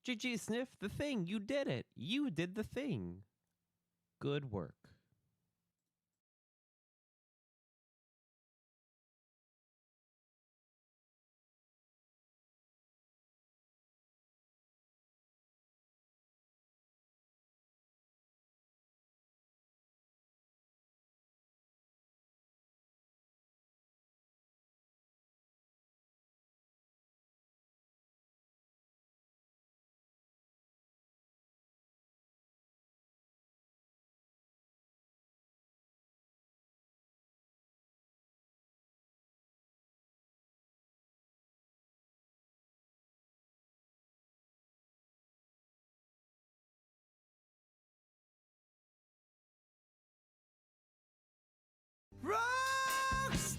GG Sniff, the thing. You did it. You did the thing. Good work. Rocks!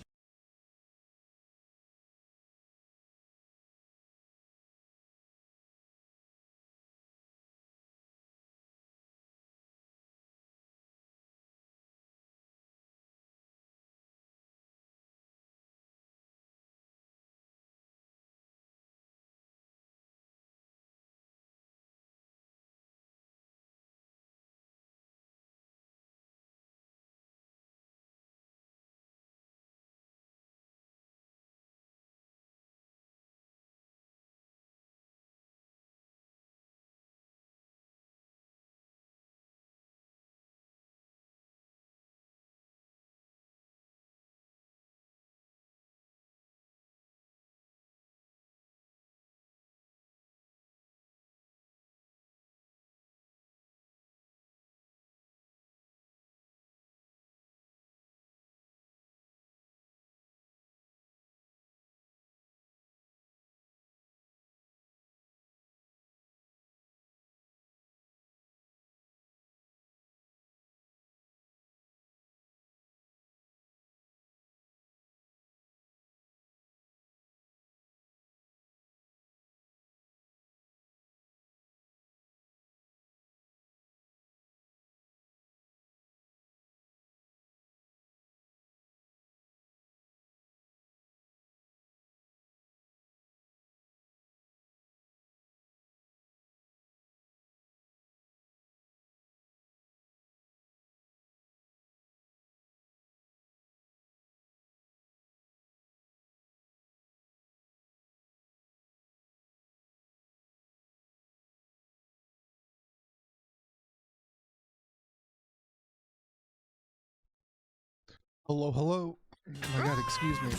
Hello, hello. Oh my god, excuse me.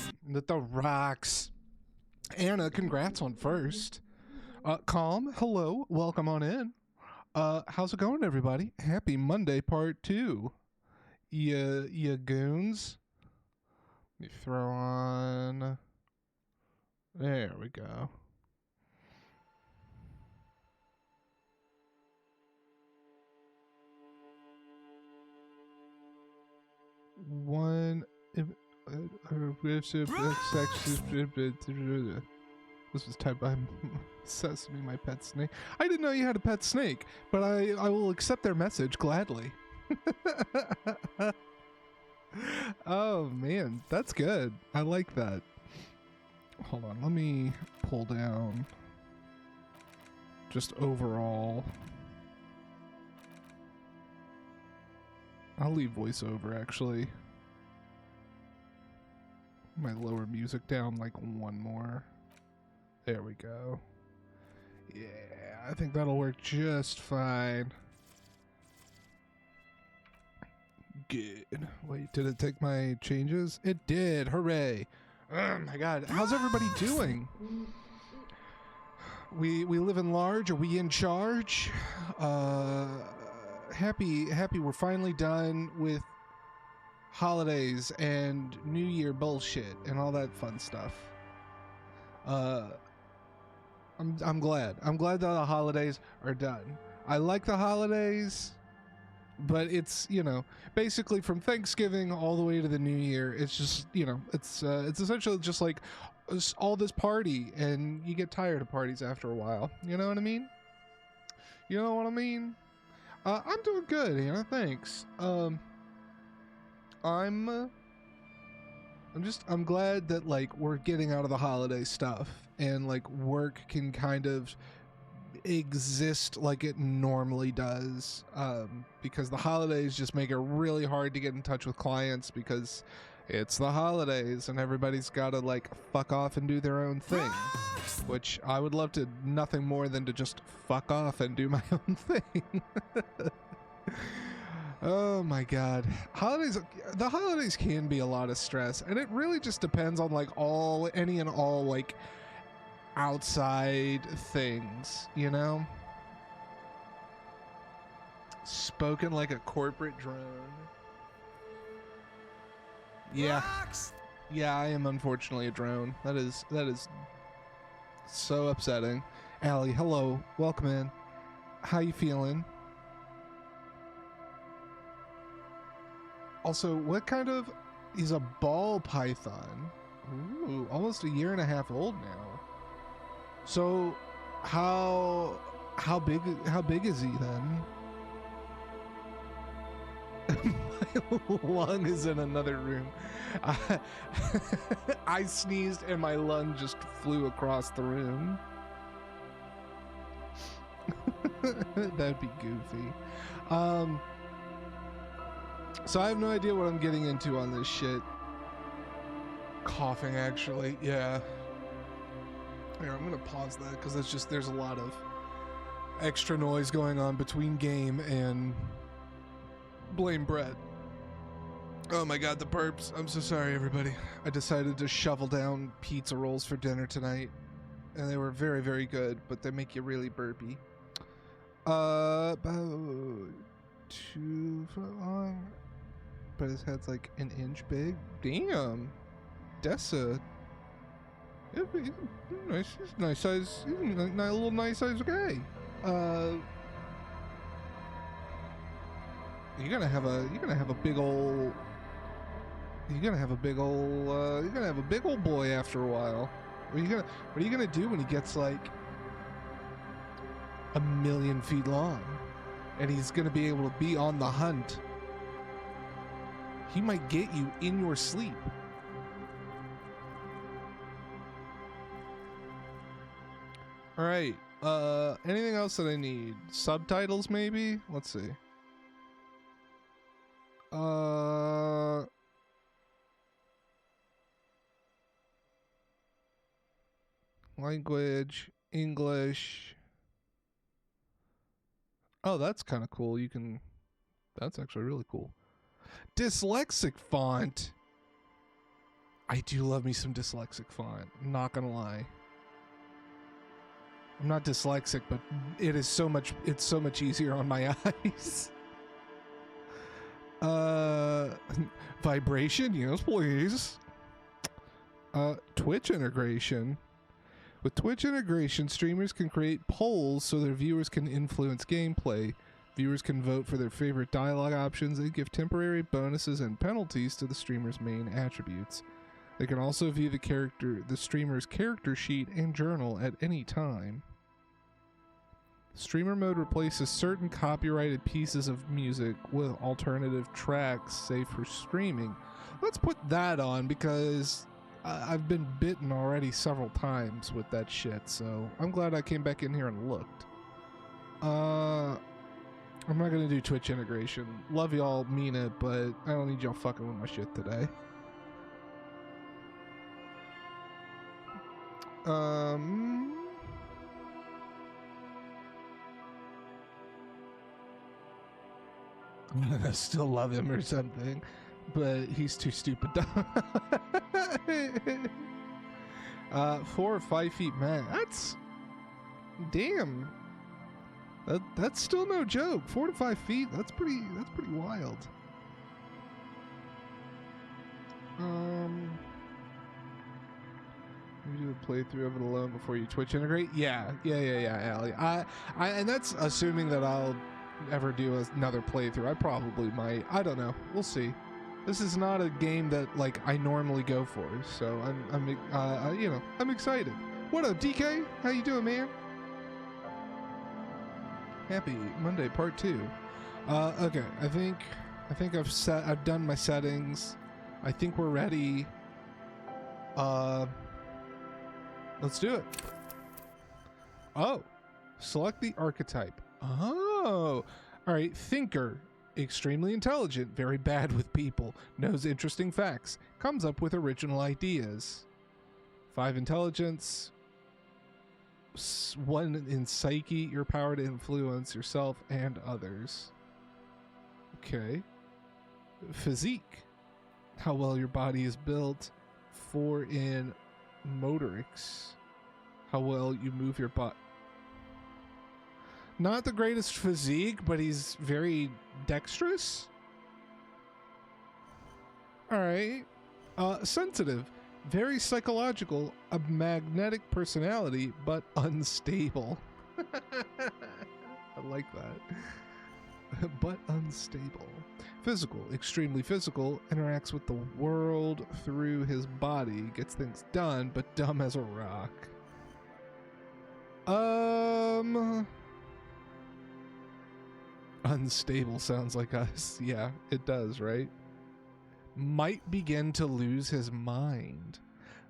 The rocks. Anna, congrats on first. Calm, hello, welcome on in. How's it going, everybody? Happy Monday, part 2. Ya goons. Let me throw on. There we go. One. This was typed by Sesame, my pet snake. I didn't know you had a pet snake, but I will accept their message gladly. Oh man, that's good. I like that. Hold on, let me pull down just overall. I'll leave voiceover actually. Might lower music down like one more. There we go. Yeah, I think that'll work just fine. Good. Wait, did it take my changes? It did. Hooray. Oh my god. How's everybody doing? We live in large. Are we in charge? Happy we're finally done with holidays and New Year bullshit and all that fun stuff. I'm glad. I'm glad that the holidays are done. I like the holidays, but it's, you know, basically from Thanksgiving all the way to the New Year, it's just, you know, it's essentially just like all this party, and you get tired of parties after a while. You know what I mean? You know what I mean? I'm doing good, you know, thanks. I'm glad that like we're getting out of the holiday stuff and like work can kind of exist like it normally does, because the holidays just make it really hard to get in touch with clients because it's the holidays and everybody's got to like fuck off and do their own thing, which I would love to nothing more than to just fuck off and do my own thing. Oh my god. The holidays can be a lot of stress, and it really just depends on like any and all like outside things, you know? Spoken like a corporate drone. Yeah. Yeah, I am unfortunately a drone. That is so upsetting. Allie, hello. Welcome in. How you feeling? Also, what kind of is a ball python? Ooh, almost a year and a half old now. So, how big is he then? My lung is in another room. I sneezed and my lung just flew across the room. That'd be goofy. So I have no idea what I'm getting into on this shit. Coughing, actually, yeah. Here, I'm gonna pause that because there's a lot of extra noise going on between game and blame Brett. Oh my god, the burps. I'm so sorry, everybody. I decided to shovel down pizza rolls for dinner tonight, and they were very, very good, but they make you really burpy. About 2 foot long, but his head's like an inch big. Damn, Dessa. He's nice. He's a nice size. He's a little nice size guy. You're gonna have a big old boy after a while. What are you gonna do when he gets like 1,000,000 feet long, and he's gonna be able to be on the hunt? He might get you in your sleep. All right. Anything else that I need? Subtitles, maybe? Let's see. Language, English. Oh, that's kind of cool. That's actually really cool. Dyslexic font. I do love me some dyslexic font. Not gonna lie. I'm not dyslexic, but it's so much easier on my eyes. Vibration, yes please. Twitch integration. With Twitch integration, streamers can create polls so their viewers can influence gameplay. Viewers can vote for their favorite dialogue options and give temporary bonuses and penalties to the streamer's main attributes. They can also view the streamer's character sheet and journal at any time. Streamer mode replaces certain copyrighted pieces of music with alternative tracks safe for streaming. Let's put that on because I've been bitten already several times with that shit, so I'm glad I came back in here and looked. I'm not gonna do Twitch integration. Love y'all, mean it, but I don't need y'all fucking with my shit today. I still love him or something, but he's too stupid. 4 or 5 feet man. That's damn. That's still no joke. 4 to 5 feet. That's pretty wild. You do a playthrough of it alone before you Twitch integrate? Yeah, Allie. I and that's assuming that I'll ever do another playthrough. I probably might. I don't know. We'll see. This is not a game that like I normally go for, so I'm excited. What up, DK? How you doing, man? Happy Monday, part 2. Okay, I think I've done my settings. I think we're ready. Let's do it. Oh, Select the archetype. Oh, all right. Thinker. Extremely intelligent, very bad with people, knows interesting facts, comes up with original ideas. 5 intelligence. 1 in psyche, your power to influence yourself and others. Okay. Physique. How well your body is built. 4 in motorics. How well you move your butt. Not the greatest physique, but he's very dexterous. All right. Sensitive. Very psychological. A magnetic personality, but unstable. I like that. But unstable. Physical. Extremely physical. Interacts with the world through his body. Gets things done, but dumb as a rock. Unstable sounds like us. Yeah, it does, right? Might begin to lose his mind.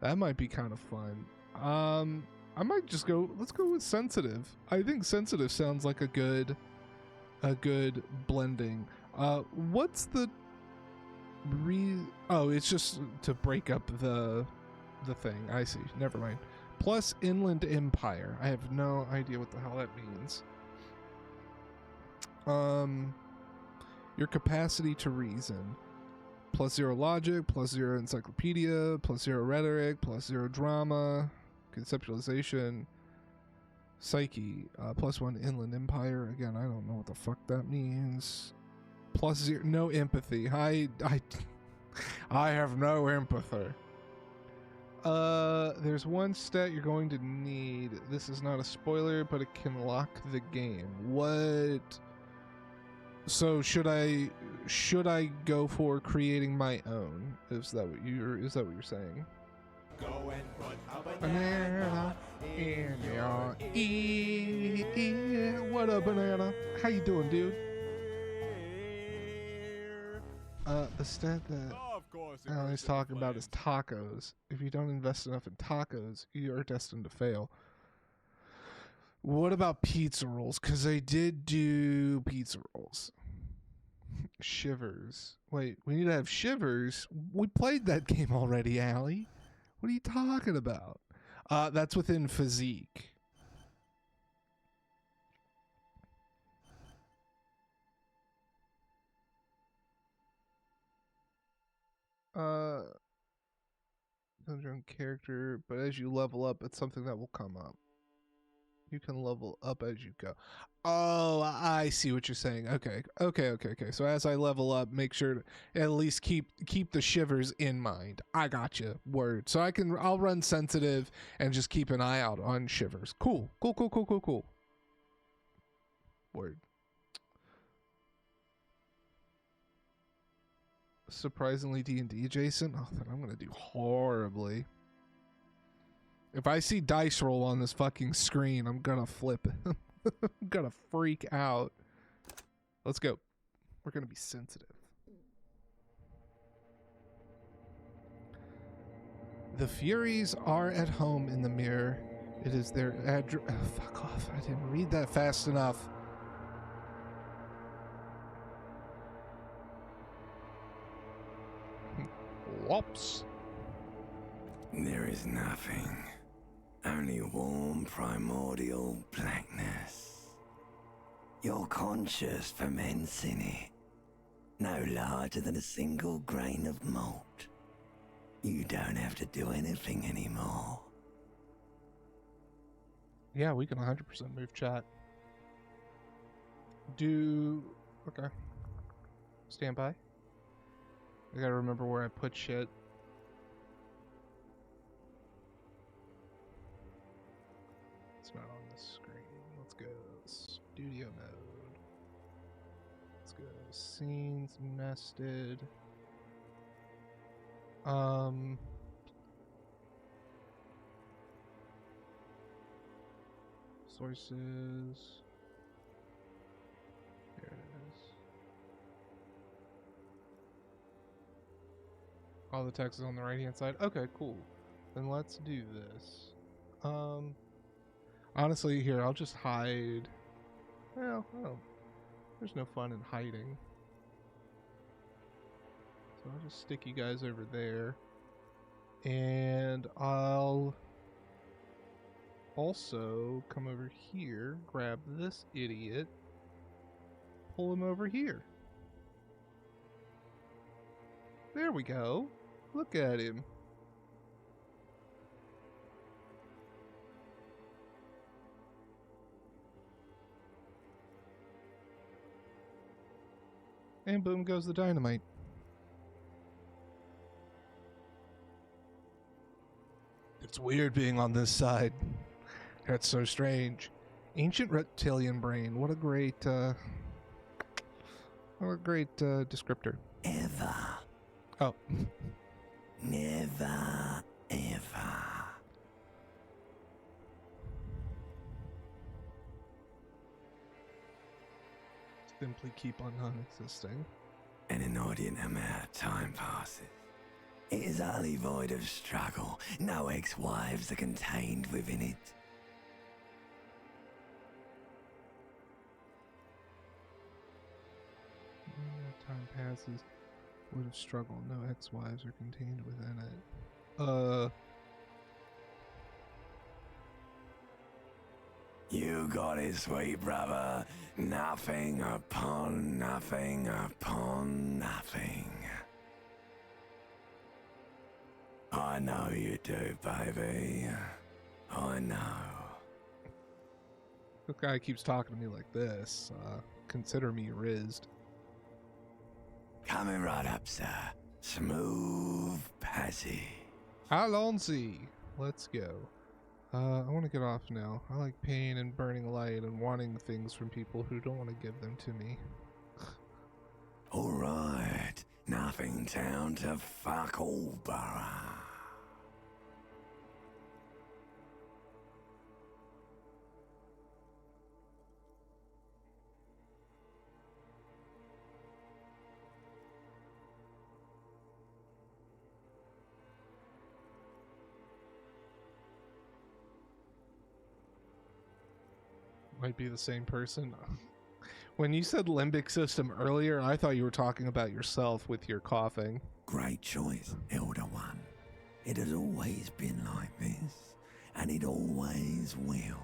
That might be kind of fun. I might just go, let's go with sensitive. I think sensitive sounds like a good blending. What's the oh, it's just to break up the thing. I see. Never mind. Plus Inland Empire. I have no idea what the hell that means. Your capacity to reason. +0 logic, +0 encyclopedia, +0 rhetoric, +0 drama, conceptualization, psyche, +1 Inland Empire. Again, I don't know what the fuck that means. +0 no empathy. I have no empathy. There's one stat you're going to need. This is not a spoiler, but it can lock the game. What? So should I go for creating my own? Is that what you're saying? Go and put a banana in your ear. What up, banana? How you doing, dude? The stat that I always talk about is tacos. If you don't invest enough in tacos, you are destined to fail. What about pizza rolls? Because I did do pizza rolls. Shivers. Wait, we need to have shivers? We played that game already, Allie. What are you talking about? That's within physique. Depends on your own character, but as you level up, it's something that will come up. You can level up as you go. Oh, I see what you're saying. Okay. So as I level up, make sure to at least keep the shivers in mind. I got you. Word. So I'll run sensitive and just keep an eye out on shivers. Cool. Word. Surprisingly D&D, Jason. Oh, then I'm gonna do horribly. If I see dice roll on this fucking screen, I'm gonna flip. I'm gonna freak out. Let's go. We're gonna be sensitive. The Furies are at home in the mirror. It is their address. Oh, fuck off. I didn't read that fast enough. Whoops. There is nothing. Only warm primordial blackness. You're conscious ferments in it. No larger than a single grain of malt. You don't have to do anything anymore. Yeah, we can 100% move chat. Okay. Stand by. I gotta remember where I put shit. It's not on the screen. Let's go studio mode. Let's go scenes nested. Sources. Here it is. All the text is on the right hand side. Okay, cool. Then let's do this. Honestly, here, I'll just hide. Well, oh, there's no fun in hiding. So I'll just stick you guys over there. And I'll also come over here, grab this idiot, pull him over here. There we go. Look at him. And boom goes the dynamite. It's weird being on this side. That's so strange. Ancient reptilian brain. What a great, descriptor. Ever. Oh. Never, ever. Simply keep on non-existing. An inordinate amount of time passes. It is utterly void of struggle. No ex-wives are contained within it. Time passes. Void of struggle. No ex-wives are contained within it. You got it, sweet brother. Nothing upon nothing upon nothing. I know you do, baby. I know. The guy keeps talking to me like this. Consider me rizzed. Coming right up, sir. Smooth passage. Alonzi! Let's go. I want to get off now. I like pain and burning light and wanting things from people who don't want to give them to me. Alright. Nothing town to fuck all borough. Might be the same person. When you said limbic system earlier, I thought you were talking about yourself with your coughing. Great choice, Elder One. It has always been like this, and it always will.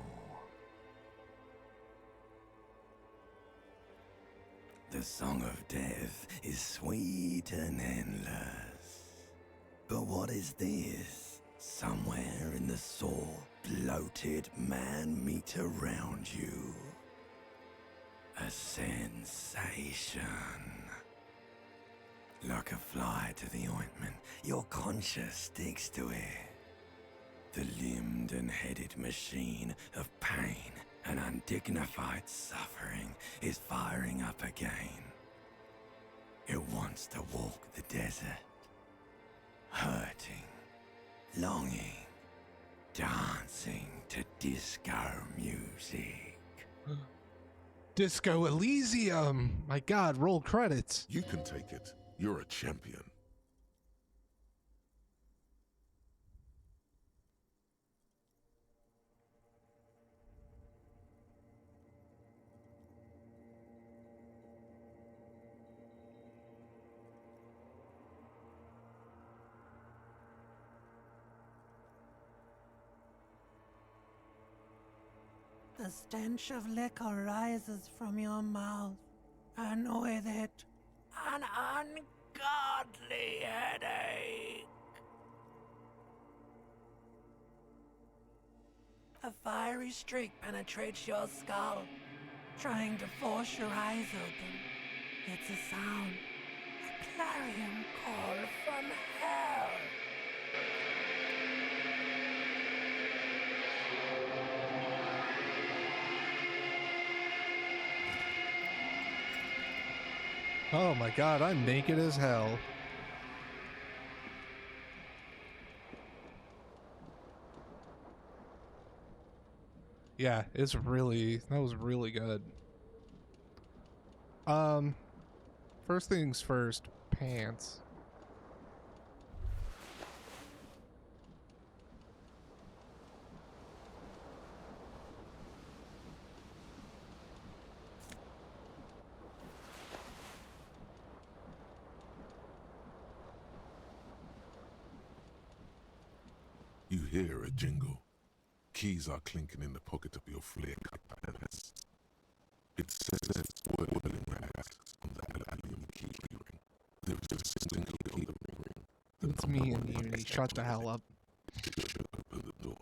The song of death is sweet and endless. But what is this? Somewhere in the sore, bloated man meet around you. A sensation. Like a fly to the ointment, your conscience sticks to it. The limbed and headed machine of pain and undignified suffering is firing up again. It wants to walk the desert, hurting, longing, dancing to disco music. Disco Elysium! My god, roll credits. You can take it. You're a champion. The stench of liquor rises from your mouth, and with it, an ungodly headache. A fiery streak penetrates your skull, trying to force your eyes open. It's a sound, a clarion call from hell. Oh my god, I'm naked as hell. Yeah, that was really good. First things first, pants. hear a jingle. Keys are clinking in the pocket of your flare-cut pants. It says whirling rags on the aluminium key ring. There is a single key ring. It's me and Unity. Shut the hell up. Open the door.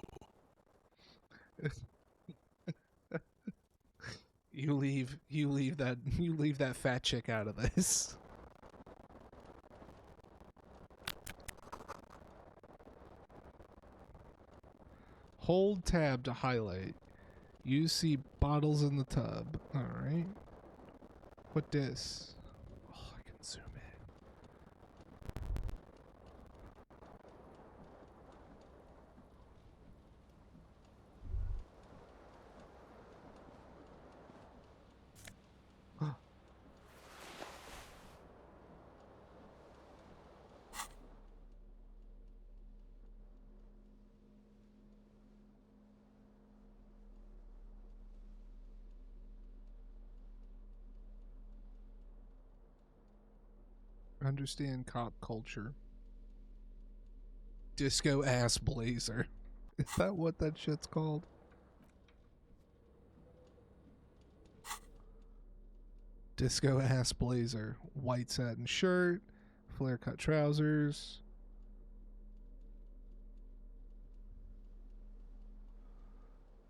You leave that fat chick out of this. Hold tab to highlight. You see bottles in the tub. Alright. What this? Oh, I can zoom in. Understand cop culture. Disco ass blazer. Is that what that shit's called? Disco ass blazer. White satin shirt. Flare cut trousers.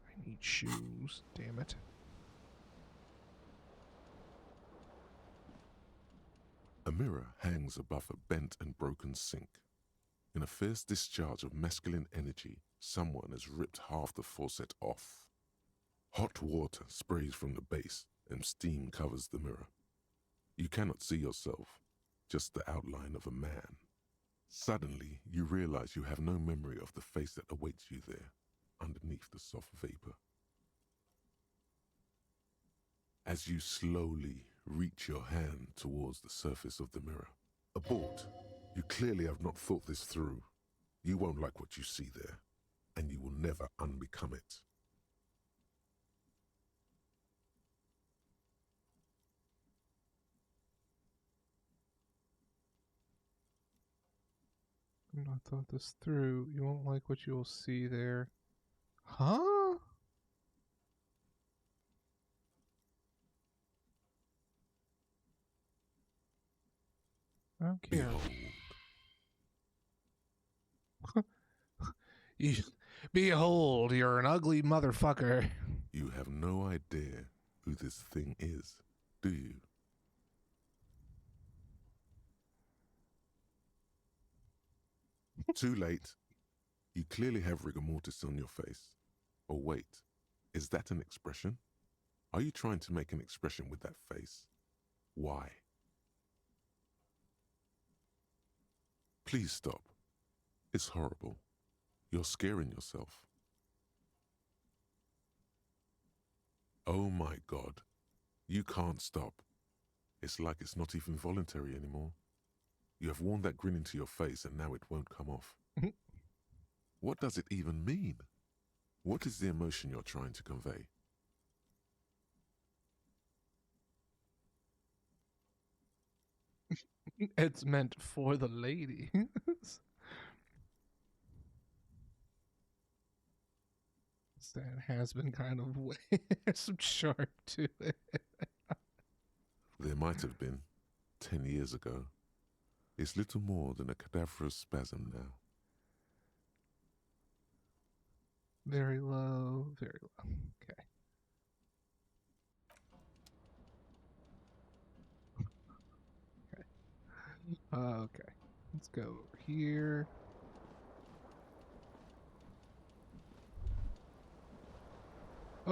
I need shoes. Damn it. A mirror hangs above a bent and broken sink. In a fierce discharge of masculine energy, someone has ripped half the faucet off. Hot water sprays from the base and steam covers the mirror. You cannot see yourself, just the outline of a man. Suddenly, you realize you have no memory of the face that awaits you there, underneath the soft vapor. As you slowly reach your hand towards the surface of the mirror. Abort. You clearly have not thought this through. You won't like what you see there, and you will never unbecome it. I've not thought this through. You won't like what you will see there. Huh? I don't care. Behold, you're an ugly motherfucker. You have no idea who this thing is, do you? Too late. You clearly have rigor mortis on your face. Or wait, is that an expression? Are you trying to make an expression with that face? Why? Please stop. It's horrible. You're scaring yourself. Oh my God. You can't stop. It's like it's not even voluntary anymore. You have worn that grin into your face and now it won't come off. What does it even mean? What is the emotion you're trying to convey? It's meant for the ladies. That has been kind of way some sharp to it. There might have been 10 years ago. It's little more than a cadaverous spasm now. Very low, very low. Okay. Okay. Let's go over here.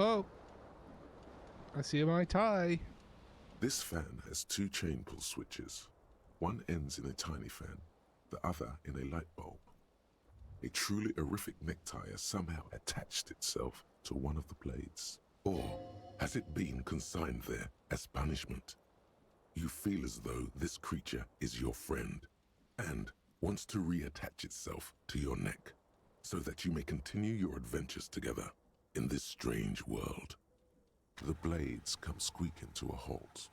Oh, I see my tie. This fan has two chain pull switches. One ends in a tiny fan, the other in a light bulb. A truly horrific necktie has somehow attached itself to one of the blades. Or has it been consigned there as punishment? You feel as though this creature is your friend and wants to reattach itself to your neck so that you may continue your adventures together in this strange world. The blades come squeaking to a halt.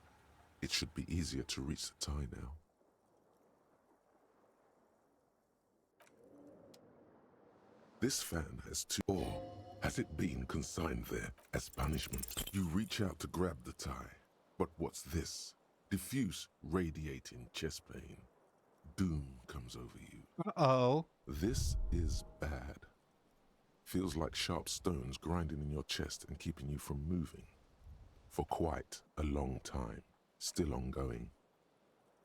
It should be easier to reach the tie now. This fan has two, or has it been consigned there as punishment? You reach out to grab the tie, but what's this? Diffuse radiating chest pain. Doom comes over you. Uh-oh. This is bad. Feels like sharp stones grinding in your chest and keeping you from moving. For quite a long time. Still ongoing.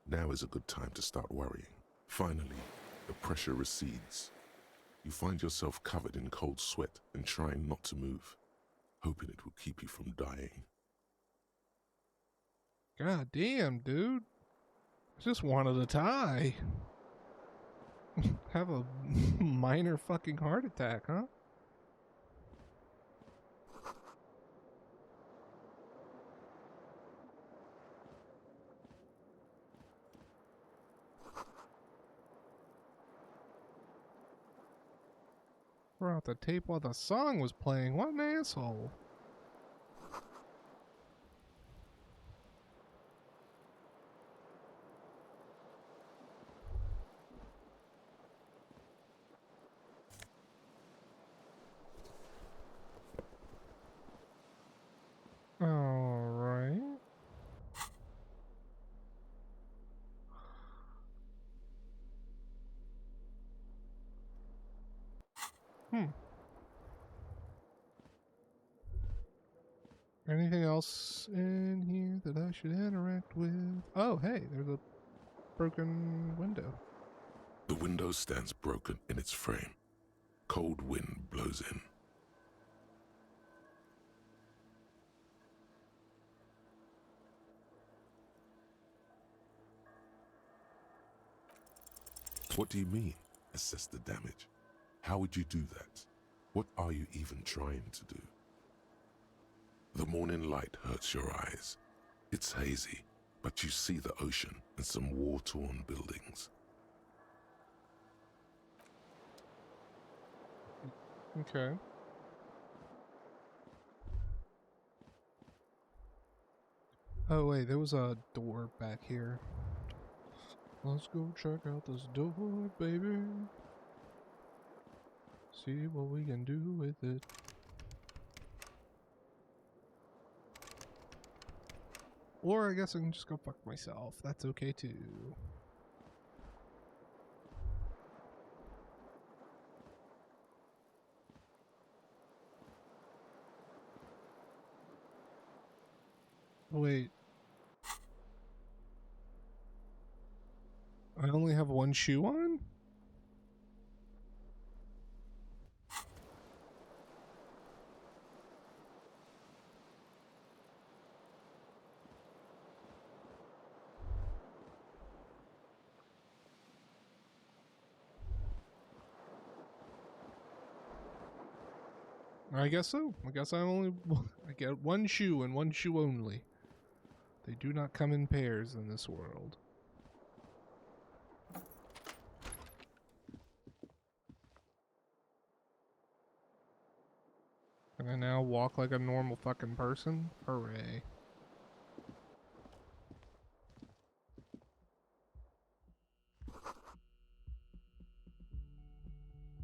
Now is a good time to start worrying. Finally, the pressure recedes. You find yourself covered in cold sweat and trying not to move, hoping it will keep you from dying. God damn, dude. I just wanted a tie. Have a minor fucking heart attack, huh? Throw out the tape while the song was playing. What an asshole. Alright. Anything else in here that I should interact with? Oh, hey, there's a broken window. The window stands broken in its frame. Cold wind blows in. What do you mean, assess the damage? How would you do that? What are you even trying to do? The morning light hurts your eyes. It's hazy, but you see the ocean and some war-torn buildings. Okay. Oh, wait, there was a door back here. Let's go check out this door, baby. See what we can do with it. Or I guess I can just go fuck myself. That's okay too. Wait. I only have one shoe on? I guess so. I guess I get one shoe and one shoe only. They do not come in pairs in this world. Can I now walk like a normal fucking person? Hooray.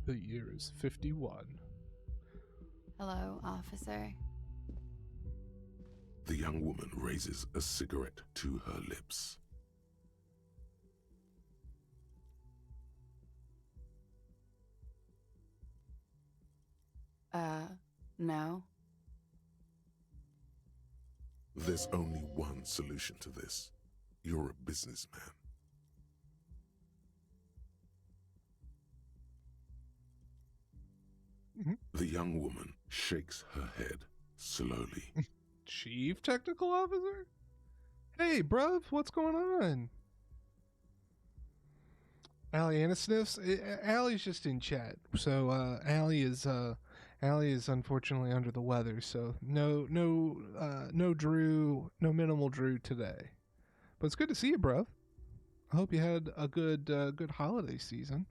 The year is 51. Hello, officer. The young woman raises a cigarette to her lips. No. There's only one solution to this. You're a businessman. The young woman shakes her head slowly. Chief Technical Officer? Hey, bruv, what's going on? Allie Anna sniffs. Allie's just in chat, so Allie is unfortunately under the weather. So no Drew, no minimal Drew today. But it's good to see you, bruv. I hope you had a good holiday season.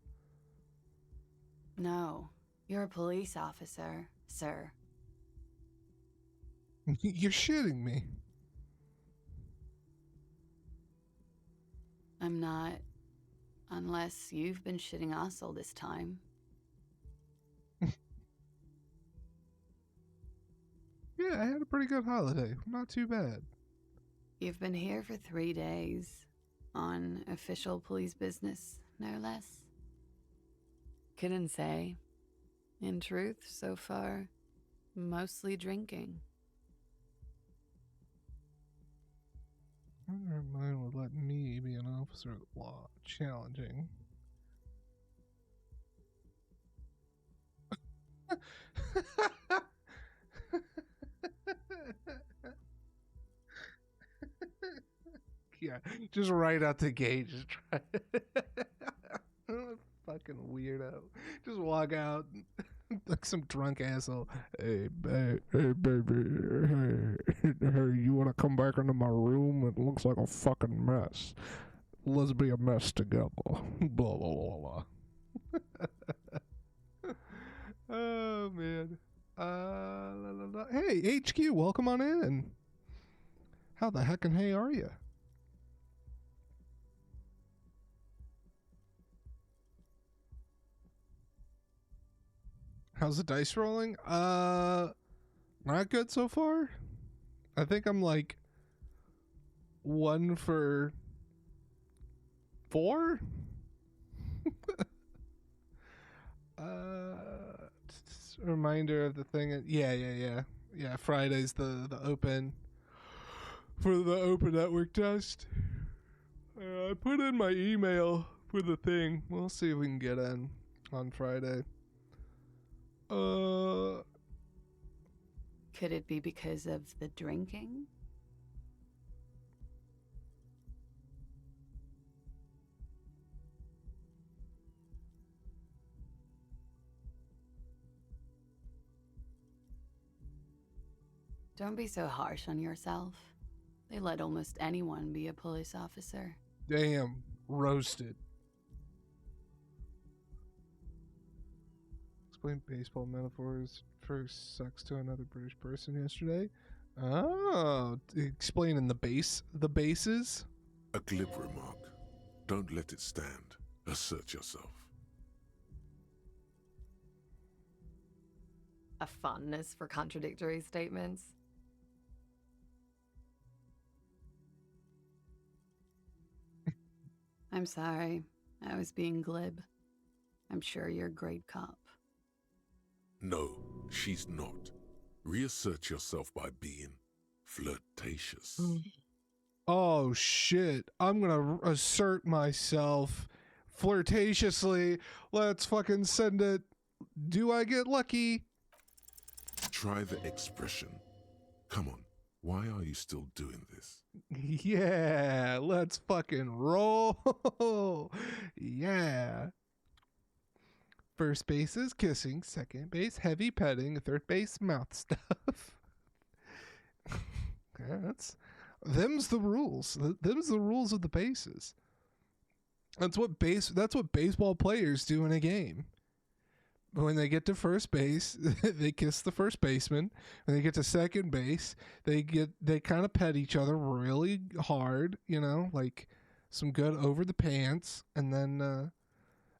No. You're a police officer, sir. You're shitting me. I'm not. Unless you've been shitting us all this time. Yeah, I had a pretty good holiday. Not too bad. You've been here for 3 days. On official police business, no less. Couldn't say. In truth, so far, mostly drinking. I wonder if mine would let me be an officer of the law. Challenging. Yeah, just right out the gate, just try. Fucking weirdo. Just walk out like some drunk asshole. Hey, hey, baby. Hey, you want to come back into my room? It looks like a fucking mess. Let's be a mess together. Blah, blah, blah, blah. Oh, man. La, la, la. Hey, HQ, welcome on in. How the heck and hey are you? How's the dice rolling? Not good so far. I think I'm like 1 for 4. Reminder of the thing. Yeah. Friday's the open for the open network test. I put in my email for the thing. We'll see if we can get in on Friday. Could it be because of the drinking? Don't be so harsh on yourself. They let almost anyone be a police officer. Damn, roasted. Explain baseball metaphors for sex to another British person yesterday. Oh, explaining the bases. A glib remark. Don't let it stand. Assert yourself. A fondness for contradictory statements. I'm sorry. I was being glib. I'm sure you're a great cop. No, she's not. Reassert yourself by being flirtatious. Oh shit. I'm gonna assert myself flirtatiously. Let's fucking send it. Do I get lucky? Try the expression. Come on, why are you still doing this? Yeah, let's fucking roll. Yeah. First base is kissing, second base heavy petting, third base mouth stuff. Yeah, them's the rules. Them's the rules of the bases. That's what baseball players do in a game. When they get to first base, they kiss the first baseman. When they get to second base, they kind of pet each other really hard, like some good over the pants. And then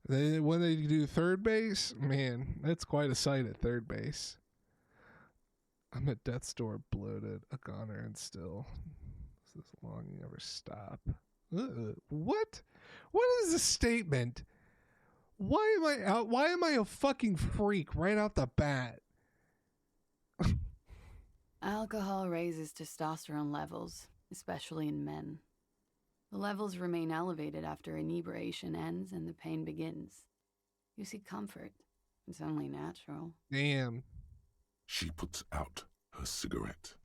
when they do third base, man, that's quite a sight at third base. I'm at death's door, bloated, a goner, and still. Does this longing ever stop? What? What is the statement? Why am I out? Why am I a fucking freak right out the bat? Alcohol raises testosterone levels, especially in men. The levels remain elevated after inebriation ends and the pain begins. You seek comfort. It's only natural. Damn. She puts out her cigarette.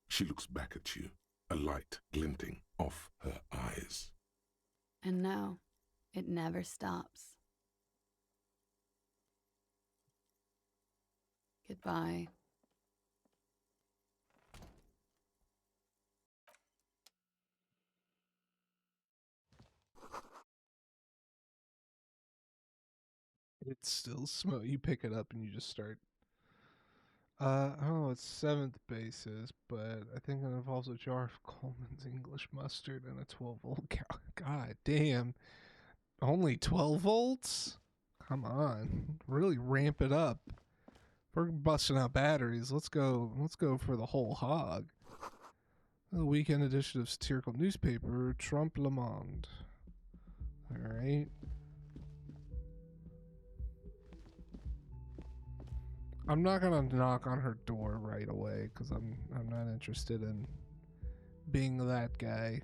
She looks back at you, a light glinting off her eyes. And no, it never stops. Goodbye. It's still smoke. You pick it up and you just start. It's 7th bases, but I think it involves a jar of Coleman's English mustard and a 12-volt cow. God damn. Only 12 volts? Come on. Really ramp it up. If we're busting out batteries, let's go for the whole hog. The weekend edition of satirical newspaper, Trump Le Monde. Alright. I'm not gonna knock on her door right away because I'm not interested in being that guy.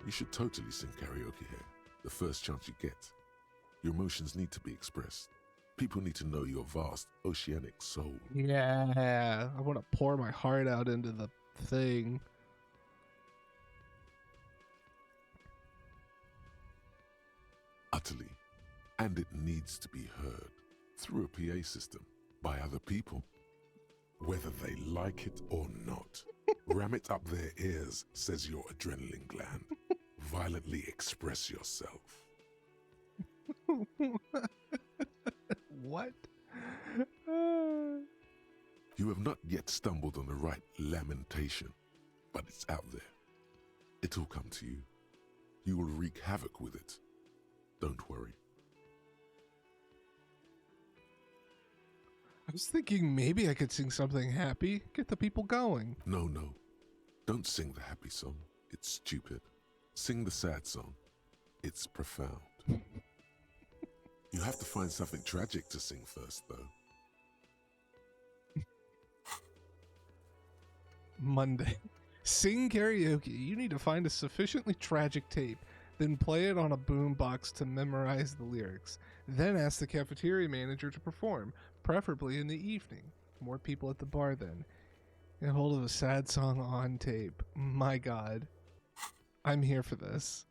You should totally sing karaoke here, the first chance you get. Your emotions need to be expressed. People need to know your vast, oceanic soul. Yeah, I want to pour my heart out into the thing. Utterly. And it needs to be heard through a PA system by other people. Whether they like it or not. Ram it up their ears, says your adrenaline gland. Violently express yourself. What? You have not yet stumbled on the right lamentation, but it's out there. It'll come to you. You will wreak havoc with it. Don't worry. I was thinking maybe I could sing something happy, get the people going. No. Don't sing the happy song. It's stupid. Sing the sad song. It's profound. You have to find something tragic to sing first, though. Monday. Sing karaoke. You need to find a sufficiently tragic tape, then play it on a boombox to memorize the lyrics. Then ask the cafeteria manager to perform, preferably in the evening. More people at the bar then. Get hold of a sad song on tape. My God. I'm here for this.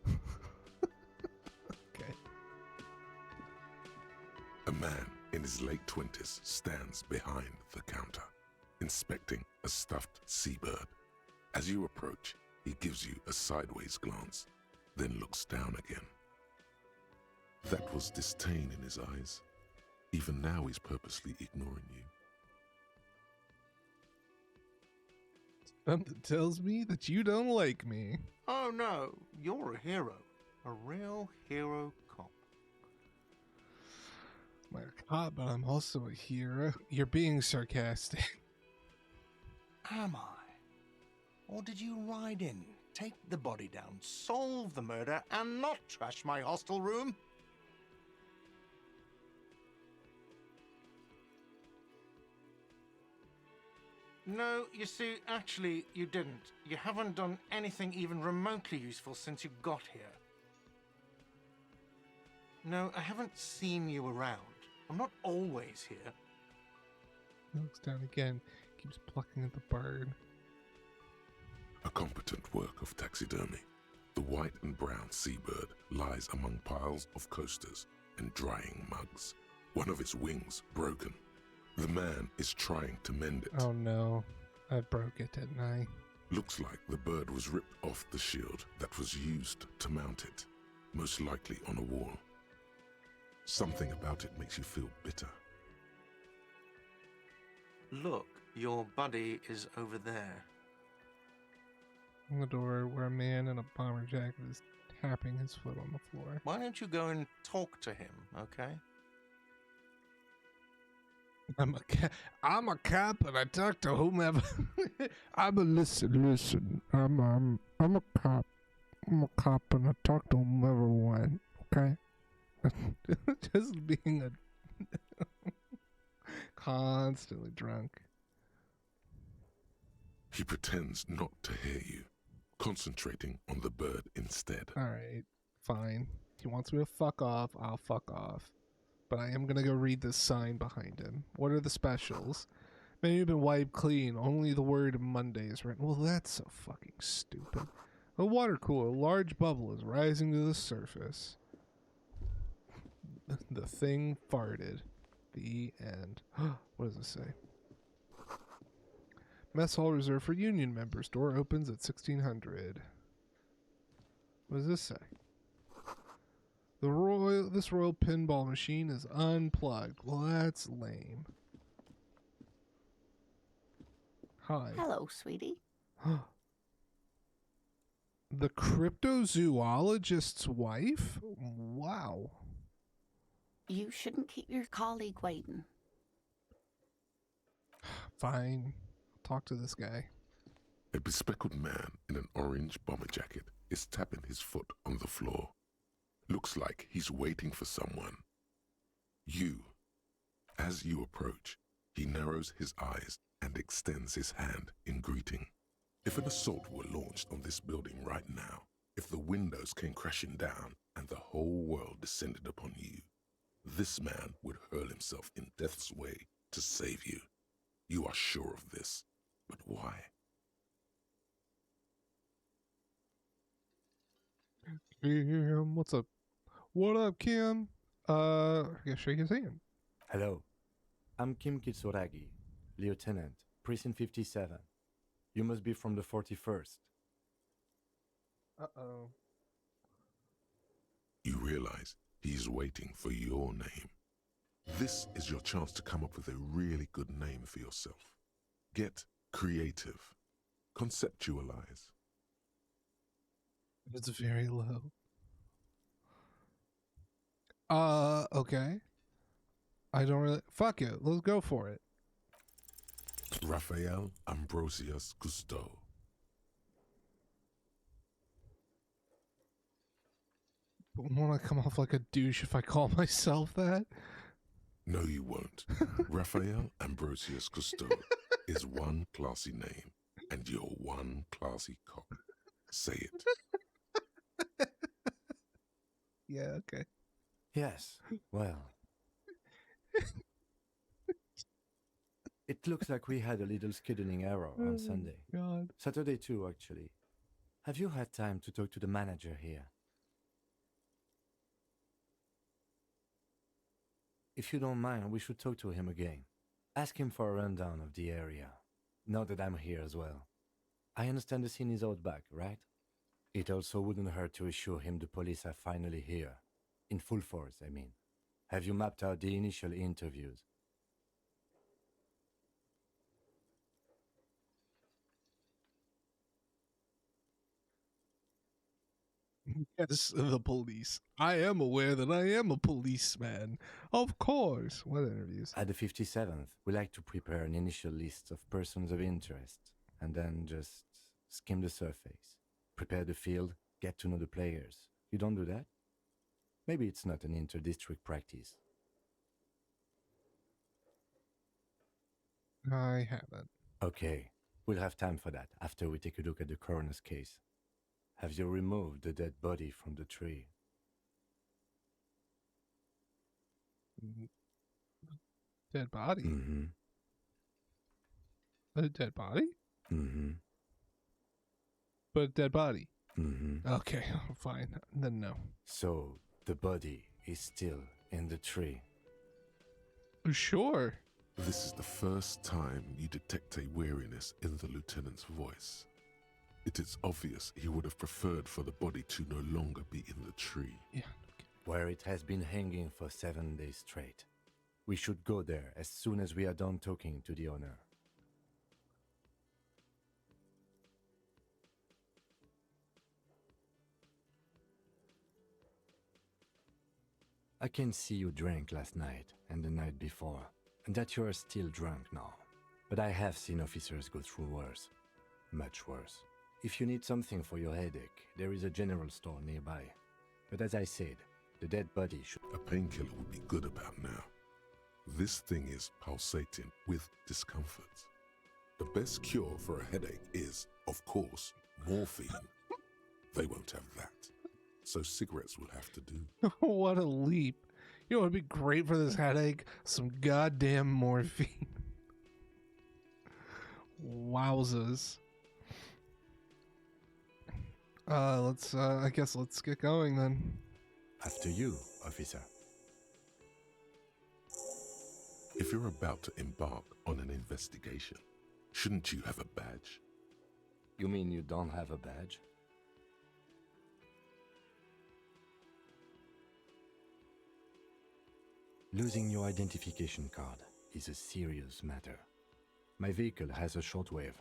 Okay. A man in his late 20s stands behind the counter, inspecting a stuffed seabird. As you approach, he gives you a sideways glance, then looks down again. That was disdain in his eyes. Even now he's purposely ignoring you. Something tells me that you don't like me. Oh no, you're a hero. A real hero cop. I'm a cop, but I'm also a hero. You're being sarcastic. Am I? Or did you ride in, take the body down, solve the murder, and not trash my hostel room? No, you see, actually, you didn't. You haven't done anything even remotely useful since you got here. No, I haven't seen you around. I'm not always here. He looks down again, keeps plucking at the bird. A competent work of taxidermy. The white and brown seabird lies among piles of coasters and drying mugs. One of its wings broken. The man is trying to mend it. Oh no, I broke it, didn't I? Looks like the bird was ripped off the shield that was used to mount it, most likely on a wall. Something about it makes you feel bitter. Look, your buddy is over there. On the door where a man in a bomber jacket is tapping his foot on the floor. Why don't you go and talk to him, okay? I'm a cop and I talk to whomever. Listen. I'm a cop. I'm a cop and I talk to whomever I want. Okay. Just being a constantly drunk. He pretends not to hear you, concentrating on the bird instead. All right, fine. He wants me to fuck off. I'll fuck off. but I am gonna go read this sign behind him. What are the specials? Menu have been wiped clean. Only the word Monday is written. Well, that's so fucking stupid. A water cooler. A large bubble is rising to the surface. The thing farted. The end. What does it say? Mess hall reserved for union members. Door opens at 1600. What does this say? This royal pinball machine is unplugged. Well, that's lame. Hi. Hello, sweetie. The cryptozoologist's wife? Wow. You shouldn't keep your colleague waiting. Fine. Talk to this guy. A bespectacled man in an orange bomber jacket is tapping his foot on the floor. Looks like he's waiting for someone. As you approach, he narrows his eyes and extends his hand in greeting. If an assault were launched on this building right now, if the windows came crashing down and the whole world descended upon you, this man would hurl himself in death's way to save you. You are sure of this, but why? Kim, what's up? What up, Kim? I guess shake his hand. Hello, I'm Kim Kitsuragi, Lieutenant, Precinct 57. You must be from the 41st. Uh-oh. You realize he's waiting for your name. This is your chance to come up with a really good name for yourself. Get creative. Conceptualize. It's very low. Okay. I don't really... Fuck it. Let's go for it. Raphael Ambrosius Cousteau. Won't I come off like a douche if I call myself that? No, you won't. Raphael Ambrosius Cousteau is one classy name, and you're one classy cop. Say it. Yeah, okay. Yes, well. It looks like we had a little scheduling error on Sunday. God. Saturday too, actually. Have you had time to talk to the manager here? If you don't mind, we should talk to him again. Ask him for a rundown of the area. Now that I'm here as well. I understand the scene is out back, right? It also wouldn't hurt to assure him the police are finally here. In full force, I mean. Have you mapped out the initial interviews? Yes, the police. I am aware that I am a policeman. Of course. What interviews? At the 57th, we like to prepare an initial list of persons of interest, and then just skim the surface. Prepare the field, get to know the players. You don't do that? Maybe it's not an inter-district practice. I haven't. Okay, we'll have time for that after we take a look at the coroner's case. Have you removed the dead body from the tree? Dead body? Mm-hmm. A dead body? Mm-hmm. But dead body. Mm-hmm. Okay, fine. Then no. So, the body is still in the tree. Sure. This is the first time you detect a weariness in the lieutenant's voice. It is obvious he would have preferred for the body to no longer be in the tree. Yeah. Where it has been hanging for 7 days straight. We should go there as soon as we are done talking to the owner. I can see you drank last night and the night before, and that you are still drunk now. But I have seen officers go through worse. Much worse. If you need something for your headache, there is a general store nearby. But as I said, the dead body should... A painkiller would be good about now. This thing is pulsating with discomfort. The best cure for a headache is, of course, morphine. They won't have that. So cigarettes will have to do. What a leap. You know what would be great for this headache? Some goddamn morphine. Wowzers. I guess let's get going then. After you, officer. If you're about to embark on an investigation, shouldn't you have a badge? You mean you don't have a badge? Losing your identification card is a serious matter. My vehicle has a shortwave.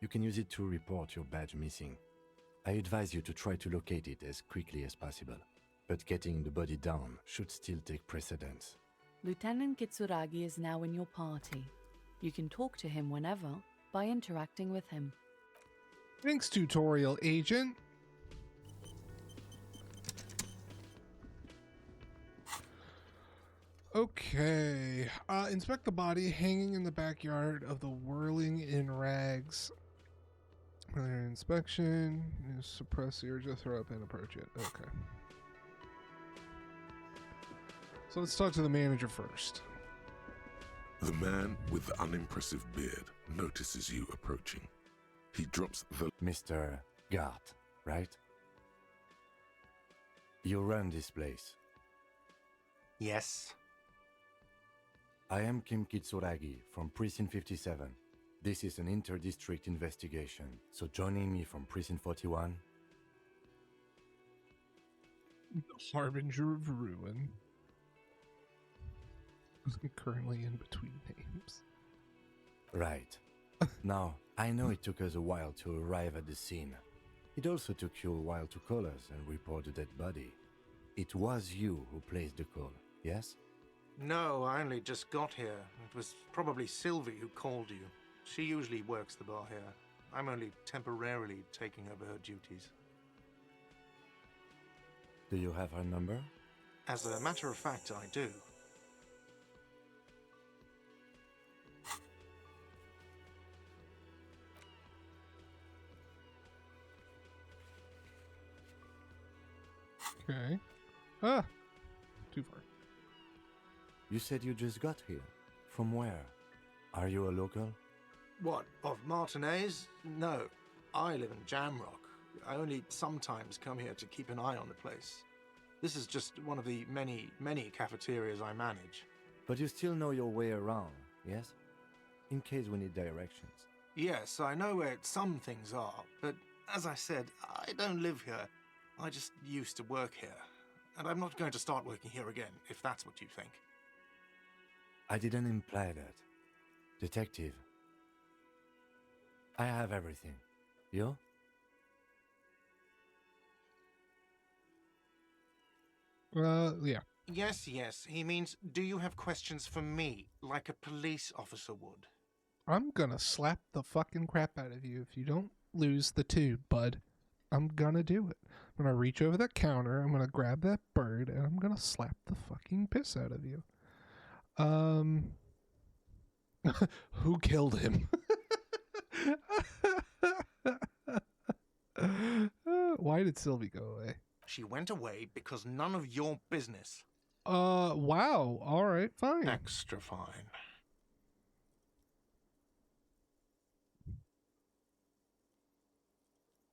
You can use it to report your badge missing. I advise you to try to locate it as quickly as possible, but getting the body down should still take precedence. Lieutenant Kitsuragi is now in your party. You can talk to him whenever by interacting with him. Thanks, tutorial agent. Okay. Inspect the body hanging in the backyard of the Whirling in Rags. Inspection. Suppress the urge to throw up and approach it. Okay. So let's talk to the manager first. The man with the unimpressive beard notices you approaching. He drops the... Mr. Gart, right? You run this place. Yes. I am Kim Kitsuragi from Precinct 57. This is an inter-district investigation, so joining me from Precinct 41... The Harbinger of Ruin. Currently in between names. Right. Now, I know it took us a while to arrive at the scene. It also took you a while to call us and report the dead body. It was you who placed the call, yes? No, I only just got here. It was probably Sylvie who called you. She usually works the bar here. I'm only temporarily taking over her duties. Do you have her number? As a matter of fact, I do. Okay. Ah! Too far. You said you just got here. From where? Are you a local? What, of Martinez? No. I live in Jamrock. I only sometimes come here to keep an eye on the place. This is just one of the many, many cafeterias I manage. But you still know your way around, yes? In case we need directions. Yes, I know where some things are, but as I said, I don't live here. I just used to work here. And I'm not going to start working here again, if that's what you think. I didn't imply that. Detective. I have everything. You? Yeah. Yes, yes. He means, do you have questions for me, like a police officer would? I'm gonna slap the fucking crap out of you if you don't lose the tube, bud. I'm gonna do it. I'm gonna reach over that counter, I'm gonna grab that bird, and I'm gonna slap the fucking piss out of you. Who killed him? Why did Sylvie go away? She went away because none of your business. Wow. All right, fine. Extra fine.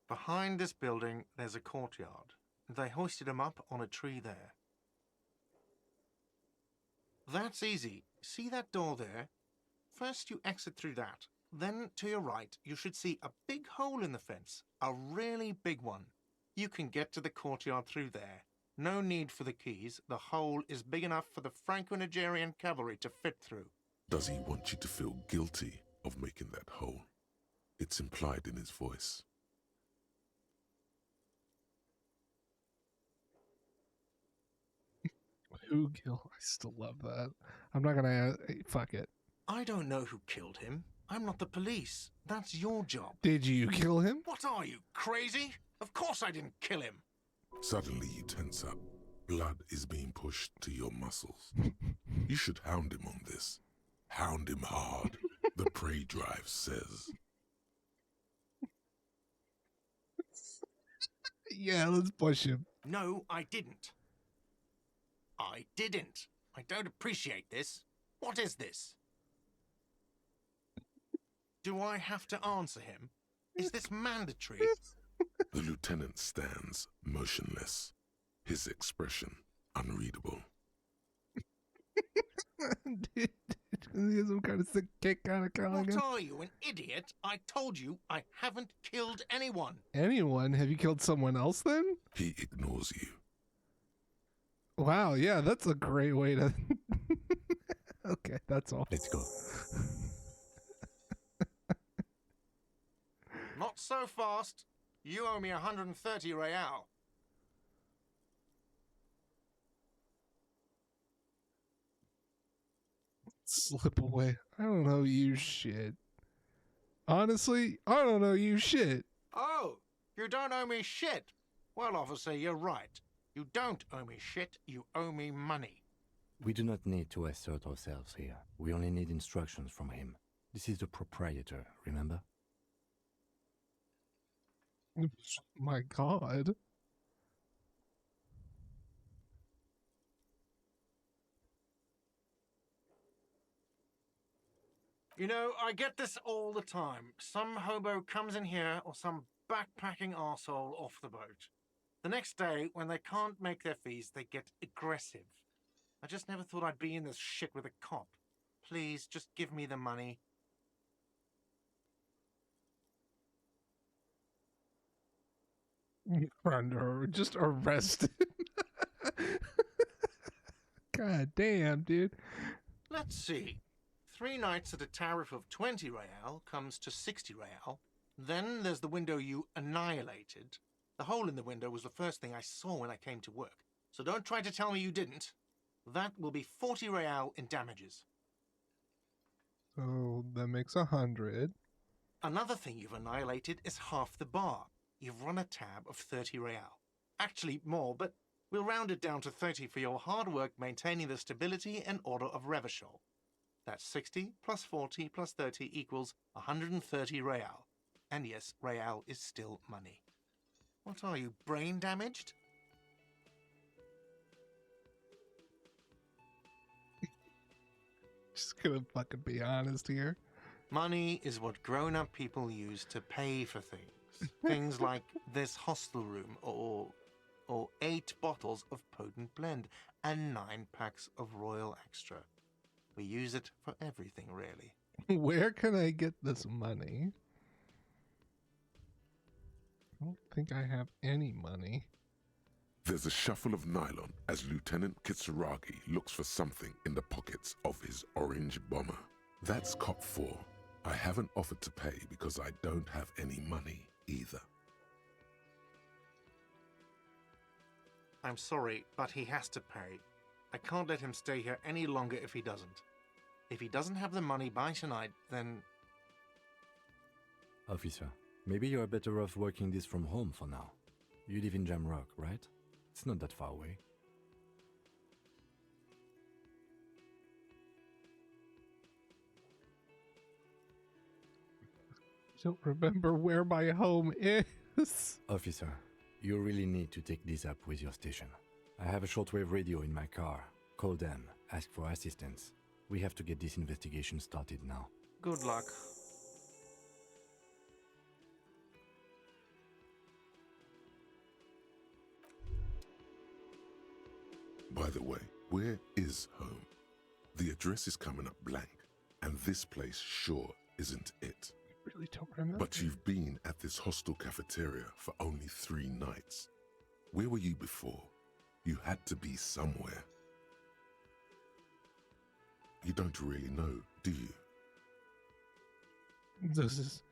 Behind this building, there's a courtyard. They hoisted him up on a tree there. That's easy. See that door there? First you exit through that. Then, to your right, you should see a big hole in the fence. A really big one. You can get to the courtyard through there. No need for the keys. The hole is big enough for the Franco-Nigerian cavalry to fit through. Does he want you to feel guilty of making that hole? It's implied in his voice. Who killed? I still love that. I'm not gonna. Fuck it. I don't know who killed him. I'm not the police. That's your job. Did you kill him? What are you, crazy? Of course I didn't kill him. Suddenly you tense up. Blood is being pushed to your muscles. You should hound him on this. Hound him hard, the prey drive says. Yeah, let's push him. No, I didn't. I didn't. I don't appreciate this. What is this? Do I have to answer him? Is this mandatory? The lieutenant stands motionless, his expression unreadable. Dude, he has some kind of sick kick kind of calling What him. are you, an idiot? I told you I haven't killed anyone. Anyone? Have you killed someone else then? He ignores you. Wow, yeah, that's a great way to... Okay, that's all. Let's go. Not so fast. You owe me 130 real. Slip away. I don't know you shit. Honestly, I don't know you shit. Oh, you don't owe me shit. Well, officer, you're right. You don't owe me shit. You owe me money. We do not need to assert ourselves here. We only need instructions from him. This is the proprietor, remember? My God. You know, I get this all the time. Some hobo comes in here or some backpacking arsehole off the boat. The next day, when they can't make their fees, they get aggressive. I just never thought I'd be in this shit with a cop. Please, just give me the money. You're under just arrested. God damn, dude. Let's see. 3 nights at a tariff of 20 real comes to 60 real. Then there's the window you annihilated. The hole in the window was the first thing I saw when I came to work. So don't try to tell me you didn't. That will be 40 real in damages. So that makes 100. Another thing you've annihilated is half the bar. You've run a tab of 30 real. Actually more, but we'll round it down to 30 for your hard work maintaining the stability and order of Revachol. That's 60 plus 40 plus 30 equals 130 real. And yes, real is still money. What are you, brain damaged? Just gonna fucking be honest here. Money is what grown-up people use to pay for things. Things like this hostel room or 8 bottles of potent blend and 9 packs of Royal Extra. We use it for everything, really. Where can I get this money? I don't think I have any money. There's a shuffle of nylon as Lieutenant Kitsuragi looks for something in the pockets of his orange bomber. That's cop 4. I haven't offered to pay because I don't have any money either. I'm sorry, but he has to pay. I can't let him stay here any longer if he doesn't. If he doesn't have the money by tonight, then... Officer, maybe you are better off working this from home for now. You live in Jamrock, right? It's not that far away. Don't remember where my home is. Officer, you really need to take this up with your station. I have a shortwave radio in my car. Call them, ask for assistance. We have to get this investigation started now. Good luck. By the way, where is home? The address is coming up blank, and this place sure isn't it. I really don't remember. But you've been at this hostel cafeteria for only 3 nights. Where were you before? You had to be somewhere. You don't really know, do you? Does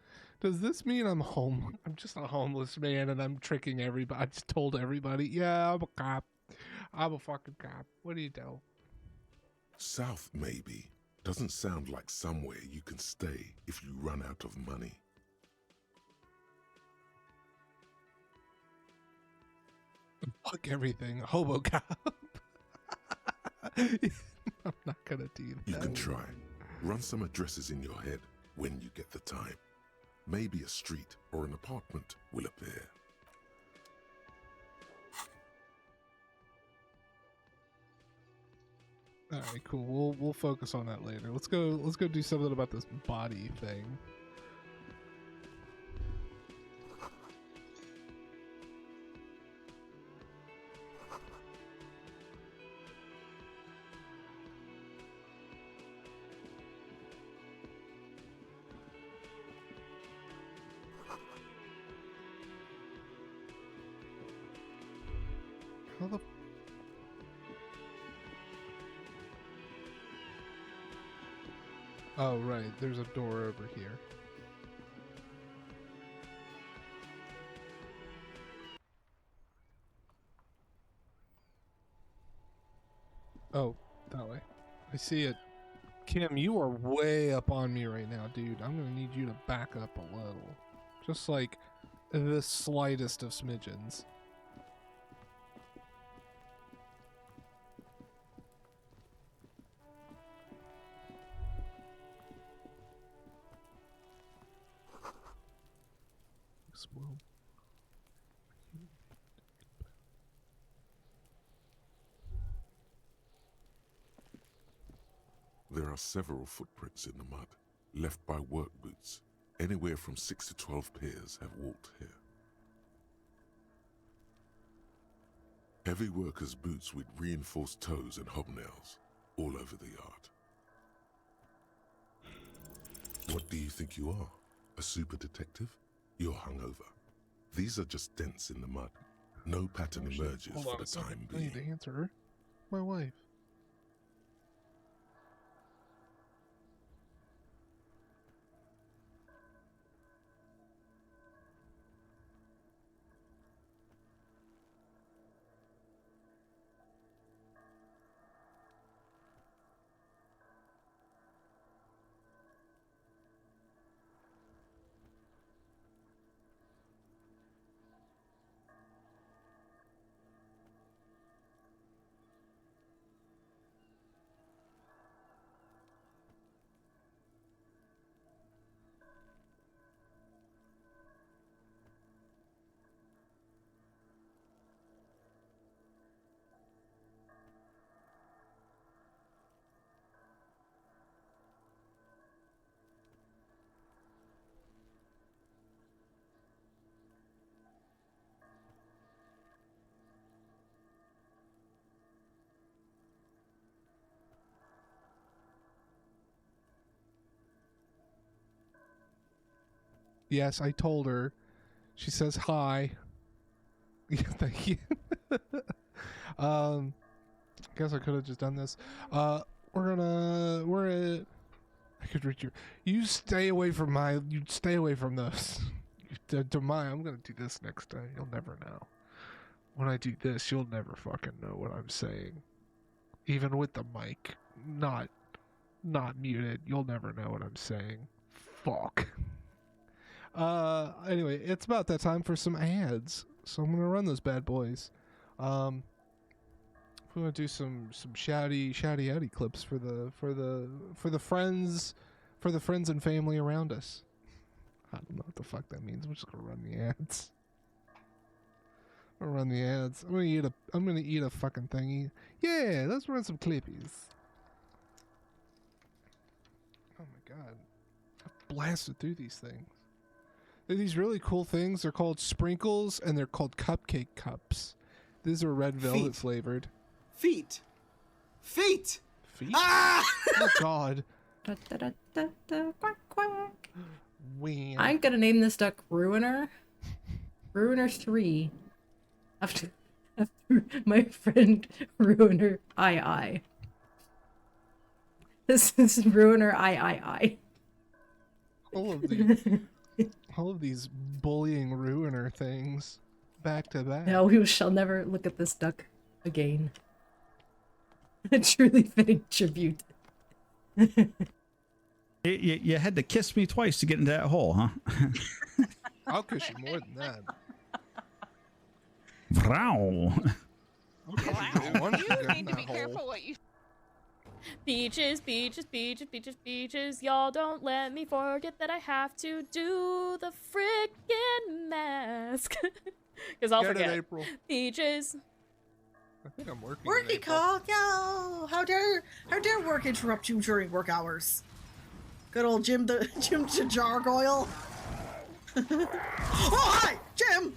this mean I'm home? I'm just a homeless man and I'm tricking everybody. I just told everybody, yeah, I'm a cop. I'm a fucking cop. What do you do? South, maybe. Doesn't sound like somewhere you can stay if you run out of money. Fuck everything. Hobo cop. I'm not gonna do that. You can try. Run some addresses in your head when you get the time. Maybe a street or an apartment will appear. All right, cool. We'll focus on that later. Let's go do something about this body thing. How the Oh, right. There's a door over here. Oh, that way. I see it. Kim, you are way up on me right now, dude. I'm gonna need you to back up a little. Just like the slightest of smidgens. Well, There are several footprints in the mud, left by work boots. Anywhere from 6 to 12 pairs have walked here. Heavy workers' boots with reinforced toes and hobnails, all over the yard. What do you think you are? A super detective? You're hungover. These are just dents in the mud. No pattern emerges hold for on the a second. time I need to being. answer her. My wife. Yes, I told her. She says hi. Yeah, thank you. I guess I could have just done this. We're at. I could read your. You stay away from my. You stay away from those. To my. I'm gonna do this next time. You'll never know. When I do this, you'll never fucking know what I'm saying. Even with the mic not muted, you'll never know what I'm saying. Fuck. Anyway, it's about that time for some ads, so I'm gonna run those bad boys. We're gonna do some shouty outy clips for the friends and family around us. I don't know what the fuck that means. We're just gonna run the ads. I'm gonna run the ads. I'm gonna eat a fucking thingy. Yeah, let's run some clippies. Oh my god, I blasted through these things. They're these really cool things. They're called sprinkles, and they're called cupcake cups. These are red velvet flavored. Feet. Feet? Ah! Oh god. Quack, quack. Wham. I'm gonna name this duck Ruiner. Ruiner 3. After my friend Ruiner II. This is Ruiner III. All of these bullying ruiner things back to back. No, we shall never look at this duck again. A truly fitting tribute. You had to kiss me twice to get into that hole, huh? I'll kiss you more than that. Vrow. You need to be careful what you. Beaches, beaches, beaches, beaches, beaches. Y'all don't let me forget that I have to do the frickin' mask. Because I'll Get it, forget. April. Beaches. I think I'm working. Working call? Yo! How dare work interrupt you during work hours? Good old Jim the Jargoyle. Oh hi, Jim!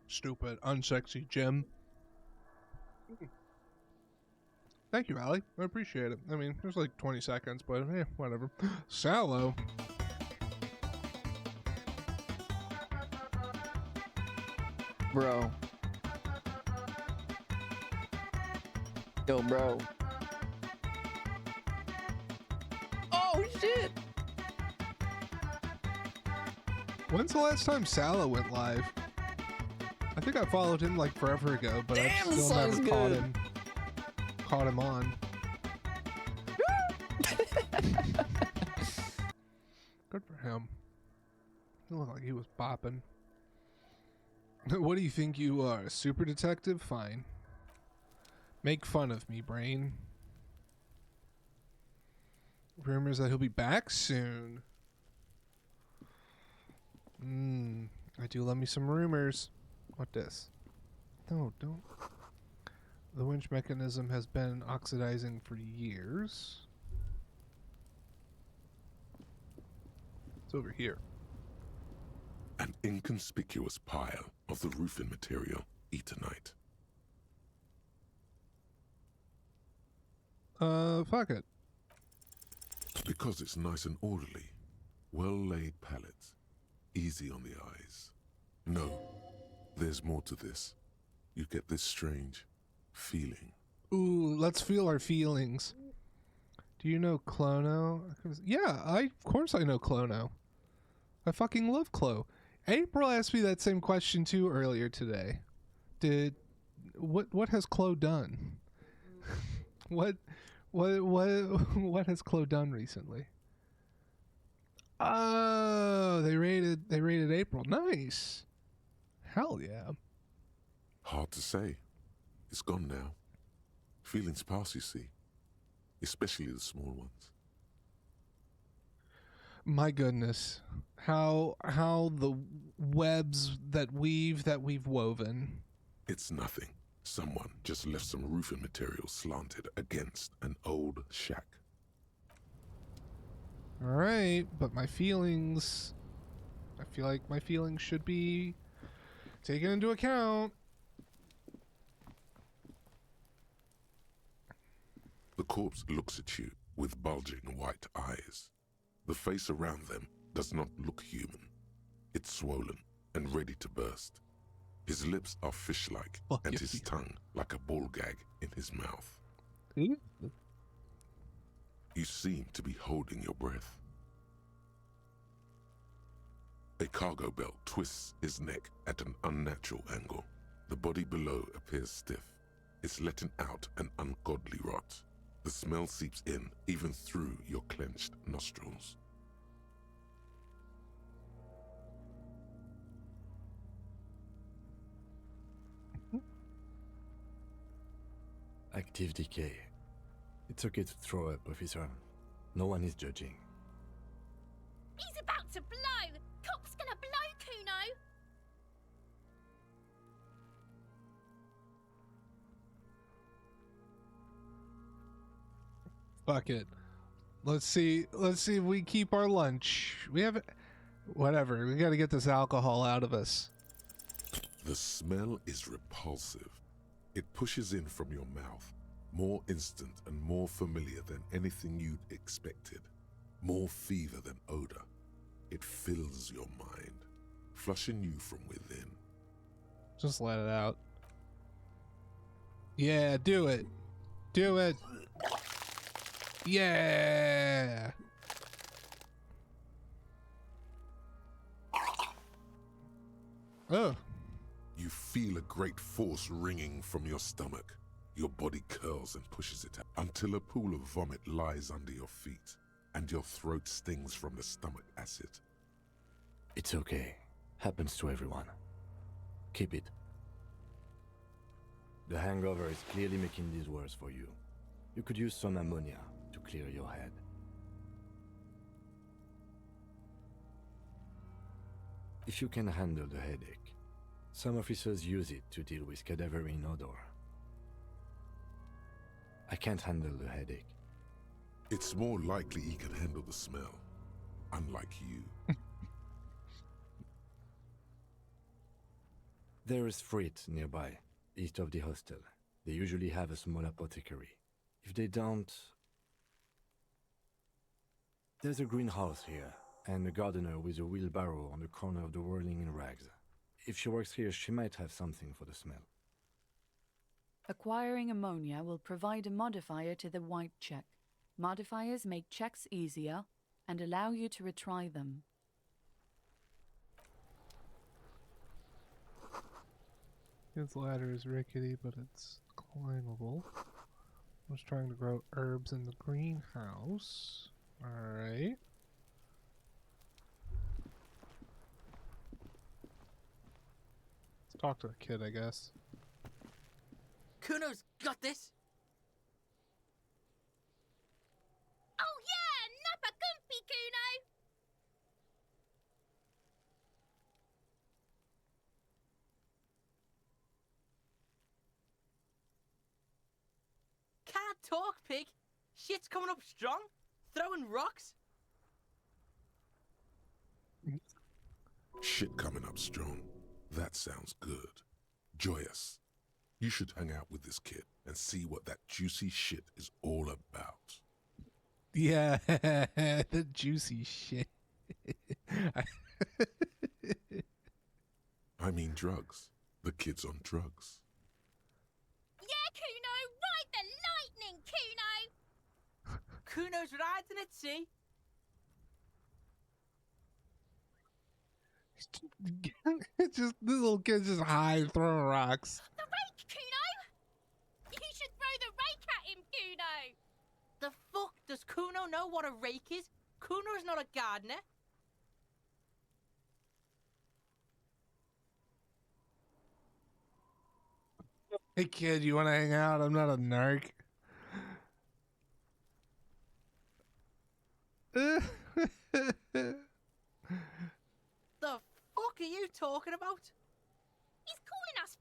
Stupid, unsexy Jim. Thank you, Allie. I appreciate it. I mean, it was like 20 seconds, but whatever. Sallow. Bro. Yo, bro. Oh, shit! When's the last time Sallow went live? I think I followed him like forever ago, but Damn, I've still never good. caught him on. Good for him. He looked like he was bopping. What do you think you are, a super detective? Fine. Make fun of me, brain. Rumors that he'll be back soon. I do love me some rumors. What this? No, don't. The winch mechanism has been oxidizing for years. It's over here. An inconspicuous pile of the roofing material, Eternite. Fuck it. Because it's nice and orderly. Well-laid pallets. Easy on the eyes. No, there's more to this. You get this strange feeling. Ooh, let's feel our feelings. Do you know Clono? Yeah, of course I know Clono. I fucking love Clo. April asked me that same question too earlier today. What has Clo done? what has Clo done recently? Oh, they rated April. Nice. Hell yeah. Hard to say. It's gone now. Feelings pass, you see. Especially the small ones. My goodness. How the webs that we've woven. It's nothing. Someone just left some roofing material slanted against an old shack. All right, but my feelings, I feel like my feelings should be taken into account. The corpse looks at you with bulging white eyes. The face around them does not look human. It's swollen and ready to burst. His lips are fish-like and his tongue like a ball gag in his mouth. You seem to be holding your breath. A cargo belt twists his neck at an unnatural angle. The body below appears stiff. It's letting out an ungodly rot. The smell seeps in even through your clenched nostrils. Active decay. It's okay to throw up, officer. No one is judging. He's about to blow! Cop's gonna blow, Kuno! Fuck it. Let's see if we keep our lunch. We have whatever. We got to get this alcohol out of us. The smell is repulsive. It pushes in from your mouth, more instant and more familiar than anything you'd expected. More fever than odor. It fills your mind, flushing you from within. Just let it out. Yeah, do it. Do it. Yeah. Oh. You feel a great force ringing from your stomach. Your body curls and pushes it out until a pool of vomit lies under your feet and your throat stings from the stomach acid. It's okay. Happens to everyone. Keep it. The hangover is clearly making this worse for you. You could use some ammonia to clear your head. If you can handle the headache, Some officers use it to deal with cadaverine odor. I can't handle the headache. It's more likely he can handle the smell, unlike you. There is Frit nearby, east of the hostel. They usually have a small apothecary. If they don't... There's a greenhouse here, and a gardener with a wheelbarrow on the corner of the whirling in rags. If she works here, she might have something for the smell. Acquiring ammonia will provide a modifier to the white check. Modifiers make checks easier and allow you to retry them. His ladder is rickety, but it's climbable. I was trying to grow herbs in the greenhouse. Alright. Let's talk to the kid, I guess. Kuno's got this. Oh yeah, Nappa Gumpy, Kuno! Can't talk, pig. Shit's coming up strong. Throwing rocks. Shit coming up strong. That sounds good. Joyous. You should hang out with this kid and see what that juicy shit is all about. Yeah, the juicy shit. I mean drugs. The kid's on drugs. Yeah, Kuno! Ride the lightning, Kuno! Kuno's riding it, see? Just this little kid's just high throwing rocks. The rake, Kuno! You should throw the rake at him, Kuno! The fuck does Kuno know what a rake is? Kuno's not a gardener. Hey kid, you want to hang out? I'm not a narc. The fuck are you talking about? He's calling us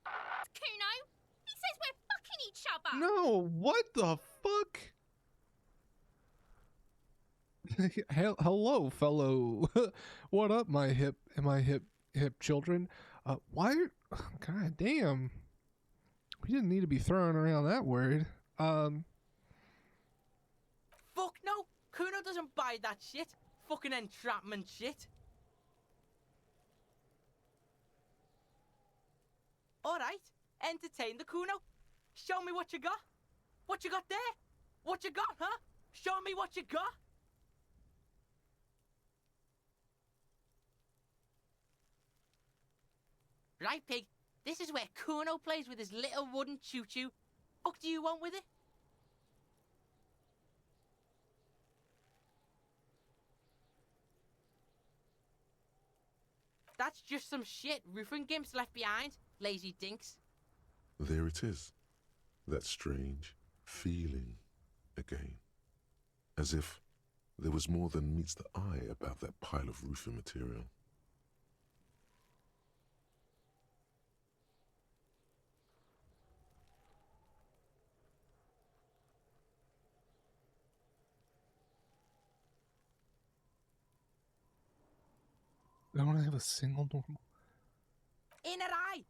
Kuno! He says we're fucking each other! No, what the fuck? Hello, fellow. What up, my hip children? Why? God damn. We didn't need to be throwing around that word. Fuck no! Kuno doesn't buy that shit. Fucking entrapment shit. Alright, entertain the Kuno. Show me what you got. What you got there? What you got, huh? Show me what you got. Right, pig. This is where Kuno plays with his little wooden choo-choo. Fuck do you want with it? That's just some shit roofing gimps left behind, lazy dinks. There it is. That strange feeling again. As if there was more than meets the eye about that pile of roofing material. I don't have a single normal. Inner eye!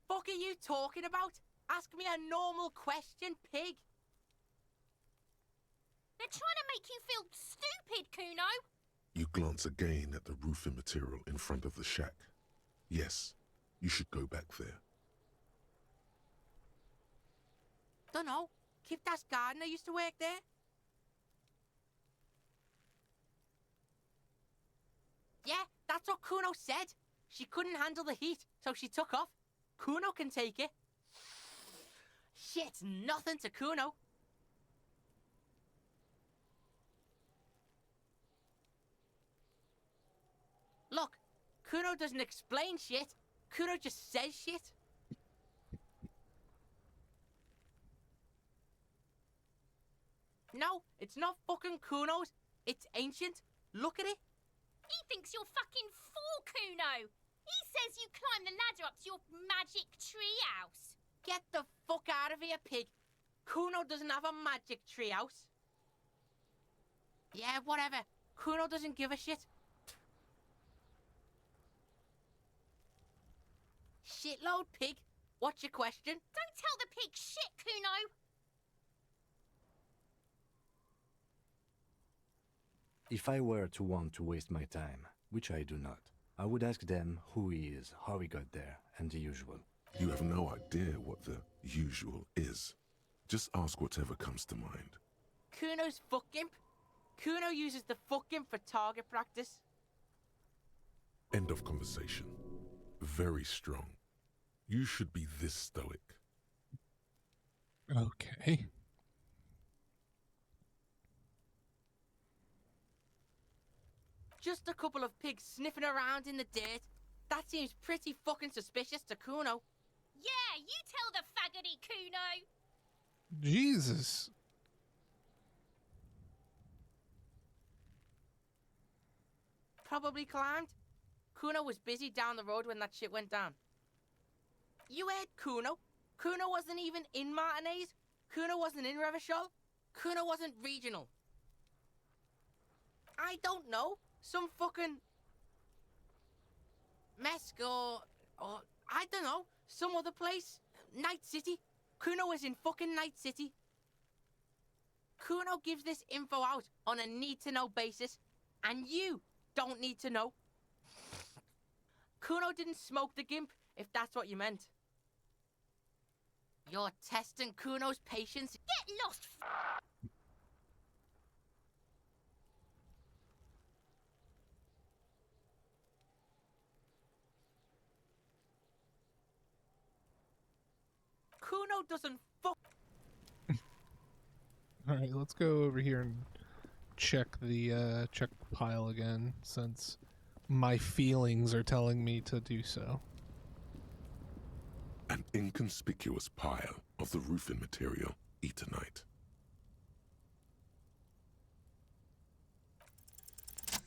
Fuck are you talking about? Ask me a normal question, pig. They're trying to make you feel stupid, Kuno! You glance again at the roofing material in front of the shack. Yes, you should go back there. Dunno. Kiptas gardener used to work there. Yeah, that's what Kuno said. She couldn't handle the heat, so she took off. Kuno can take it. Shit's nothing to Kuno. Look, Kuno doesn't explain shit. Kuno just says shit. No, it's not fucking Kuno's. It's ancient. Look at it. He thinks you're fucking fool, Kuno! He says you climb the ladder up to your magic treehouse. Get the fuck out of here, pig. Kuno doesn't have a magic treehouse. Yeah, whatever. Kuno doesn't give a shit. Shitload, pig. What's your question? Don't tell the pig shit, Kuno. If I were to want to waste my time, which I do not, I would ask them who he is, how he got there, and the usual. You have no idea what the usual is. Just ask whatever comes to mind. Kuno's fuck imp. Kuno uses the fuck imp for target practice. End of conversation. Very strong. You should be this stoic. Okay. Just a couple of pigs sniffing around in the dirt. That seems pretty fucking suspicious to Kuno. Yeah, you tell the faggoty, Kuno. Jesus. Probably climbed. Kuno was busy down the road when that shit went down. You heard Kuno. Kuno wasn't even in Martinez. Kuno wasn't in Revachol. Kuno wasn't regional. I don't know. Some fucking Mesk or I don't know. Some other place. Night City. Kuno was in fucking Night City. Kuno gives this info out on a need-to-know basis, and you don't need to know. Kuno didn't smoke the gimp, if that's what you meant. You're testing Kuno's patience. Get lost. Kuno doesn't fuck. All right, let's go over here and check the pile again, since my feelings are telling me to do so. An inconspicuous pile of the roofing material, Eternite.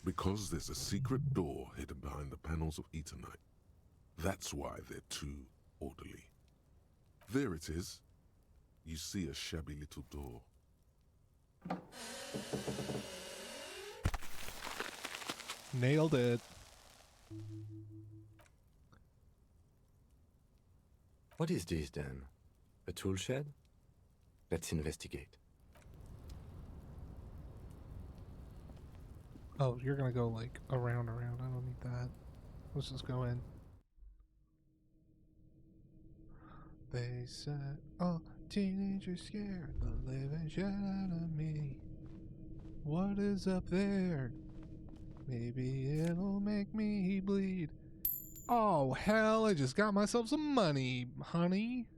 Because there's a secret door hidden behind the panels of Eternite. That's why they're too orderly. There it is. You see a shabby little door. Nailed it. What is this then? A tool shed? Let's investigate. Oh, you're gonna go like around. I don't need that. Let's just go in. They said, oh, teenagers scared the living shit out of me. What is up there? Maybe it'll make me bleed. Oh, hell, I just got myself some money, honey.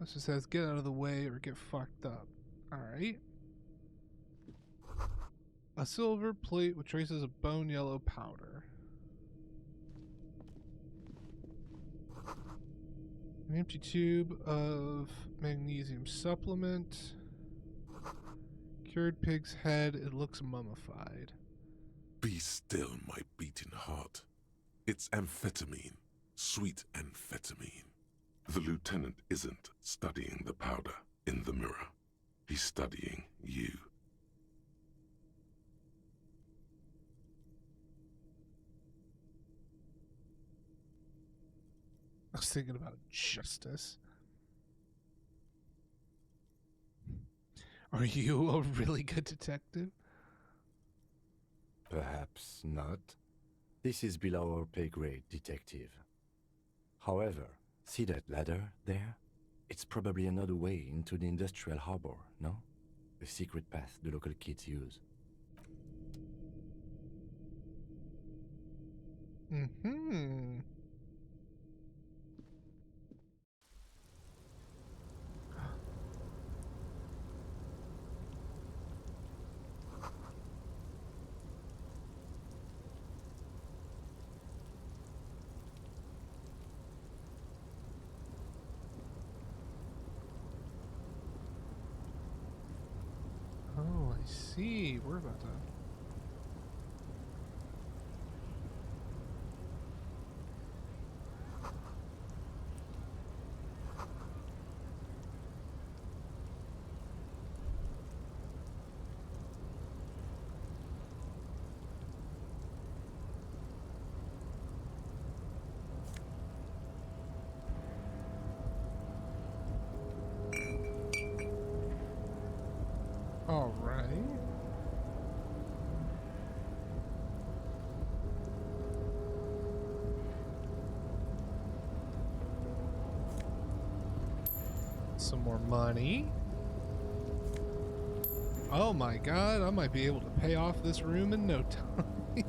It just says, get out of the way or get fucked up. Alright. A silver plate with traces of bone yellow powder. An empty tube of magnesium supplement. Cured pig's head. It looks mummified. Be still, my beating heart. It's amphetamine. Sweet amphetamine. The lieutenant isn't studying the powder in the mirror. He's studying you. I was thinking about justice. Are you a really good detective? Perhaps not. This is below our pay grade, detective. However, see that ladder there? It's probably another way into the industrial harbor, no? A secret path the local kids use. Mm-hmm. Oh, I see. We're about to... more money. Oh my god, I might be able to pay off this room in no time.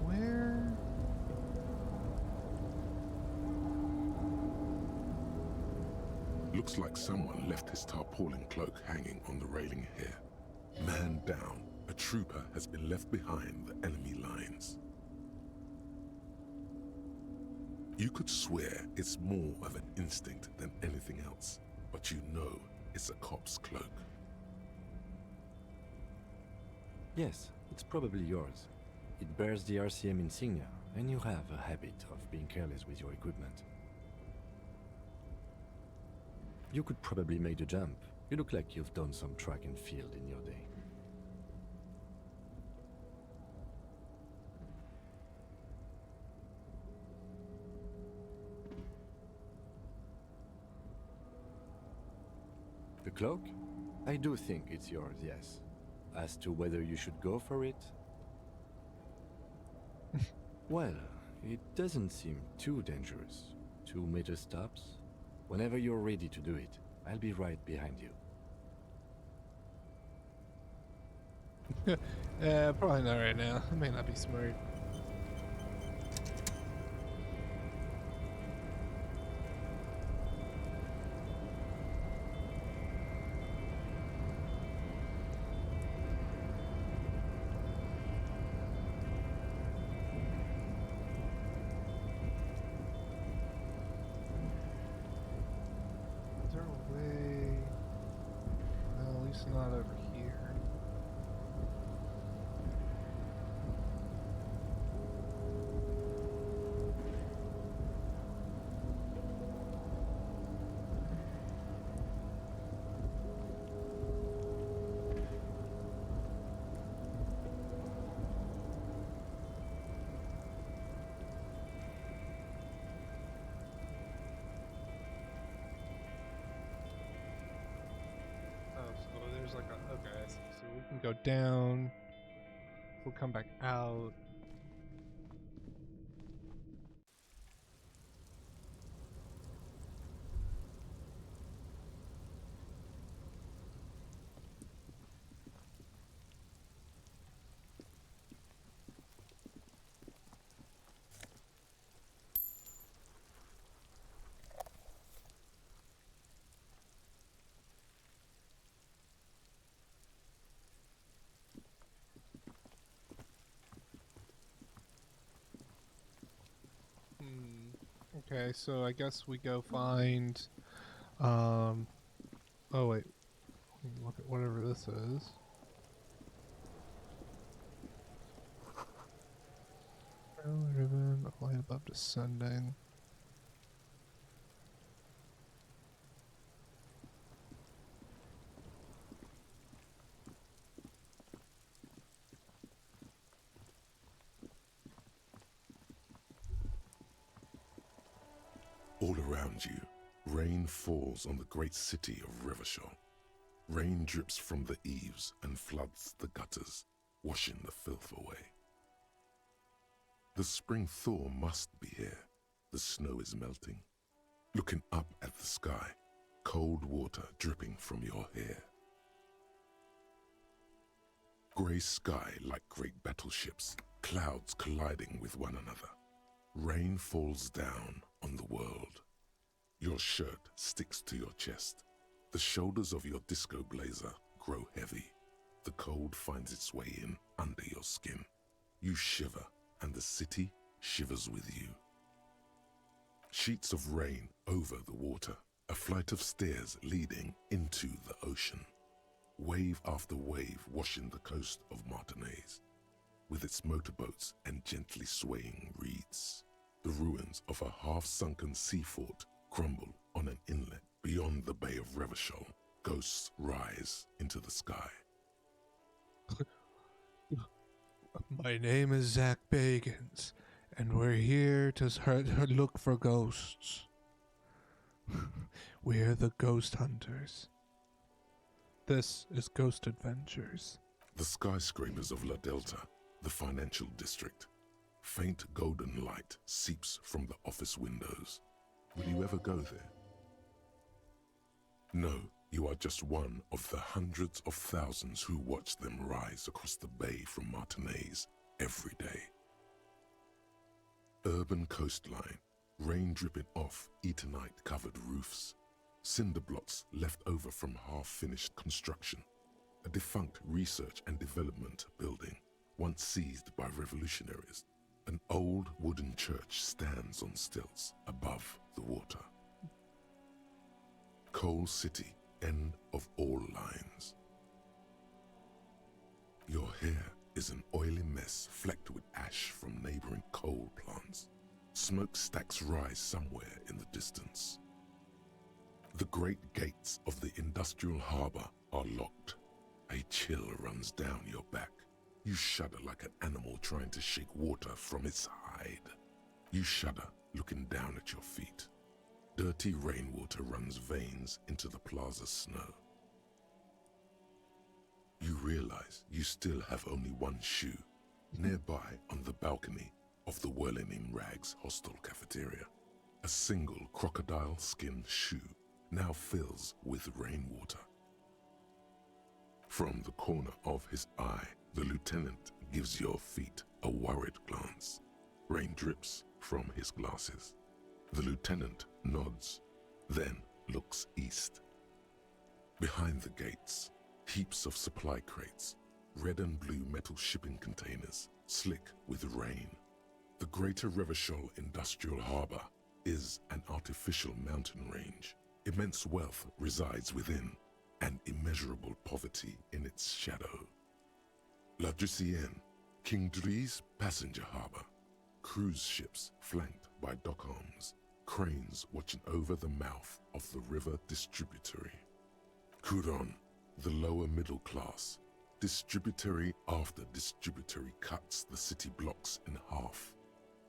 Where? Looks like someone left his tarpaulin cloak hanging on the railing here. Man down, a trooper has been left behind the enemy lines. You could swear it's more of an instinct than anything else, but you know it's a cop's cloak. Yes, it's probably yours. It bears the RCM insignia, and you have a habit of being careless with your equipment. You could probably make the jump. You look like you've done some track and field in your day. The cloak? I do think it's yours, yes. As to whether you should go for it? Well, it doesn't seem too dangerous. 2 meter stops. Whenever you're ready to do it, I'll be right behind you. Probably not right now. It may not be smart. Is there a way? Well, at least not over here. So there's like a, okay, I see. So we can go down. We'll come back out. Okay, so I guess we go find, oh wait, look at whatever this is. Ribbon, light above descending. All around you, rain falls on the great city of Revachol. Rain drips from the eaves and floods the gutters, washing the filth away. The spring thaw must be here. The snow is melting. Looking up at the sky, cold water dripping from your hair. Grey sky like great battleships, clouds colliding with one another. Rain falls down on the world. Your shirt sticks to your chest. The shoulders of your disco blazer grow heavy. The cold finds its way in under your skin. You shiver, and the city shivers with you. Sheets of rain over the water, a flight of stairs leading into the ocean. Wave after wave washing the coast of Martinaise, with its motorboats and gently swaying reeds. The ruins of a half-sunken sea fort crumble on an inlet beyond the Bay of Revachol. Ghosts rise into the sky. My name is Zach Bagans, and we're here to look for ghosts. We're the ghost hunters. This is Ghost Adventures. The skyscrapers of La Delta, the financial district. Faint golden light seeps from the office windows. Will you ever go there? No, you are just one of the hundreds of thousands who watch them rise across the bay from Martinez every day. Urban coastline, rain dripping off Eternite-covered roofs, cinder blocks left over from half-finished construction, a defunct research and development building once seized by revolutionaries. An old wooden church stands on stilts above the water. Coal City, end of all lines. Your hair is an oily mess flecked with ash from neighboring coal plants. Smokestacks rise somewhere in the distance. The great gates of the industrial harbor are locked. A chill runs down your back. You shudder like an animal trying to shake water from its hide. You shudder looking down at your feet. Dirty rainwater runs veins into the plaza's snow. You realize you still have only one shoe, nearby on the balcony of the Whirling in Rags hostel cafeteria. A single crocodile skin shoe now fills with rainwater. From the corner of his eye, the lieutenant gives your feet a worried glance. Rain drips from his glasses. The lieutenant nods, then looks east. Behind the gates, heaps of supply crates, red and blue metal shipping containers, slick with rain. The Greater Revachol Industrial Harbor is an artificial mountain range. Immense wealth resides within, and immeasurable poverty in its shadow. La Drusienne, King Dries passenger harbor. Cruise ships flanked by dock arms. Cranes watching over the mouth of the river distributary. Couronne, the lower middle class. Distributary after distributary cuts the city blocks in half.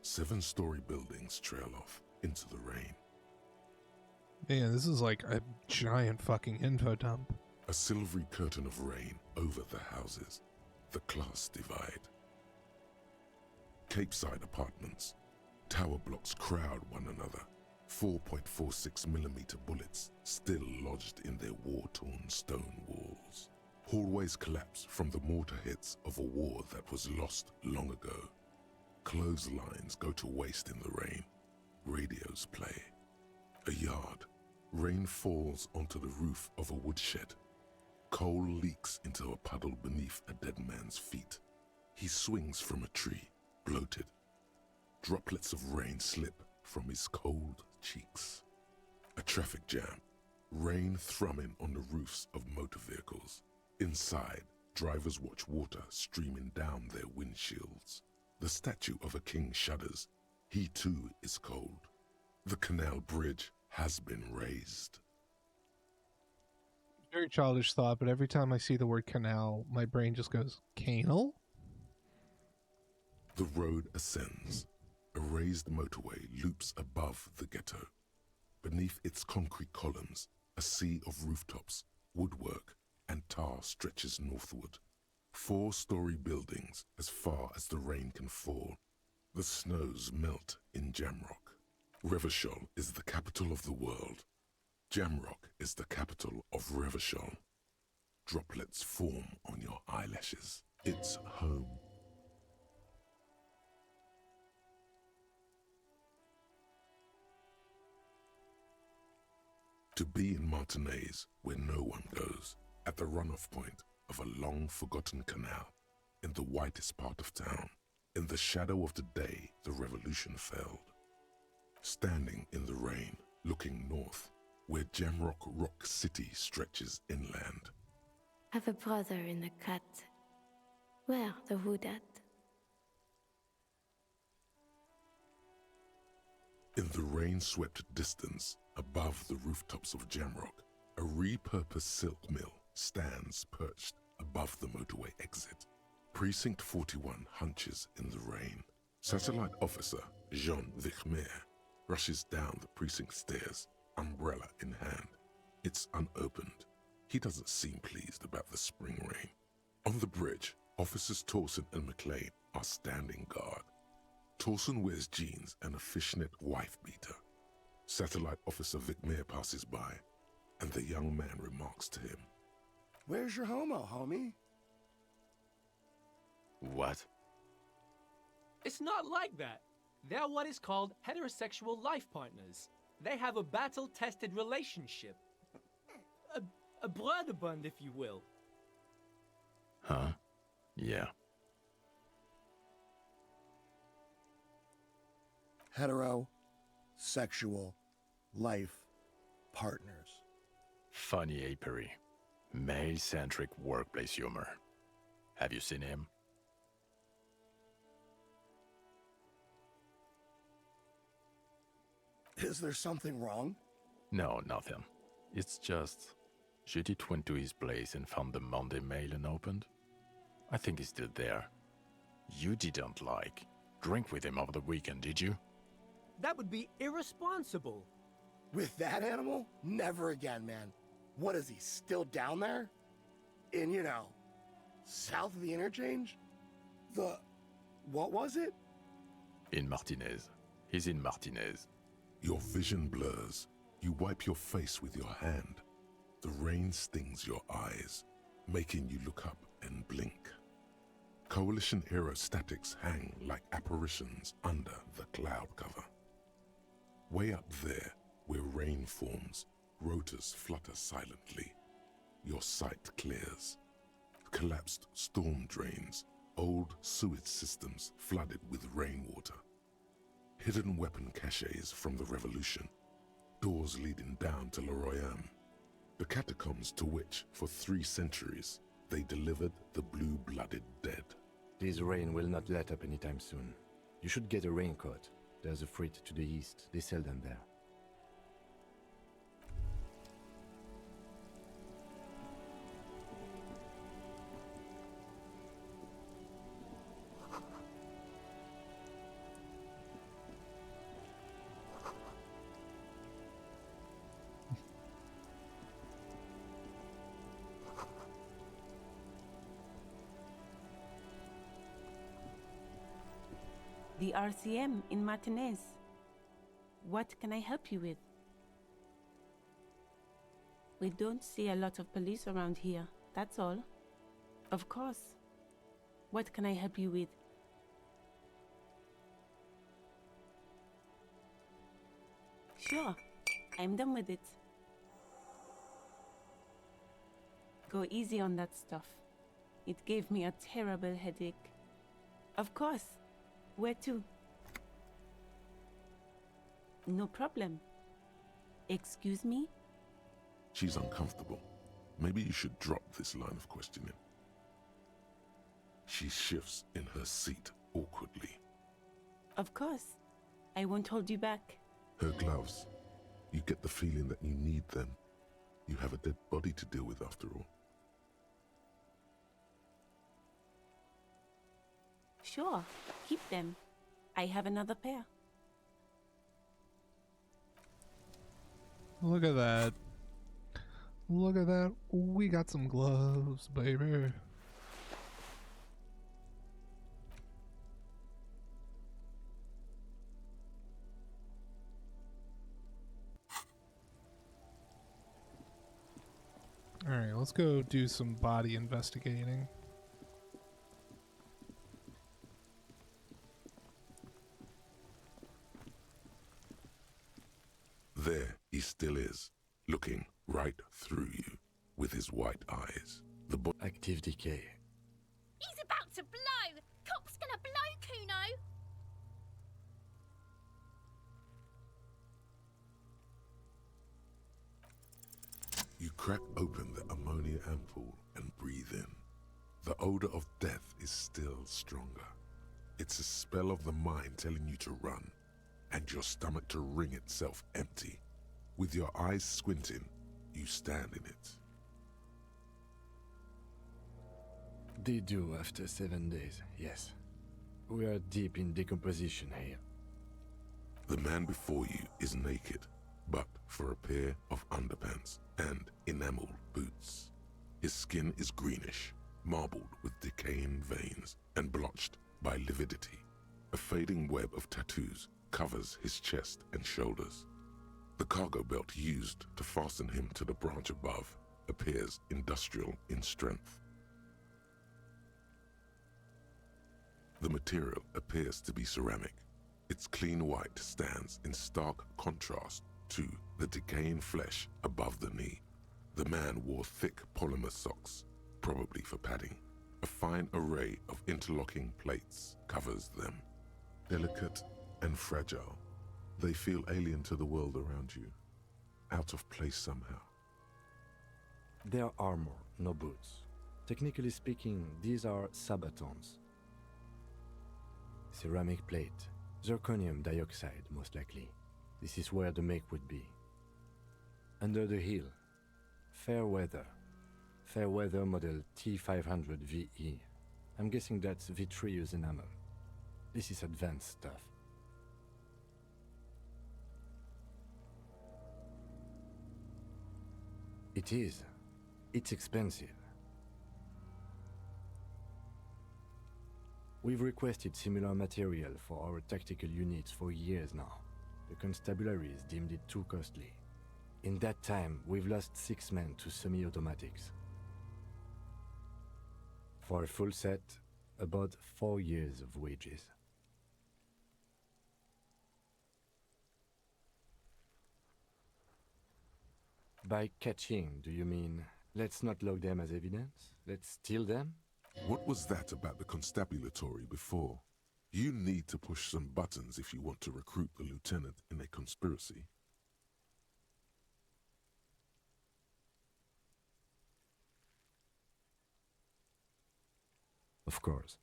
7-story buildings trail off into the rain. Man, this is like a giant fucking info dump. A silvery curtain of rain over the houses. The class divide. Capeside apartments. Tower blocks crowd one another. 4.46mm bullets still lodged in their war-torn stone walls. Hallways collapse from the mortar hits of a war that was lost long ago. Clotheslines go to waste in the rain. Radios play. A yard. Rain falls onto the roof of a woodshed. Coal leaks into a puddle beneath a dead man's feet. He swings from a tree, bloated. Droplets of rain slip from his cold cheeks. A traffic jam. Rain thrumming on the roofs of motor vehicles. Inside, drivers watch water streaming down their windshields. The statue of a king shudders. He too is cold. The canal bridge has been raised. Very childish thought, but every time I see the word canal, my brain just goes, canal? The road ascends. A raised motorway loops above the ghetto. Beneath its concrete columns, a sea of rooftops, woodwork, and tar stretches northward. 4-story buildings as far as the rain can fall. The snows melt in Jamrock. Revachol is the capital of the world. Jamrock is the capital of Revachol. Droplets form on your eyelashes. It's home. To be in Martinez, where no one goes, at the runoff point of a long-forgotten canal, in the whitest part of town, in the shadow of the day the revolution failed. Standing in the rain, looking north, where Jamrock Rock City stretches inland. Have a brother in the cut. Where the hood at? In the rain-swept distance, above the rooftops of Jamrock, a repurposed silk mill stands perched above the motorway exit. Precinct 41 hunches in the rain. Satellite officer Jean Vichmer rushes down the precinct stairs, umbrella in hand. It's unopened. He doesn't seem pleased about the spring rain. On the bridge, officers Torson and McLean are standing guard. Torson wears jeans and a fishnet wife beater. Satellite Officer Vic Mayer passes by, and the young man remarks to him, Where's your homo, homie? What? It's not like that. They're what is called heterosexual life partners. They have a battle-tested relationship. A brother bond, if you will. Huh? Yeah. Heterosexual life partners. Funny apery. Male-centric workplace humor. Have you seen him? Is there something wrong? No, nothing. It's just... Judith went to his place and found the Monday mail unopened. I think he's still there. You didn't drink with him over the weekend, did you? That would be irresponsible. With that animal? Never again, man. What is he, still down there? In, south of the interchange? What was it? In Martinez. He's in Martinez. Your vision blurs. You wipe your face with your hand. The rain stings your eyes, making you look up and blink. Coalition aerostatics hang like apparitions under the cloud cover. Way up there, where rain forms, rotors flutter silently. Your sight clears. Collapsed storm drains, old sewage systems flooded with rainwater. Hidden weapon caches from the Revolution, doors leading down to Le Royaume. The catacombs to which, for 3 centuries, they delivered the blue-blooded dead. This rain will not let up anytime soon. You should get a raincoat. There's a freight to the east. They sell them there. The RCM in Martinez. What can I help you with? We don't see a lot of police around here, that's all. Of course. What can I help you with? Sure, I'm done with it. Go easy on that stuff. It gave me a terrible headache. Of course. Where to? No problem. Excuse me? She's uncomfortable. Maybe you should drop this line of questioning. She shifts in her seat awkwardly. Of course. I won't hold you back. Her gloves. You get the feeling that you need them. You have a dead body to deal with after all. Sure, keep them. I have another pair. Look at that. Look at that. We got some gloves, baby. Alright, let's go do some body investigating. There he still is, looking right through you with his white eyes. The active decay. He's about to blow! Cop's gonna blow, Kuno! You crack open the ammonia ampoule and breathe in. The odor of death is still stronger. It's a spell of the mind telling you to run, and your stomach to wring itself empty. With your eyes squinting, you stand in it. They do after 7 days, yes. We are deep in decomposition here. The man before you is naked, but for a pair of underpants and enameled boots. His skin is greenish, marbled with decaying veins and blotched by lividity. A fading web of tattoos covers his chest and shoulders. The cargo belt used to fasten him to the branch above appears industrial in strength. The material appears to be ceramic. Its clean white stands in stark contrast to the decaying flesh above the knee. The man wore thick polymer socks, probably for padding. A fine array of interlocking plates covers them. Delicate and fragile, they feel alien to the world around you, out of place somehow. They are armor, no boots. Technically speaking, these are sabatons. Ceramic plate, zirconium dioxide most likely. This is where the make would be. Under the heel, fair weather model T500 VE. I'm guessing that's vitreous enamel. This is advanced stuff. It is. It's expensive. We've requested similar material for our tactical units for years now. The constabularies deemed it too costly. In that time, we've lost 6 men to semi-automatics. For a full set, about 4 years of wages. By catching, do you mean, let's not log them as evidence? Let's steal them? What was that about the constabulatory before? You need to push some buttons if you want to recruit the lieutenant in a conspiracy. Of course.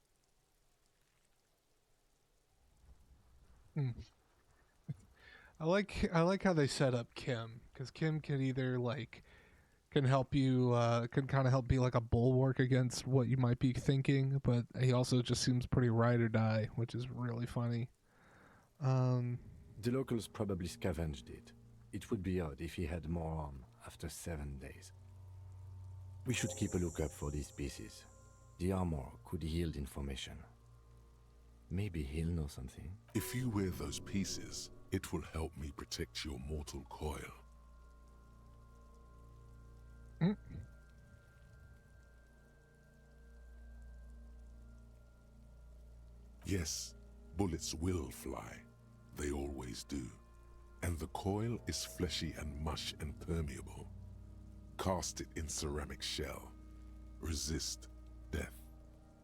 I like how they set up Kim, because Kim can either can help you can kind of help be like a bulwark against what you might be thinking, but he also just seems pretty ride or die, which is really funny. The locals probably scavenged it. It would be odd if he had more on after 7 days. We should keep a lookout for these pieces. The armor could yield information. Maybe he'll know something. If you wear those pieces, it will help me protect your mortal coil. Yes, bullets will fly. They always do. And the coil is fleshy and mush and permeable. Cast it in ceramic shell. Resist death.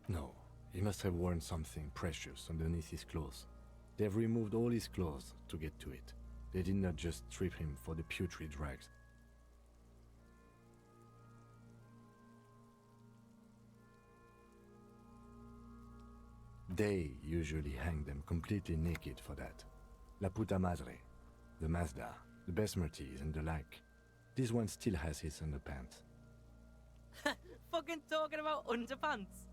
No, he must have worn something precious underneath his clothes. They've removed all his clothes to get to it. They did not just strip him for the putrid rags. They usually hang them completely naked for that. La puta madre, the Mazda, the Besmerties and the like. This one still has his underpants. Fucking talking about underpants.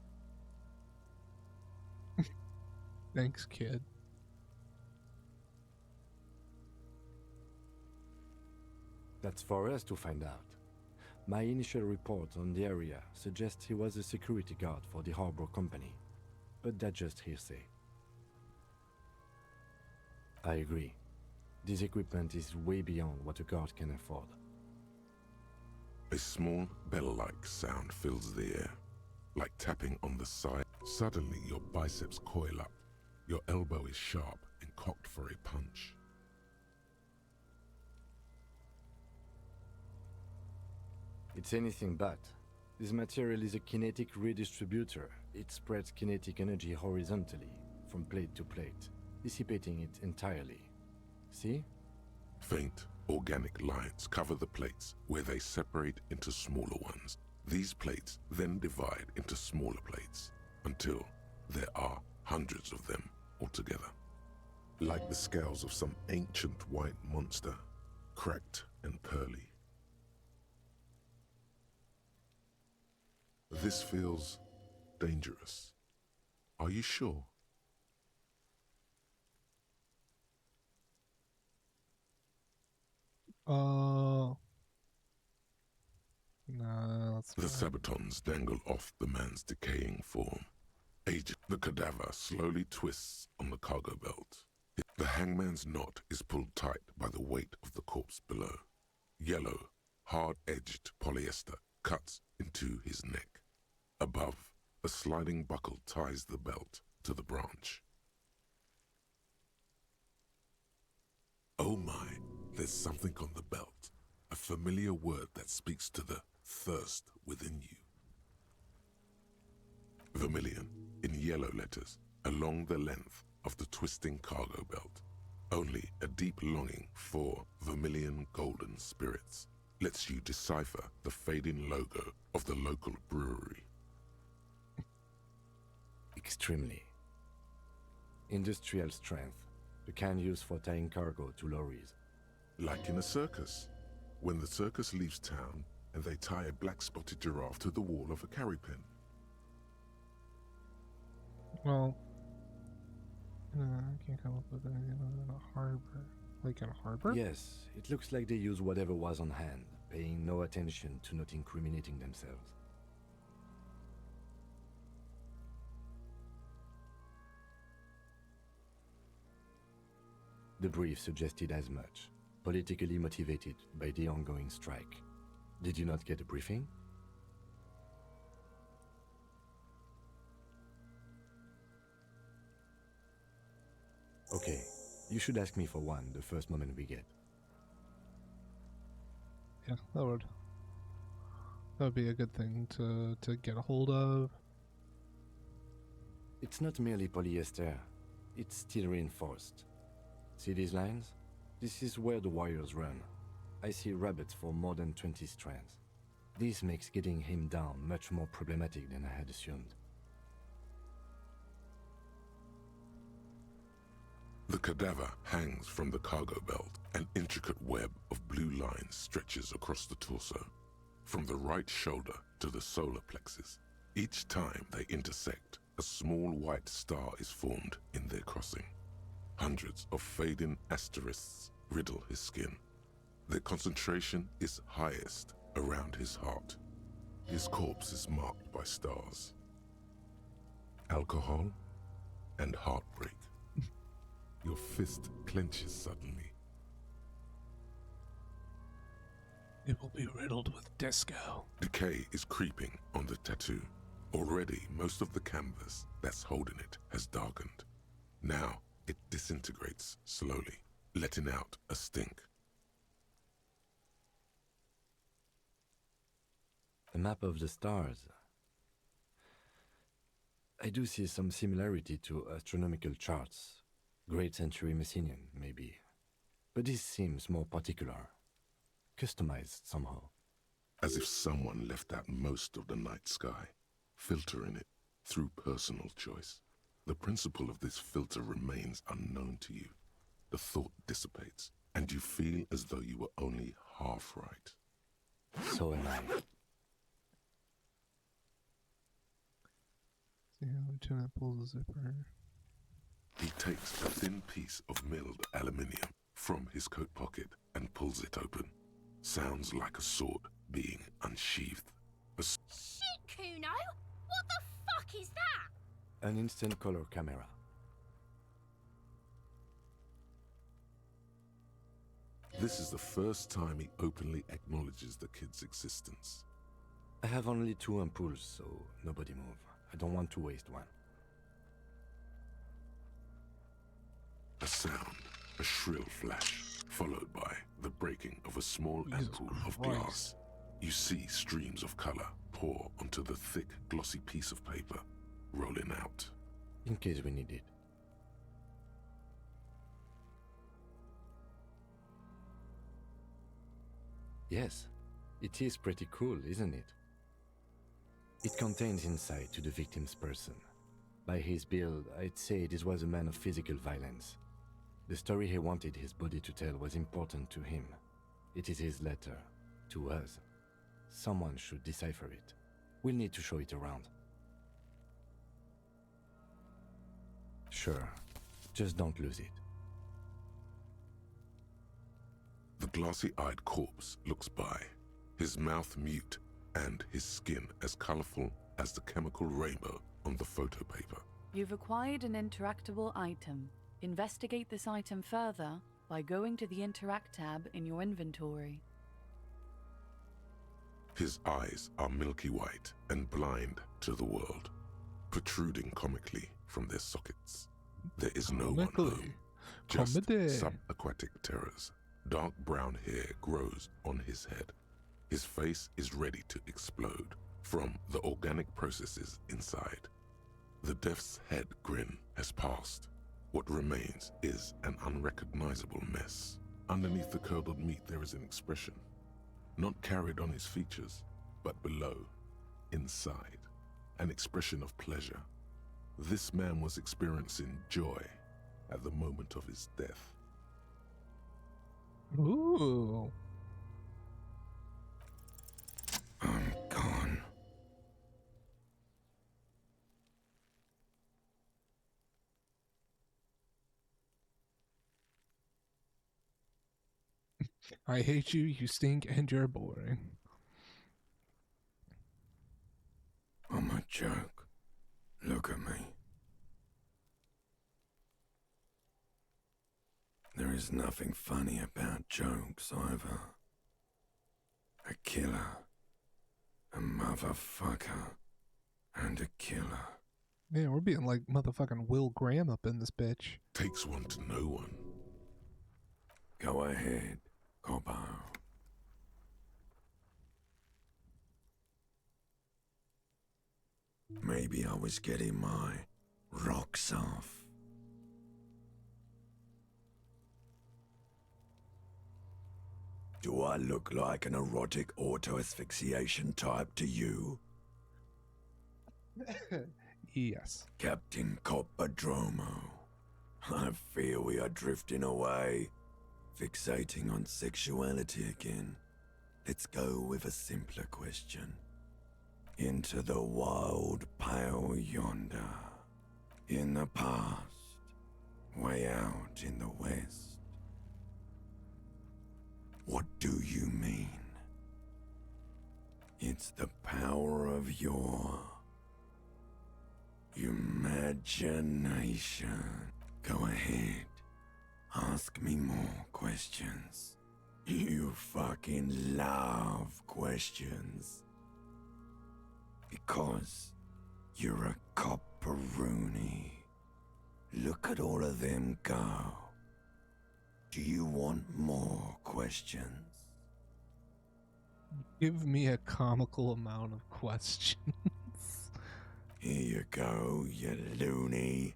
Thanks, kid. That's for us to find out. My initial report on the area suggests he was a security guard for the harbor company, but that's just hearsay. I agree. This equipment is way beyond what a guard can afford. A small bell-like sound fills the air, like tapping on the side. Suddenly your biceps coil up. Your elbow is sharp and cocked for a punch. It's anything but. This material is a kinetic redistributor. It spreads kinetic energy horizontally, from plate to plate, dissipating it entirely. See? Faint, organic lines cover the plates where they separate into smaller ones. These plates then divide into smaller plates until there are hundreds of them altogether. Like the scales of some ancient white monster, cracked and pearly. This feels dangerous. Are you sure? No, that's The sabatons dangle off the man's decaying form. Agent, the cadaver slowly twists on the cargo belt. The hangman's knot is pulled tight by the weight of the corpse below. Yellow, hard-edged polyester cuts into his neck. Above, a sliding buckle ties the belt to the branch. Oh my, there's something on the belt. A familiar word that speaks to the thirst within you. Vermilion, in yellow letters, along the length of the twisting cargo belt. Only a deep longing for vermilion golden spirits lets you decipher the fading logo of the local brewery. Extremely. Industrial strength. The kind used for tying cargo to lorries. Like in a circus. When the circus leaves town and they tie a black-spotted giraffe to the wall of a carry pen. Well, I can't come up with anything other than a harbor. Like in a harbor? Yes, it looks like they used whatever was on hand, paying no attention to not incriminating themselves. The brief suggested as much, politically motivated by the ongoing strike. Did you not get a briefing? Okay, you should ask me for one the first moment we get. Yeah, that would be a good thing to get a hold of. It's not merely polyester, it's steel reinforced. See these lines? This is where the wires run. I see rabbits for more than 20 strands. This makes getting him down much more problematic than I had assumed. The cadaver hangs from the cargo belt. An intricate web of blue lines stretches across the torso, from the right shoulder to the solar plexus. Each time they intersect, a small white star is formed in their crossing. Hundreds of fading asterisks riddle his skin. Their concentration is highest around his heart. His corpse is marked by stars. Alcohol and heartbreak. Your fist clenches suddenly. It will be riddled with disco. Decay is creeping on the tattoo. Already, most of the canvas that's holding it has darkened. Now, it disintegrates slowly, letting out a stink. A map of the stars. I do see some similarity to astronomical charts. Great Century Messinian, maybe. But this seems more particular. Customized somehow. As if someone left out most of the night sky, filtering it through personal choice. The principle of this filter remains unknown to you. The thought dissipates, and you feel as though you were only half right. So am I. See how Lieutenant pulls the zipper. He takes a thin piece of milled aluminium from his coat pocket and pulls it open. Sounds like a sword being unsheathed. Shit, Kuno! What the fuck is that? An instant color camera. This is the first time he openly acknowledges the kid's existence. I have only 2 ampoules, so nobody move. I don't want to waste one. A sound, a shrill flash, followed by the breaking of a small ampoule of glass. You see streams of color pour onto the thick, glossy piece of paper, rolling out. In case we need it. Yes, it is pretty cool, isn't it? It contains insight to the victim's person. By his build, I'd say this was a man of physical violence. The story he wanted his body to tell was important to him. It is his letter, to us. Someone should decipher it. We'll need to show it around. Sure, just don't lose it. The glassy-eyed corpse looks by, his mouth mute and his skin as colorful as the chemical rainbow on the photo paper. You've acquired an interactable item. Investigate this item further by going to the Interact tab in your inventory. His eyes are milky white and blind to the world, protruding comically from their sockets. There is no one home, just subaquatic terrors. Dark brown hair grows on his head. His face is ready to explode from the organic processes inside. The death's head grin has passed. What remains is an unrecognizable mess. Underneath the curdled meat there is an expression, not carried on his features, but below, inside, an expression of pleasure. This man was experiencing joy at the moment of his death. Ooh. I'm gone. I hate you, you stink, and you're boring. I'm a joke. Look at me. There is nothing funny about jokes either. A killer, a motherfucker, and a killer. Man, we're being like motherfucking Will Graham up in this bitch. Takes one to know one. Go ahead, Cobbo. Maybe I was getting my rocks off. Do I look like an erotic auto-asphyxiation type to you? Yes. Captain Coppadromo, I fear we are drifting away, fixating on sexuality again. Let's go with a simpler question. Into the wild pale yonder, in the past, way out in the west. What do you mean? It's the power of your imagination. Go ahead. Ask me more questions. You fucking love questions. Because you're a copperoony. Look at all of them go. Do you want more questions? Give me a comical amount of questions. Here you go, you loony.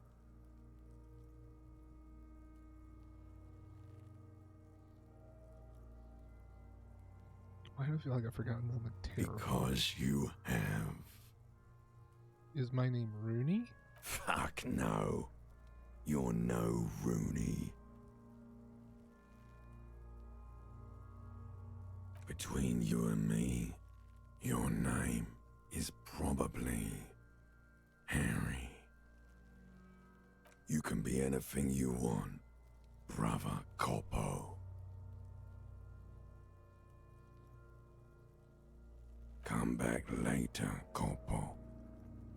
Why do I feel like I've forgotten something terrible? Because you have. Is my name Rooney? Fuck no. You're no Rooney. Between you and me, your name is probably Harry. You can be anything you want, brother Coppo. Come back later, Coppo.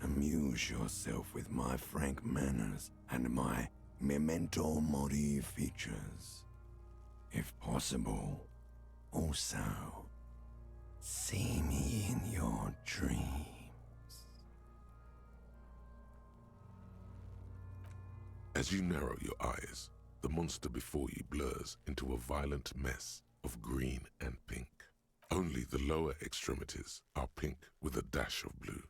Amuse yourself with my frank manners and my memento mori features. If possible, also, see me in your dreams. As you narrow your eyes, the monster before you blurs into a violent mess of green and pink. Only the lower extremities are pink with a dash of blue.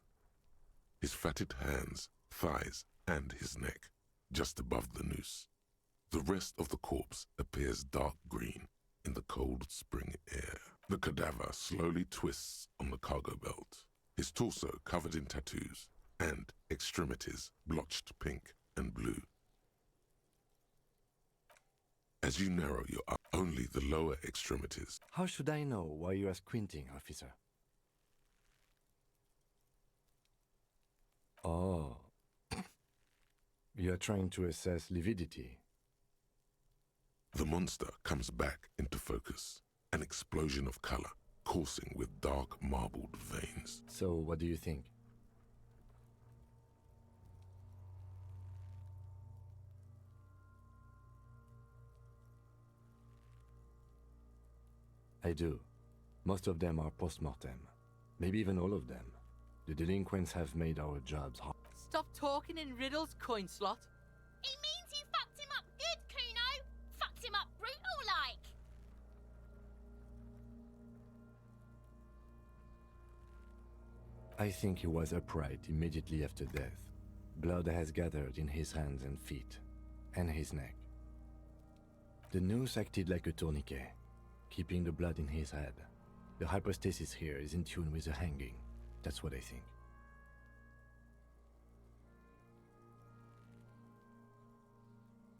His fatted hands, thighs, and his neck, just above the noose. The rest of the corpse appears dark green in the cold spring air. The cadaver slowly twists on the cargo belt, his torso covered in tattoos, and extremities blotched pink and blue. As you narrow your eye, only the lower extremities. How should I know why you are squinting, officer? Oh. You are trying to assess lividity. The monster comes back into focus, an explosion of color, coursing with dark marbled veins. So, what do you think? I do. Most of them are post-mortem. Maybe even all of them. The delinquents have made our jobs hard. Stop talking in riddles, coin slot. It means you fucked him up good, Kuno. Fucked him up brutal-like. I think he was upright immediately after death. Blood has gathered in his hands and feet, and his neck. The noose acted like a tourniquet, keeping the blood in his head. The hypostasis here is in tune with the hanging. That's what I think.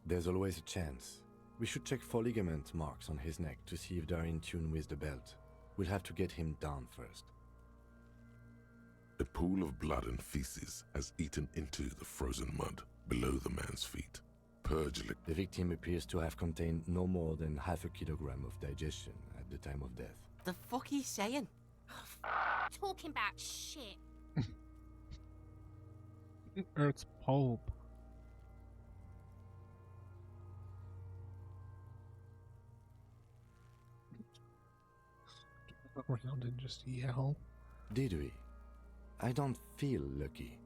There's always a chance. We should check for ligament marks on his neck to see if they're in tune with the belt. We'll have to get him down first. A pool of blood and feces has eaten into the frozen mud below the man's feet. The victim appears to have contained no more than half a kilogram of digestion at the time of death. The fuck he's saying? Talking about shit. Earth's Pope. Get around and just yell. Did we? I don't feel lucky.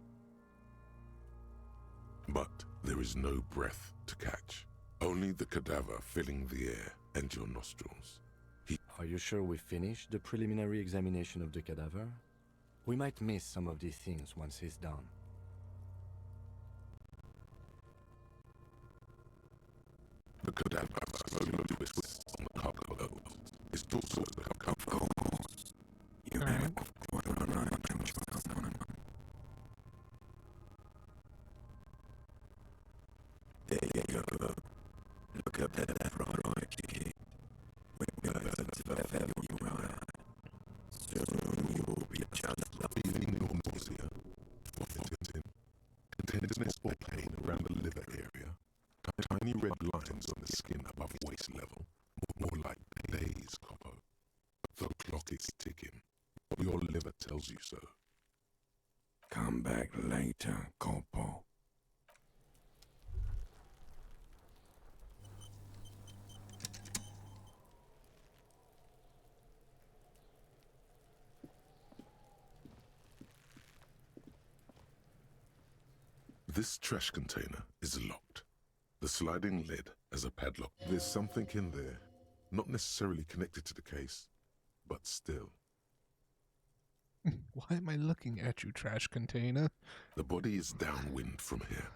But there is no breath to catch. Only the cadaver filling the air and your nostrils. Are you sure we finished the preliminary examination of the cadaver? We might miss some of these things once he's done. The cadaver slowly twists on the cargo. His torso become comfortable. You have quite a range. There you go. Look up at that right kid. When guys above have you right. Soon you will be just like feeling or nausea, vomiting, tenderness or pain around the liver area, tiny red lines on the skin above waist level, more like days, Coppo. The clock is ticking. Your liver tells you so. Come back later, Corpo. This trash container is locked. The sliding lid has a padlock. There's something in there, not necessarily connected to the case, but still. Why am I looking at you, trash container? The body is downwind from here.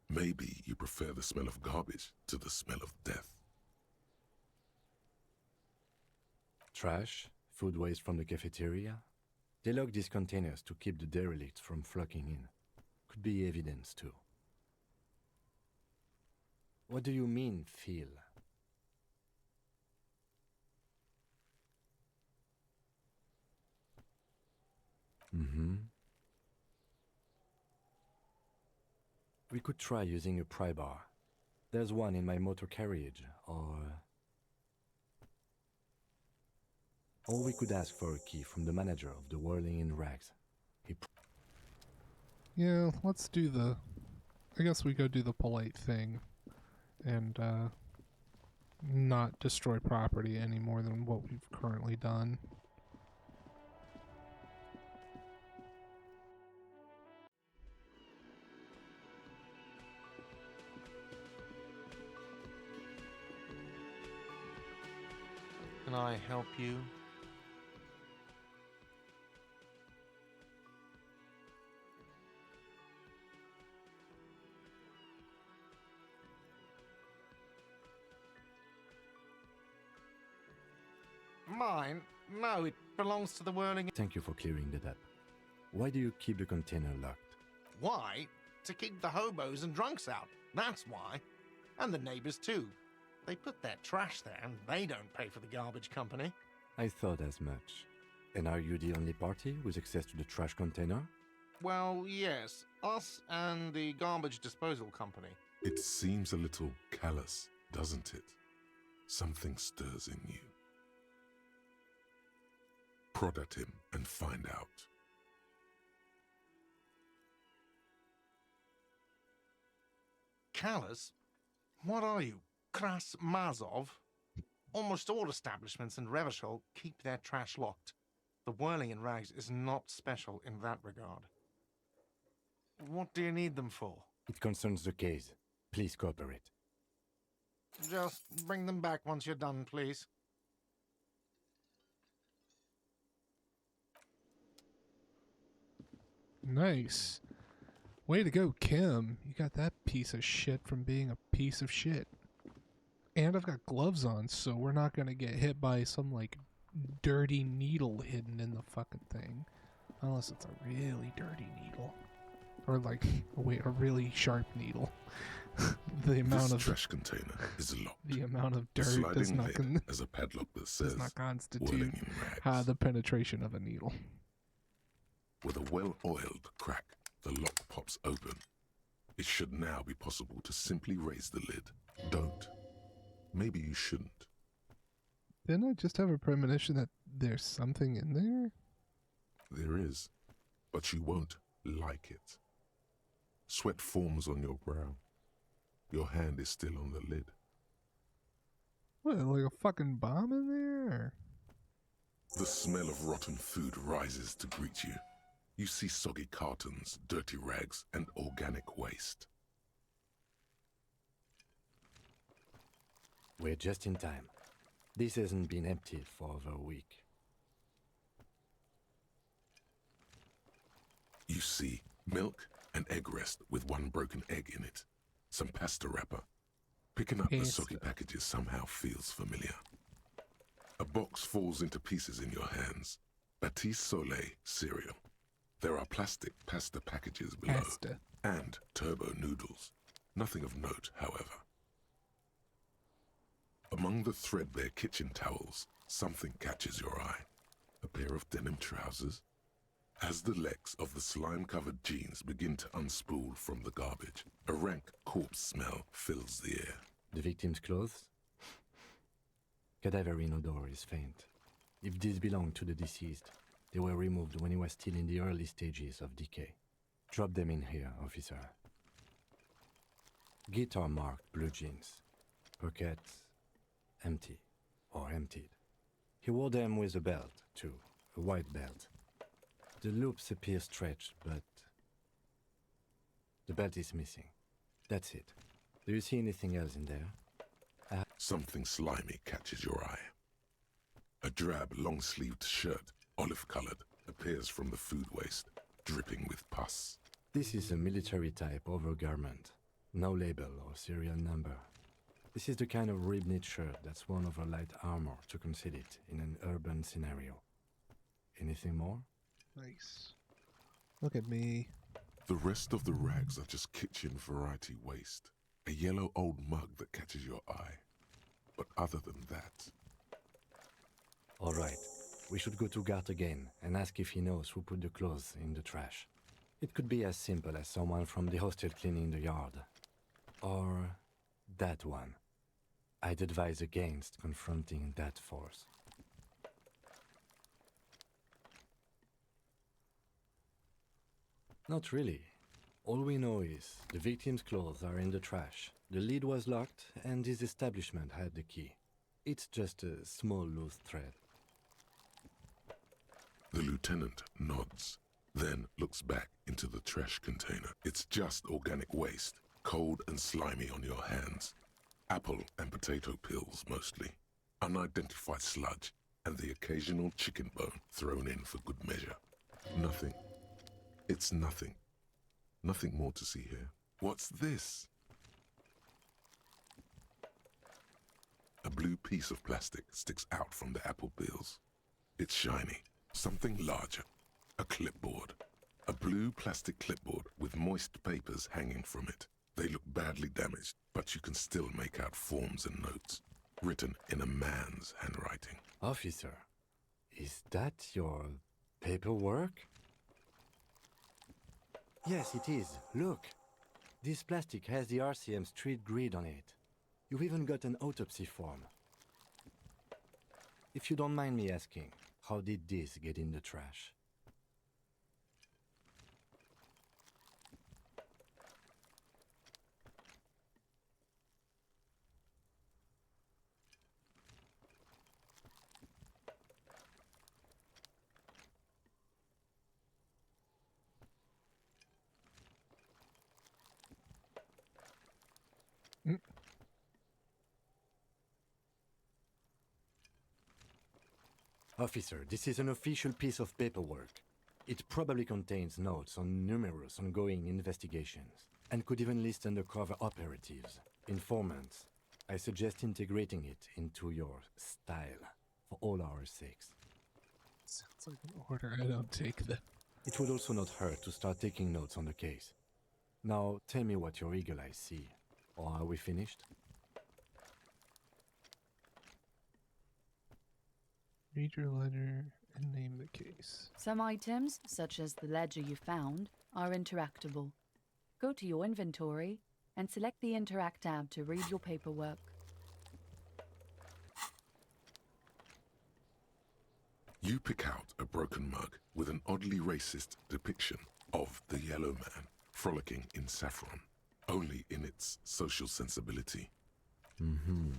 Maybe you prefer the smell of garbage to the smell of death. Trash? Food waste from the cafeteria? They lock these containers to keep the derelicts from flocking in. Could be evidence, too. What do you mean, feel? We could try using a pry bar. There's one in my motor carriage, or we could ask for a key from the manager of the Whirling in Rags. Yeah, let's do the... I guess we go do the polite thing. And, not destroy property any more than what we've currently done. Can I help you? Mine? No, it belongs to the Whirling. Thank you for clearing that up. Why do you keep the container locked? Why? To keep the hobos and drunks out. That's why. And the neighbors too. They put their trash there and they don't pay for the garbage company. I thought as much. And are you the only party with access to the trash container? Well, yes. Us and the garbage disposal company. It seems a little callous, doesn't it? Something stirs in you. Prod at him and find out. Callous? What are you, Kras Mazov? Almost all establishments in Revachol keep their trash locked. The whirling in rags is not special in that regard. What do you need them for? It concerns the case. Please cooperate. Just bring them back once you're done, please. Nice. Way to go, Kim. You got that piece of shit from being a piece of shit. And I've got gloves on, so we're not gonna get hit by some, like, dirty needle hidden in the fucking thing. Unless it's a really dirty needle. Or, like, wait, a really sharp needle. The amount This of trash container is locked. the amount of The dirt does sliding not lid has a padlock that says does not "Whirling constitute in rags." the penetration of a needle. With a well-oiled crack, the lock pops open. It should now be possible to simply raise the lid. Don't. Maybe you shouldn't. Didn't I just have a premonition that there's something in there? There is, but you won't like it. Sweat forms on your brow. Your hand is still on the lid. What, like a fucking bomb in there? The smell of rotten food rises to greet you. You see soggy cartons, dirty rags, and organic waste. We're just in time. This hasn't been emptied for over a week. You see milk and egg rest with one broken egg in it. Some pasta wrapper. Picking up the soggy packages somehow feels familiar. A box falls into pieces in your hands. Batiste Soleil cereal. There are plastic pasta packages below. Pasta. And turbo noodles. Nothing of note, however. Among the threadbare kitchen towels, something catches your eye. A pair of denim trousers. As the legs of the slime-covered jeans begin to unspool from the garbage, a rank corpse smell fills the air. The victim's clothes? Cadaverine odor is faint. If these belong to the deceased, they were removed when he was still in the early stages of decay. Drop them in here, officer. Guitar-marked blue jeans. Pockets empty or emptied. He wore them with a belt, too, a white belt. The loops appear stretched, but the belt is missing. That's it. Do you see anything else in there? Something slimy catches your eye. A drab, long-sleeved shirt, olive-colored, appears from the food waste, dripping with pus. This is a military-type overgarment. No label or serial number. This is the kind of rib-knit shirt that's worn over light armor to conceal it in an urban scenario. Anything more? Nice. Look at me. The rest of the rags are just kitchen variety waste. A yellow old mug that catches your eye. But other than that... All right. We should go to Gart again and ask if he knows who put the clothes in the trash. It could be as simple as someone from the hostel cleaning the yard. Or that one. I'd advise against confronting that force. Not really. All we know is the victim's clothes are in the trash, the lid was locked, and his establishment had the key. It's just a small loose thread. The lieutenant nods, then looks back into the trash container. It's just organic waste, cold and slimy on your hands. Apple and potato peels, mostly. Unidentified sludge, and the occasional chicken bone thrown in for good measure. Nothing. It's nothing. Nothing more to see here. What's this? A blue piece of plastic sticks out from the apple peels. It's shiny. Something larger. A clipboard. A blue plastic clipboard with moist papers hanging from it. They look badly damaged, but you can still make out forms and notes, written in a man's handwriting. Officer, is that your paperwork? Yes, it is. Look. This plastic has the RCM street grid on it. You've even got an autopsy form. If you don't mind me asking, how did this get in the trash? Officer, this is an official piece of paperwork. It probably contains notes on numerous ongoing investigations, and could even list undercover operatives, informants. I suggest integrating it into your style, for all our sakes. Sounds like an order. I don't take that. It would also not hurt to start taking notes on the case. Now, tell me what your eagle eyes see. Or are we finished? Read your ledger and name the case. Some items, such as the ledger you found, are interactable. Go to your inventory and select the Interact tab to read your paperwork. You pick out a broken mug with an oddly racist depiction of the yellow man frolicking in saffron, only in its social sensibility. Mm-hmm.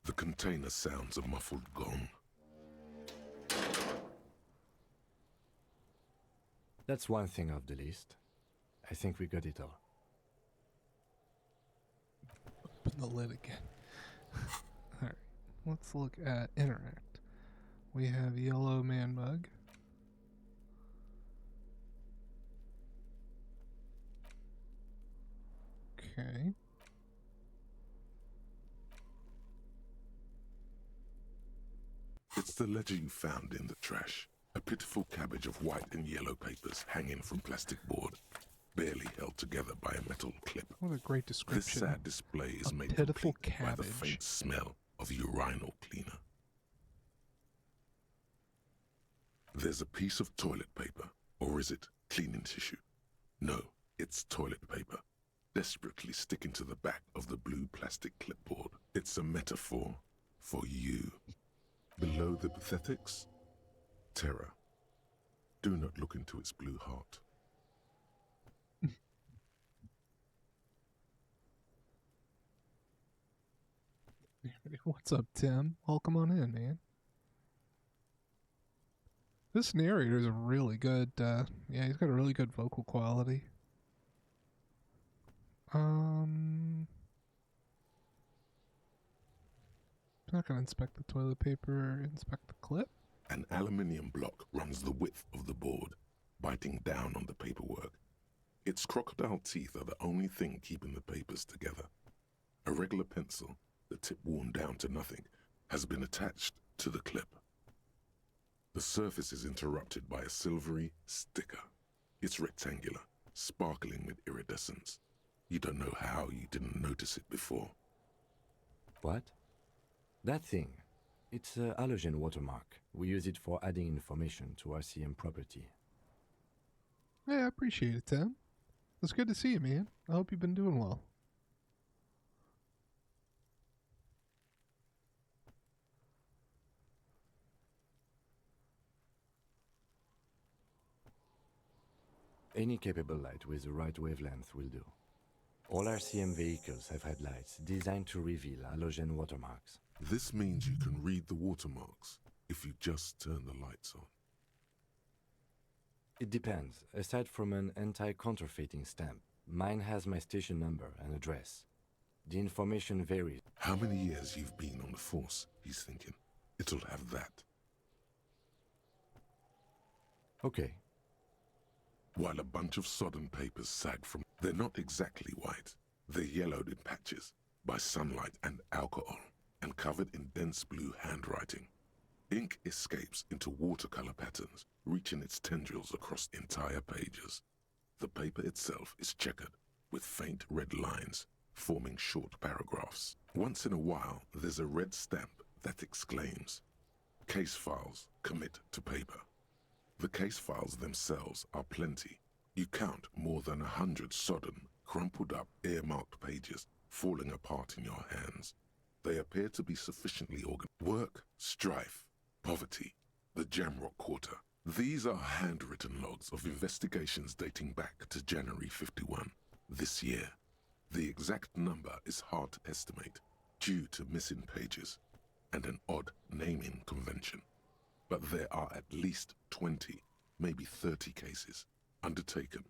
The container sounds a muffled gong. That's one thing off the list. I think we got it all. Open the lid again. Alright, let's look at Interact. We have Yellow Man Mug. Okay. It's the ledger you found in the trash. A pitiful cabbage of white and yellow papers hanging from plastic board, barely held together by a metal clip. What a great description. This sad display is made pitiful complete by the cabbage. faint smell of urinal cleaner. There's a piece of toilet paper, or is it cleaning tissue? No, it's toilet paper, desperately sticking to the back of the blue plastic clipboard. It's a metaphor for you. Below the pathetics, terror. Do not look into its blue heart. What's up, Tim? Welcome on in, man. This narrator is a really good, yeah, he's got a really good vocal quality. I'm not gonna inspect the toilet paper, inspect the clip. An aluminium block runs the width of the board, biting down on the paperwork. Its crocodile teeth are the only thing keeping the papers together. A regular pencil, the tip worn down to nothing, has been attached to the clip. The surface is interrupted by a silvery sticker. It's rectangular, sparkling with iridescence. You don't know how you didn't notice it before. What? That thing. It's a halogen watermark. We use it for adding information to RCM property. Hey, I appreciate it, Tim. It's good to see you, man. I hope you've been doing well. Any capable light with the right wavelength will do. All RCM vehicles have had lights designed to reveal halogen watermarks. This means you can read the watermarks if you just turn the lights on. It depends. Aside from an anti-counterfeiting stamp, mine has my station number and address. The information varies. How many years you've been on the force, he's thinking. It'll have that. Okay. While a bunch of sodden papers sag from... They're not exactly white. They're yellowed in patches by sunlight and alcohol, and covered in dense blue handwriting. Ink escapes into watercolor patterns, reaching its tendrils across entire pages. The paper itself is checkered, with faint red lines, forming short paragraphs. Once in a while, there's a red stamp that exclaims, "Case files commit to paper." The case files themselves are plenty. You count more than 100 sodden, crumpled up, earmarked pages falling apart in your hands. They appear to be sufficiently organized. Work, strife, poverty, the Jamrock Quarter. These are handwritten logs of investigations dating back to January 51, this year. The exact number is hard to estimate due to missing pages and an odd naming convention. But there are at least 20, maybe 30 cases undertaken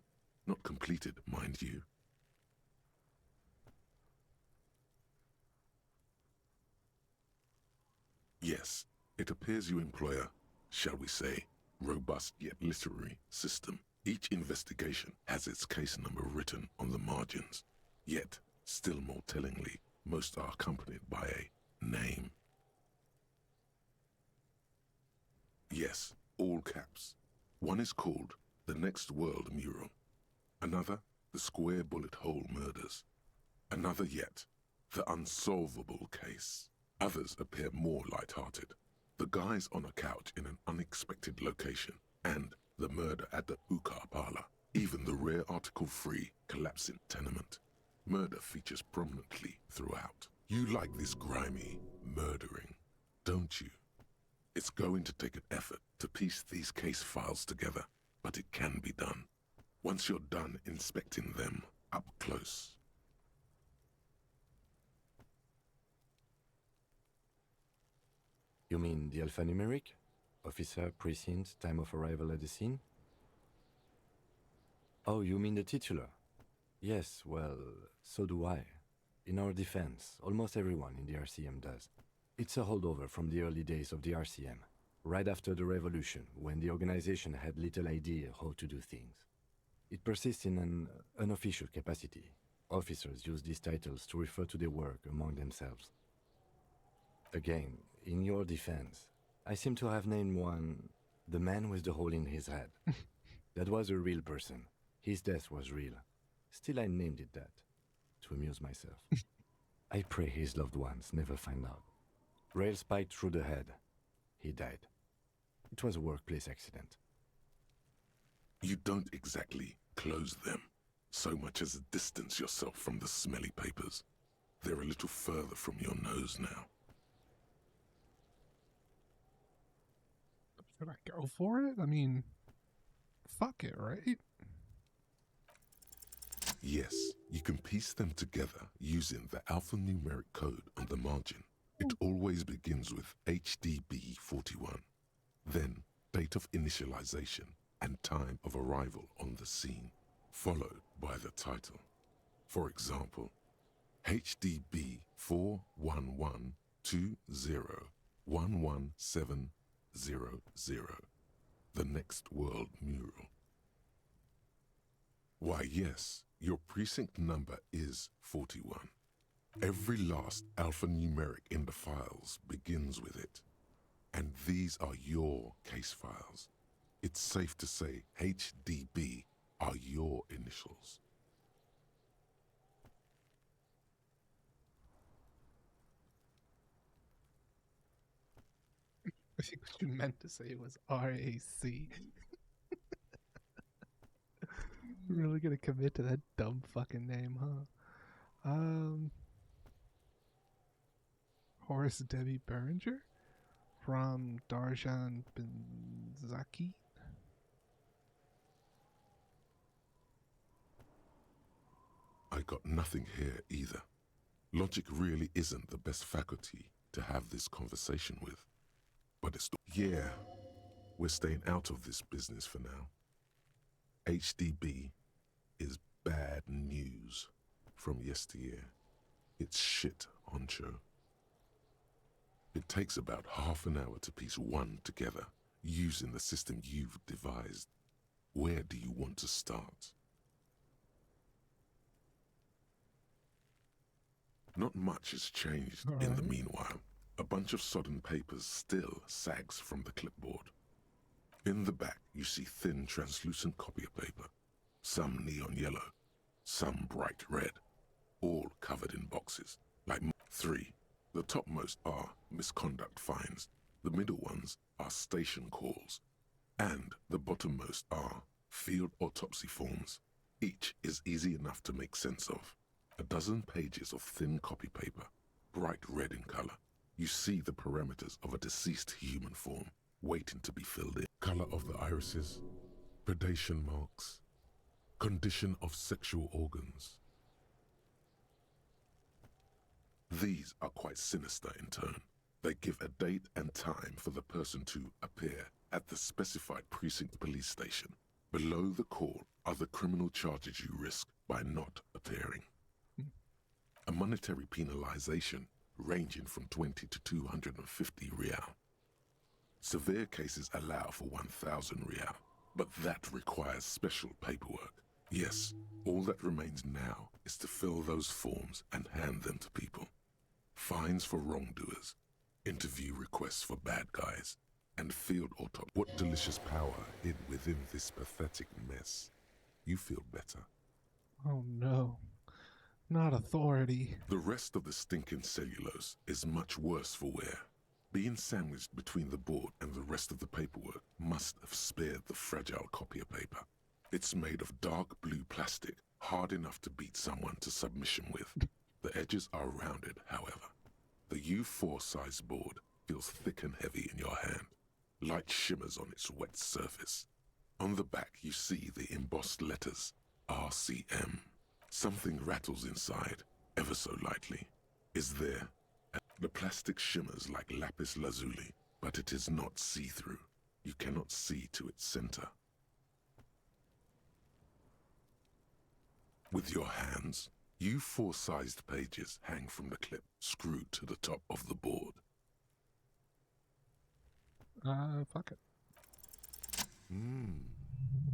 Not completed, mind you. Yes, it appears you employ a, shall we say, robust yet literary system. Each investigation has its case number written on the margins. Yet, still more tellingly, most are accompanied by a name. Yes, all caps. One is called The Next World Mural. Another, The Square Bullet Hole Murders. Another yet, The Unsolvable Case. Others appear more light-hearted. The guys on a couch in an unexpected location, and the murder at the hookah parlor. Even the rare article-free collapsing tenement. Murder features prominently throughout. You like this grimy murdering, don't you? It's going to take an effort to piece these case files together, but it can be done. Once you're done inspecting them up close. You mean the alphanumeric? Officer, precinct, time of arrival at the scene? Oh, you mean the titular? Yes, well, so do I. In our defense, almost everyone in the RCM does. It's a holdover from the early days of the RCM, right after the revolution, when the organization had little idea how to do things. It persists in an unofficial capacity. Officers use these titles to refer to their work among themselves. Again, in your defense, I seem to have named one the man with the hole in his head. That was a real person. His death was real. Still, I named it that, to amuse myself. I pray his loved ones never find out. Rail spiked through the head. He died. It was a workplace accident. You don't exactly close them, so much as distance yourself from the smelly papers. They're a little further from your nose now. Should I go for it? I mean, fuck it, right? Yes, you can piece them together using the alphanumeric code on the margin. It always begins with HDB 41, then date of initialization and time of arrival on the scene, followed by the title. For example, HDB 41120111700, the Next World Mural. Why, yes, your precinct number is 41. Every last alphanumeric in the files begins with it. And these are your case files. It's safe to say HDB are your initials. I think what you meant to say was RAC. Really gonna commit to that dumb fucking name, huh? Horace Debbie Berenger from Darjan Benzaki. I got nothing here either. Logic really isn't the best faculty to have this conversation with. But it's... Yeah, we're staying out of this business for now. HDB is bad news from yesteryear. It's shit, honcho. It takes about half an hour to piece one together using the system you've devised. Where do you want to start? Not much has changed in the meanwhile. A bunch of sodden papers still sags from the clipboard. In the back, you see thin, translucent copier paper. Some neon yellow, some bright red, all covered in boxes. Like 3. The topmost are misconduct fines. The middle ones are station calls. And the bottommost are field autopsy forms. Each is easy enough to make sense of. A dozen pages of thin copy paper, bright red in color. You see the parameters of a deceased human form, waiting to be filled in. Color of the irises, predation marks, condition of sexual organs. These are quite sinister in turn. They give a date and time for the person to appear at the specified precinct police station. Below the call are the criminal charges you risk by not appearing. A monetary penalization ranging from 20 to 250 real. Severe cases allow for 1,000 real, but that requires special paperwork. Yes, all that remains now is to fill those forms and hand them to people. Fines for wrongdoers, interview requests for bad guys, and field autopsy. What delicious power hid within this pathetic mess. You feel better. Oh no. Not authority. The rest of the stinking cellulose is much worse for wear. Being sandwiched between the board and the rest of the paperwork must have spared the fragile copier paper. It's made of dark blue plastic, hard enough to beat someone to submission with. The edges are rounded, however. The U4 size board feels thick and heavy in your hand. Light shimmers on its wet surface. On the back you see the embossed letters, RCM. Something rattles inside, ever so lightly. Is there? The plastic shimmers like lapis lazuli, but it is not see-through. You cannot see to its center. With your hands, U4-sized pages hang from the clip screwed to the top of the board. Fuck it.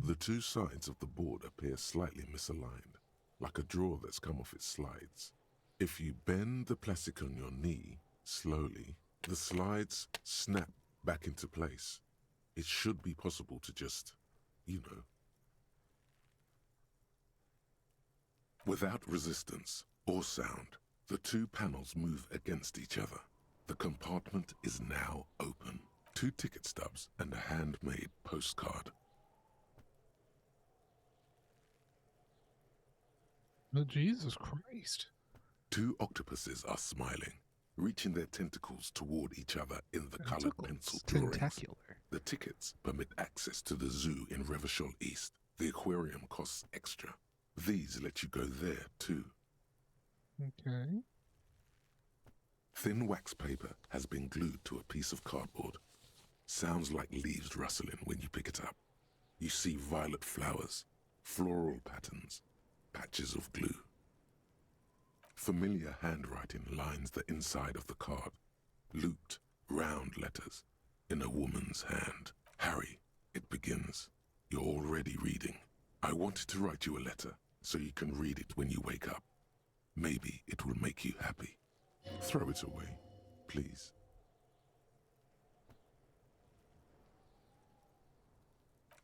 The two sides of the board appear slightly misaligned, like a drawer that's come off its slides. If you bend the plastic on your knee slowly, the slides snap back into place. It should be possible to just, Without resistance or sound, the two panels move against each other. The compartment is now open. 2 ticket stubs and a handmade postcard. Oh, Jesus Christ. 2 octopuses are smiling, reaching their tentacles toward each other in the colored pencil drawings. Tentacular. The tickets permit access to the zoo in Revachol East. The aquarium costs extra. These let you go there, too. Okay. Thin wax paper has been glued to a piece of cardboard. Sounds like leaves rustling when you pick it up. You see violet flowers, floral patterns, patches of glue. Familiar handwriting lines the inside of the card. Looped, round letters in a woman's hand. Harry, it begins. You're already reading. I wanted to write you a letter so you can read it when you wake up. Maybe it will make you happy. Throw it away, please.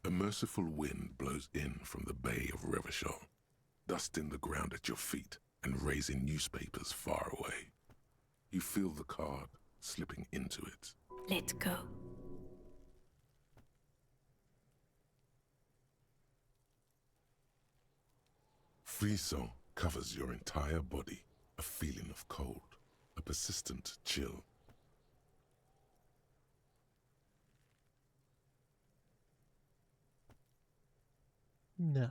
A merciful wind blows in from the bay of Revachol, dusting the ground at your feet and raising newspapers far away. You feel the card slipping into it. Let go. Frisson covers your entire body, a feeling of cold, a persistent chill. No.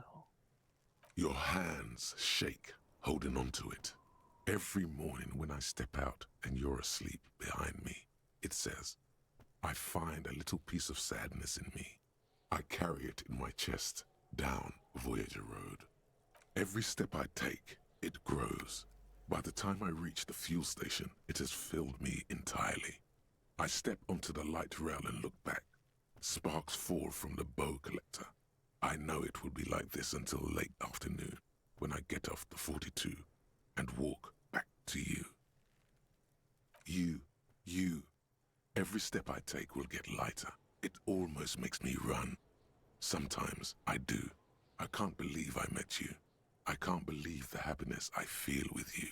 Your hands shake, holding onto it. Every morning when I step out and you're asleep behind me, it says, I find a little piece of sadness in me. I carry it in my chest, down Voyager Road. Every step I take, it grows. By the time I reach the fuel station, it has filled me entirely. I step onto the light rail and look back. Sparks fall from the bow collector. I know it will be like this until late afternoon, when I get off the 42 and walk back to you. You. Every step I take will get lighter. It almost makes me run. Sometimes I do. I can't believe I met you. I can't believe the happiness I feel with you.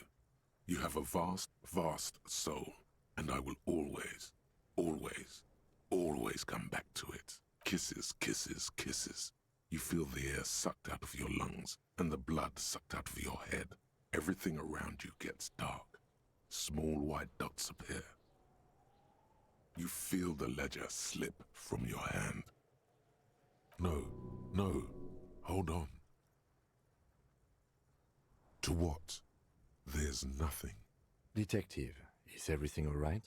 You have a vast, vast soul, and I will always, always, always come back to it. Kisses, kisses, kisses. You feel the air sucked out of your lungs and the blood sucked out of your head. Everything around you gets dark. Small white dots appear. You feel the ledger slip from your hand. No, hold on. To what? There's nothing. Detective, is everything all right?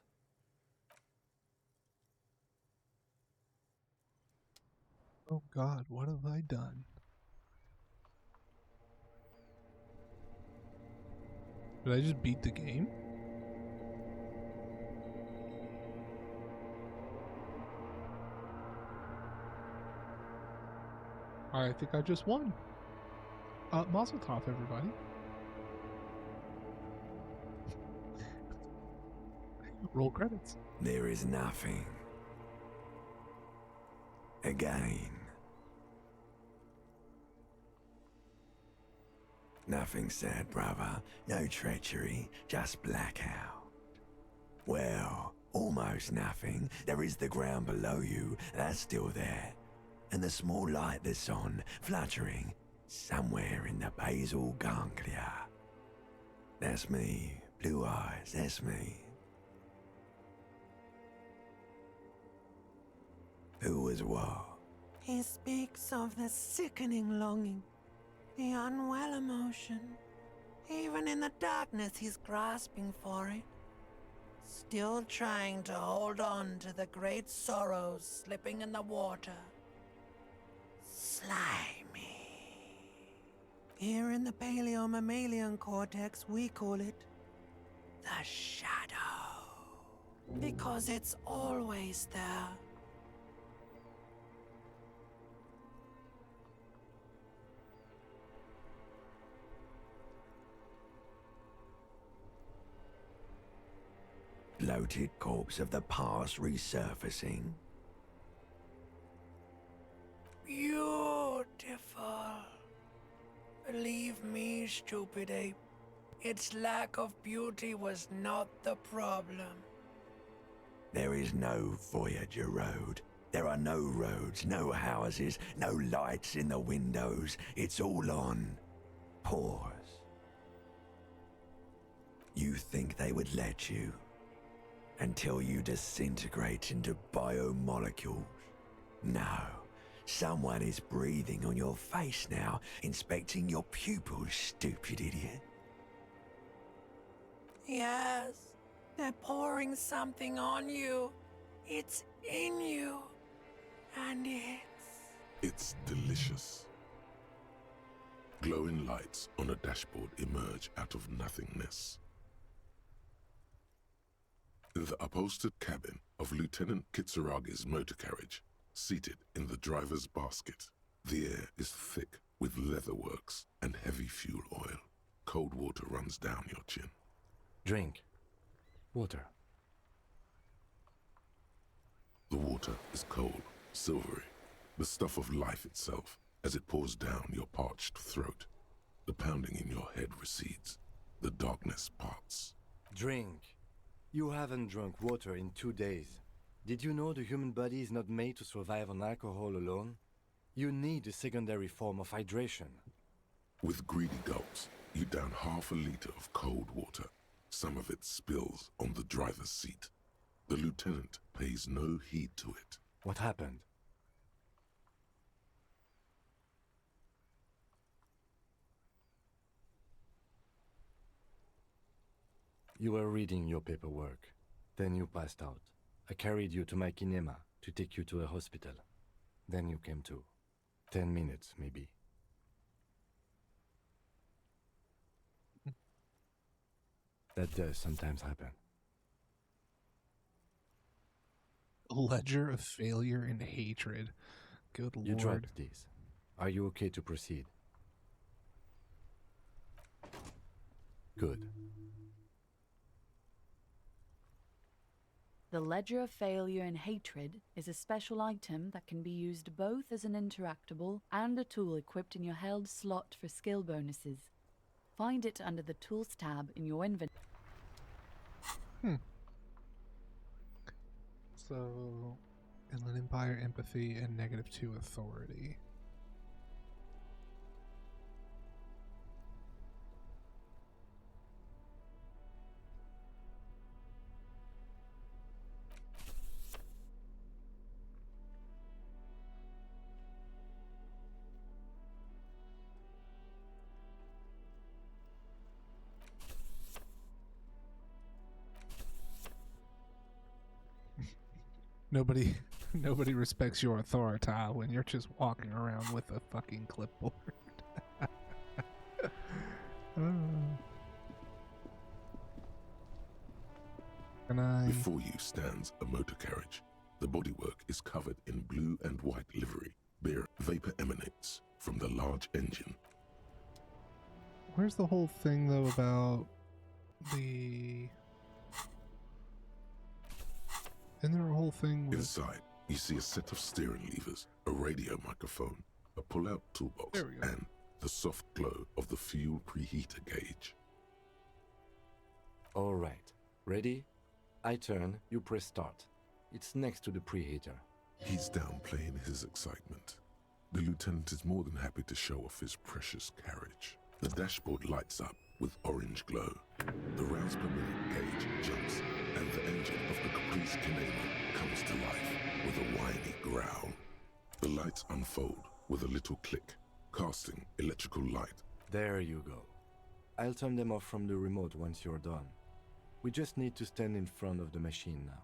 Oh God, what have I done? Did I just beat the game? I think I just won. Mazel tov, everybody. Roll credits. There is nothing. Again. Nothing sad, brother. No treachery, just blackout. Well, almost nothing. There is the ground below you, that's still there. And the small light that's on, fluttering, somewhere in the basal ganglia. That's me. Blue eyes, that's me. Who was what? He speaks of the sickening longing, the unwell emotion. Even in the darkness, he's grasping for it. Still trying to hold on to the great sorrows slipping in the water. Slimy. Here in the paleo-mammalian cortex, we call it the shadow. Because it's always there. Bloated corpse of the past resurfacing. Beautiful. Believe me, stupid ape, its lack of beauty was not the problem. There is no Voyager Road. There are no roads, no houses, no lights in the windows. It's all on pause. You think they would let you? Until you disintegrate into biomolecules? No. Someone is breathing on your face now, inspecting your pupils, stupid idiot. Yes, they're pouring something on you. It's in you. And It's delicious. Glowing lights on a dashboard emerge out of nothingness. In the upholstered cabin of Lieutenant Kitsuragi's motor carriage, seated in the driver's basket, the air is thick with leatherworks and heavy fuel oil. Cold water runs down your chin. Drink. Water. The water is cold, silvery, the stuff of life itself as it pours down your parched throat. The pounding in your head recedes. The darkness parts. Drink. You haven't drunk water in 2 days. Did you know the human body is not made to survive on alcohol alone? You need a secondary form of hydration. With greedy gulps, you down half a liter of cold water. Some of it spills on the driver's seat. The lieutenant pays no heed to it. What happened? You were reading your paperwork. Then you passed out. I carried you to my kinema to take you to a hospital. Then you came to. 10 minutes, maybe. That does sometimes happen. Ledger of failure and hatred. Good You lord. dropped these. Are you okay to proceed? Good. The Ledger of Failure and Hatred is a special item that can be used both as an interactable and a tool equipped in your held slot for skill bonuses. Find it under the Tools tab in your inventory. So, Inland Empire Empathy and -2 Authority. Nobody respects your authority when you're just walking around with a fucking clipboard. Can I... Before you stands a motor carriage. The bodywork is covered in blue and white livery. Vapor emanates from the large engine. Where's the whole thing, though, about the... Isn't there a whole thing with... Inside, you see a set of steering levers, a radio microphone, a pull-out toolbox, and the soft glow of the fuel preheater gauge. All right. Ready? I turn, you press start. It's next to the preheater. He's downplaying his excitement. The lieutenant is more than happy to show off his precious carriage. The dashboard lights up with orange glow. The rounds per minute gauge jumps, and the engine of the Caprice Kinema comes to life with a whiny growl. The lights unfold with a little click, casting electrical light. There you go. I'll turn them off from the remote once you're done. We just need to stand in front of the machine now.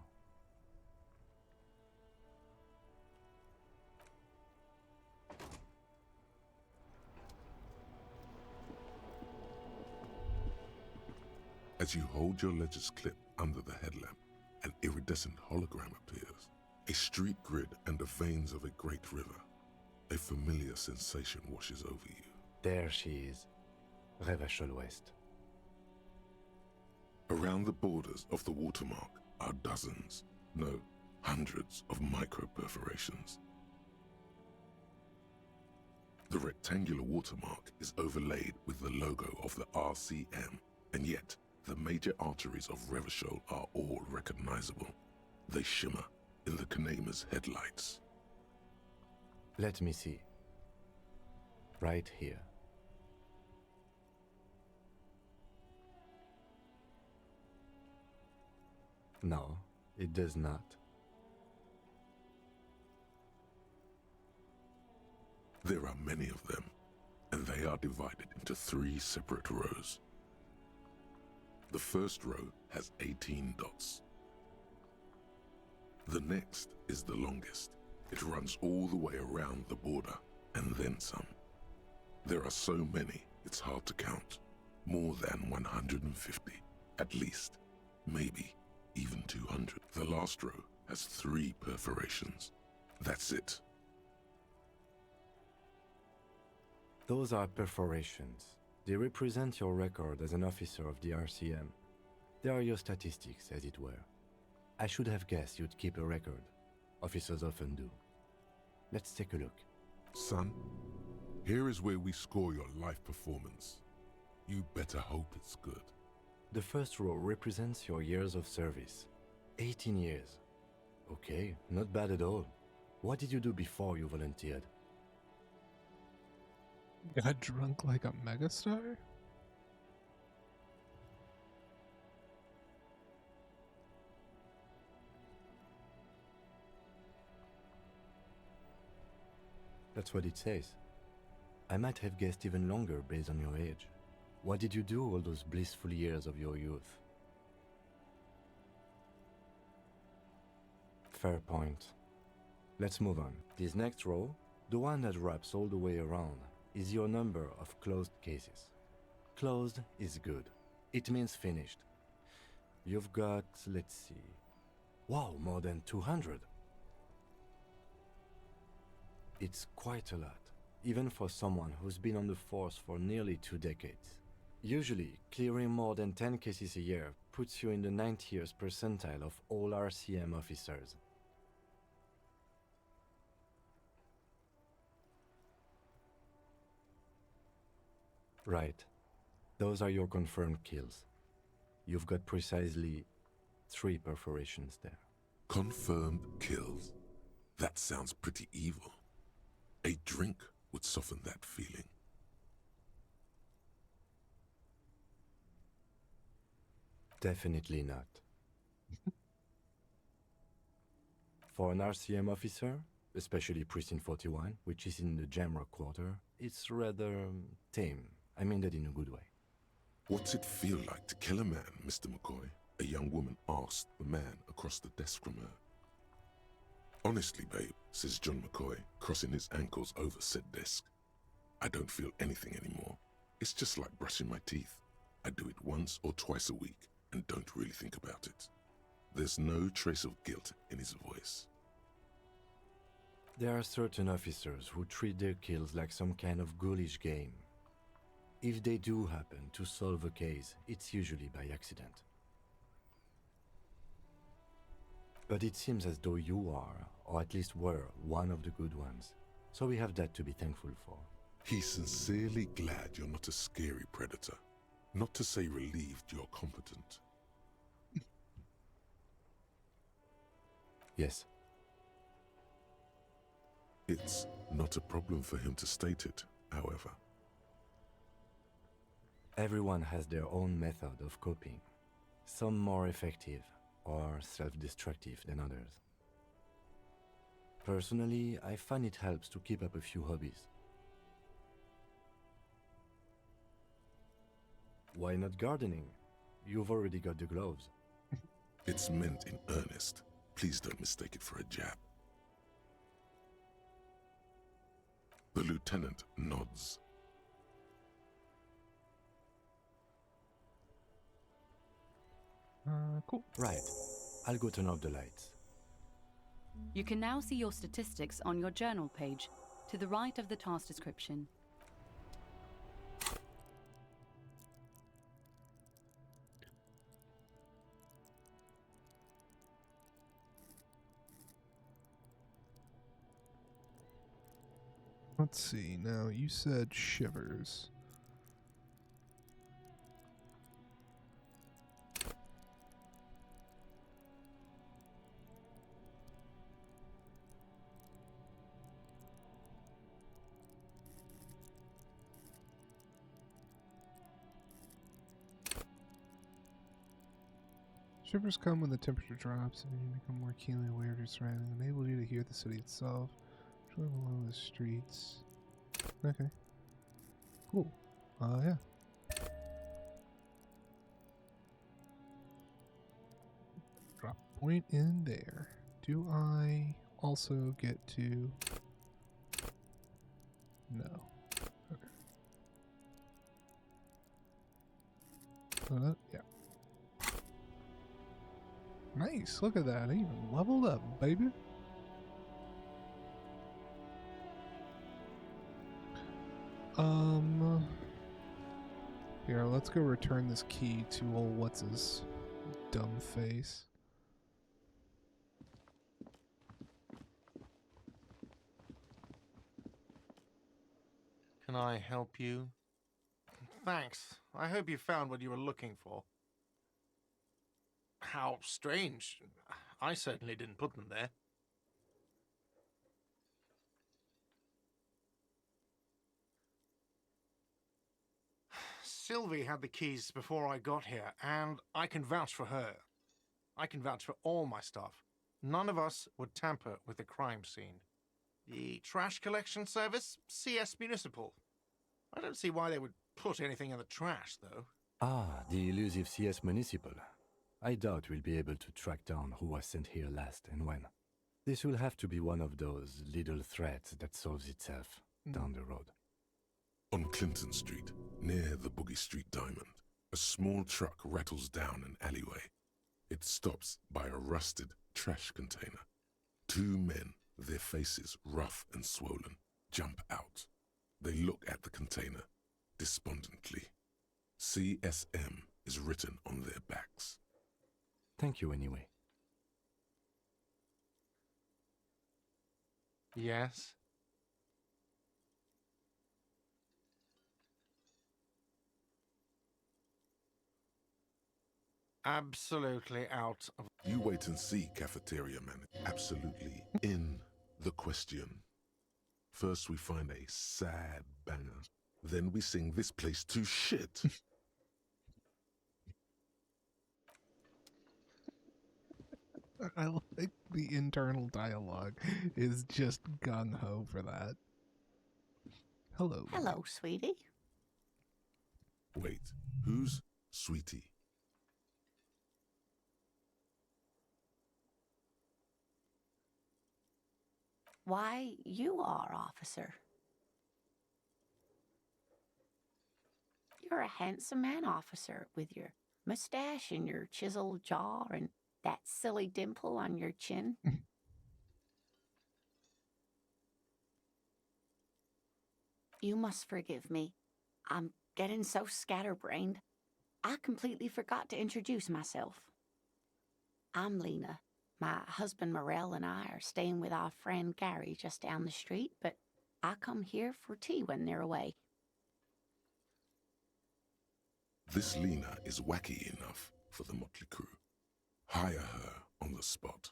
As you hold your ledger's clip under the headlamp, an iridescent hologram appears. A street grid and the veins of a great river. A familiar sensation washes over you. There she is. Revachol West. Around the borders of the watermark are dozens, no, hundreds of micro-perforations. The rectangular watermark is overlaid with the logo of the RCM, and yet the major arteries of Revachol are all recognizable. They shimmer in the Kinema's headlights. Let me see. Right here. No, it does not. There are many of them, and they are divided into 3 separate rows. The first row has 18 dots. The next is the longest. It runs all the way around the border, and then some. There are so many, it's hard to count. More than 150, at least, maybe even 200. The last row has 3 perforations. That's it. Those are perforations. They represent your record as an officer of the RCM. They are your statistics, as it were. I should have guessed you'd keep a record. Officers often do. Let's take a look. Son, here is where we score your life performance. You better hope it's good. The first row represents your years of service. 18 years. Okay, not bad at all. What did you do before you volunteered? Got drunk like a megastar? That's what it says. I might have guessed even longer based on your age. What did you do all those blissful years of your youth? Fair point. Let's move on. This next row, the one that wraps all the way around, is your number of closed cases. Closed is good. It means finished. You've got, let's see... Wow, more than 200. It's quite a lot, even for someone who's been on the force for nearly 2 decades. Usually, clearing more than 10 cases a year puts you in the 90th percentile of all RCM officers. Right. Those are your confirmed kills. You've got precisely 3 perforations there. Confirmed kills. That sounds pretty evil. A drink would soften that feeling. Definitely not. For an RCM officer, especially Precinct 41, which is in the Jamrock quarter, it's rather tame. I mean that in a good way. What's it feel like to kill a man, Mr. McCoy? A young woman asked the man across the desk from her. Honestly, babe, says John McCoy, crossing his ankles over said desk. I don't feel anything anymore. It's just like brushing my teeth. I do it once or twice a week and don't really think about it. There's no trace of guilt in his voice. There are certain officers who treat their kills like some kind of ghoulish game. If they do happen to solve a case, it's usually by accident. But it seems as though you are, or at least were, one of the good ones. So we have that to be thankful for. He's sincerely glad you're not a scary predator. Not to say relieved you're competent. Yes. It's not a problem for him to state it, however. Everyone has their own method of coping. Some more effective or self-destructive than others. Personally, I find it helps to keep up a few hobbies. Why not gardening? You've already got the gloves. It's meant in earnest. Please don't mistake it for a jab. The lieutenant nods. Cool. Right. I'll go turn off the lights. You can now see your statistics on your journal page, to the right of the task description. Let's see. Now, you said shivers. Shivers come when the temperature drops and you become more keenly aware of your surroundings, enable you to hear the city itself, travel along the streets. Okay. Cool. Yeah. Drop point in there. Do I also get to... No. Okay. Yeah. Nice, look at that. I even leveled up, baby. Here, let's go return this key to old what's-his dumb face. Can I help you? Thanks. I hope you found what you were looking for. How strange. I certainly didn't put them there. Sylvie had the keys before I got here, and I can vouch for her. I can vouch for all my staff. None of us would tamper with the crime scene. The trash collection service, CS Municipal. I don't see why they would put anything in the trash, though. Ah, the elusive CS Municipal. I doubt we'll be able to track down who was sent here last and when. This will have to be one of those little threats that solves itself down the road. On Clinton Street, near the Boogie Street Diamond, a small truck rattles down an alleyway. It stops by a rusted trash container. Two men, their faces rough and swollen, jump out. They look at the container, despondently. CSM is written on their backs. Thank you anyway. Yes? Absolutely out of... You wait and see, cafeteria man. Absolutely in the question. First we find a sad banger. Then we sing this place to shit. I like the internal dialogue is just gung-ho for that. Hello. Hello, sweetie. Wait, who's sweetie? Why, you are, officer. You're a handsome man, officer, with your mustache and your chiseled jaw and That silly dimple on your chin? You must forgive me. I'm getting so scatterbrained. I completely forgot to introduce myself. I'm Lena. My husband Morel and I are staying with our friend Gary just down the street, but I come here for tea when they're away. This Lena is wacky enough for the motley crew. Hire her on the spot.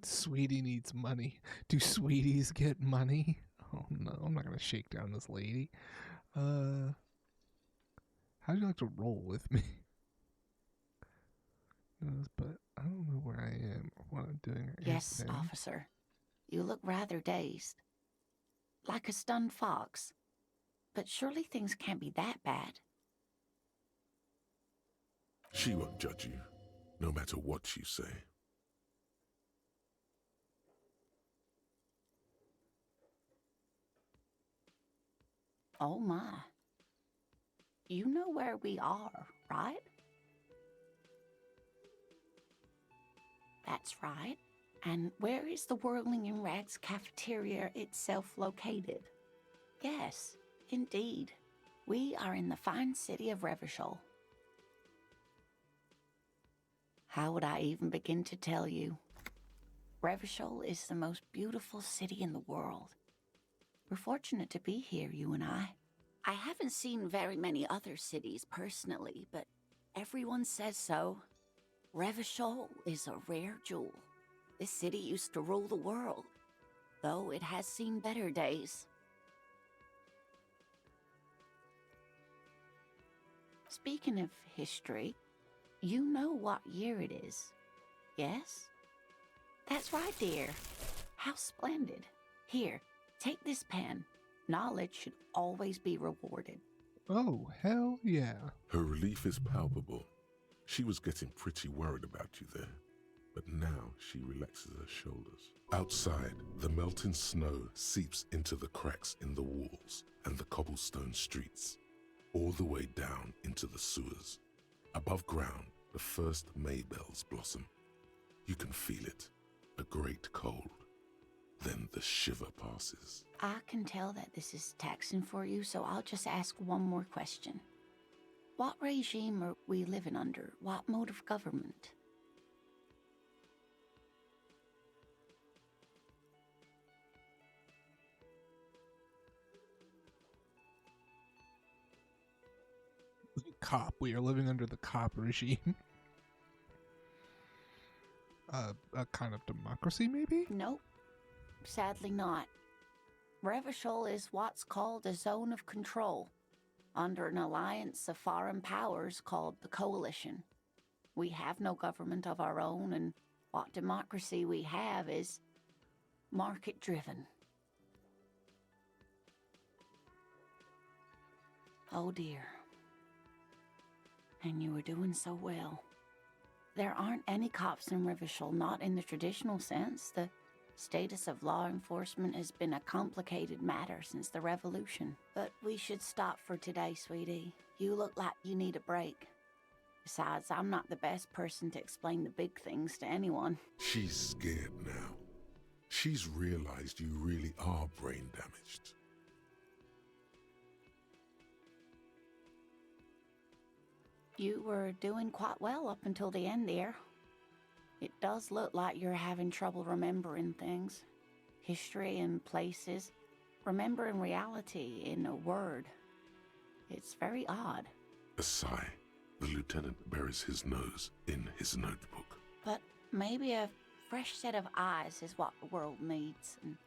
Sweetie needs money. Do sweeties get money? Oh no, I'm not gonna shake down this lady. How'd you like to roll with me? But I don't know where I am or what I'm doing or Yes, anything. officer. You look rather dazed. Like a stunned fox. But surely things can't be that bad. She won't judge you, no matter what you say. Oh my. You know where we are, right? That's right. And where is the Whirling in Rags cafeteria itself located? Yes, indeed. We are in the fine city of Revachol. How would I even begin to tell you? Revachol is the most beautiful city in the world. We're fortunate to be here, you and I. I haven't seen very many other cities personally, but everyone says so. Revachol is a rare jewel. This city used to rule the world, though it has seen better days. Speaking of history, you know what year it is, yes? That's right, dear. How splendid. Here, take this pen. Knowledge should always be rewarded. Oh, hell yeah. Her relief is palpable. She was getting pretty worried about you there, but now she relaxes her shoulders. Outside, the melting snow seeps into the cracks in the walls and the cobblestone streets, all the way down into the sewers. Above ground, the first Maybells blossom. You can feel it, a great cold. Then the shiver passes. I can tell that this is taxing for you, so I'll just ask one more question. What regime are we living under? What mode of government? Cop. We are living under the cop regime. A kind of democracy, maybe? Nope. Sadly not. Revachol is what's called a zone of control, under an alliance of foreign powers called the Coalition. We have no government of our own, and what democracy we have is market-driven. Oh dear. And you were doing so well. There aren't any cops in Revachol, not in the traditional sense. The status of law enforcement has been a complicated matter since the revolution. But we should stop for today, sweetie. You look like you need a break. Besides, I'm not the best person to explain the big things to anyone. She's scared now. She's realized you really are brain damaged. You were doing quite well up until the end there. It does look like you're having trouble remembering things. History and places. Remembering reality in a word. It's very odd. A sigh. The lieutenant buries his nose in his notebook. But maybe a fresh set of eyes is what the world needs. And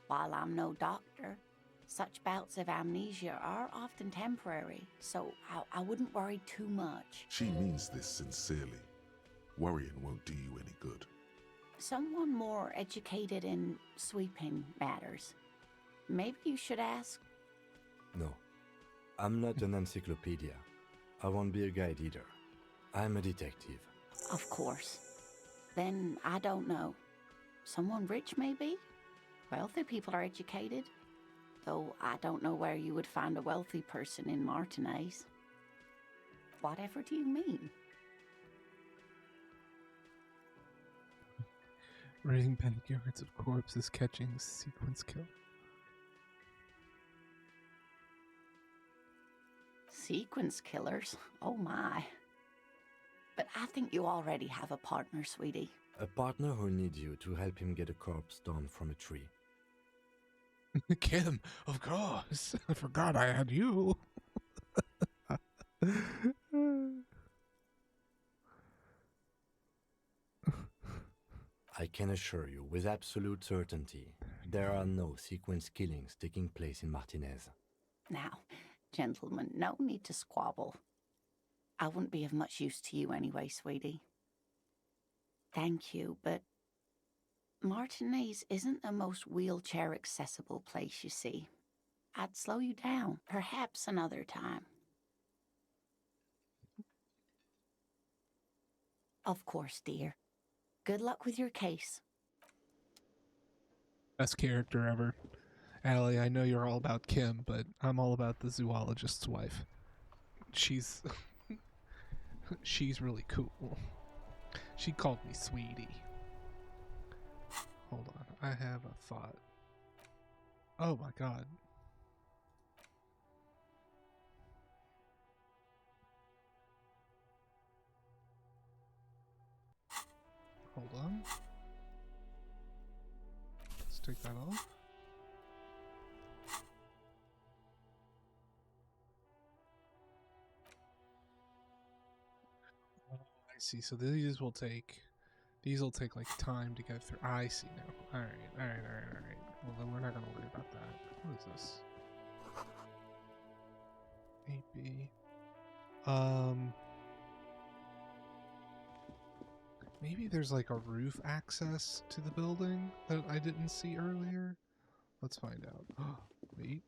while I'm no doctor, such bouts of amnesia are often temporary, so I wouldn't worry too much. She means this sincerely. Worrying won't do you any good. Someone more educated in sweeping matters. Maybe you should ask. No, I'm not an encyclopedia. I won't be a guide either. I'm a detective. Of course. Then I don't know. Someone rich, maybe? Wealthy people are educated, though I don't know where you would find a wealthy person in Martinez. Whatever do you mean? Raiding backyards of corpses, catching sequence kill. Sequence killers? Oh my. But I think you already have a partner, sweetie. A partner who needs you to help him get a corpse down from a tree. Kim, of course. I forgot I had you. I can assure you with absolute certainty, there are no sequence killings taking place in Martinez. Now, gentlemen, no need to squabble. I wouldn't be of much use to you anyway, sweetie. Thank you, but Martinez isn't the most wheelchair-accessible place, you see. I'd slow you down, perhaps another time. Of course, dear. Good luck with your case. Best character ever. Allie, I know you're all about Kim, but I'm all about the zoologist's wife. She's... she's really cool. She called me sweetie. Hold on, I have a thought. Oh my god. Hold on. Let's take that off. Oh, I see. So these will take like time to get through. I see now. Alright. Well, then we're not gonna worry about that. What is this? 8B. Maybe there's like a roof access to the building that I didn't see earlier. Let's find out. Wait.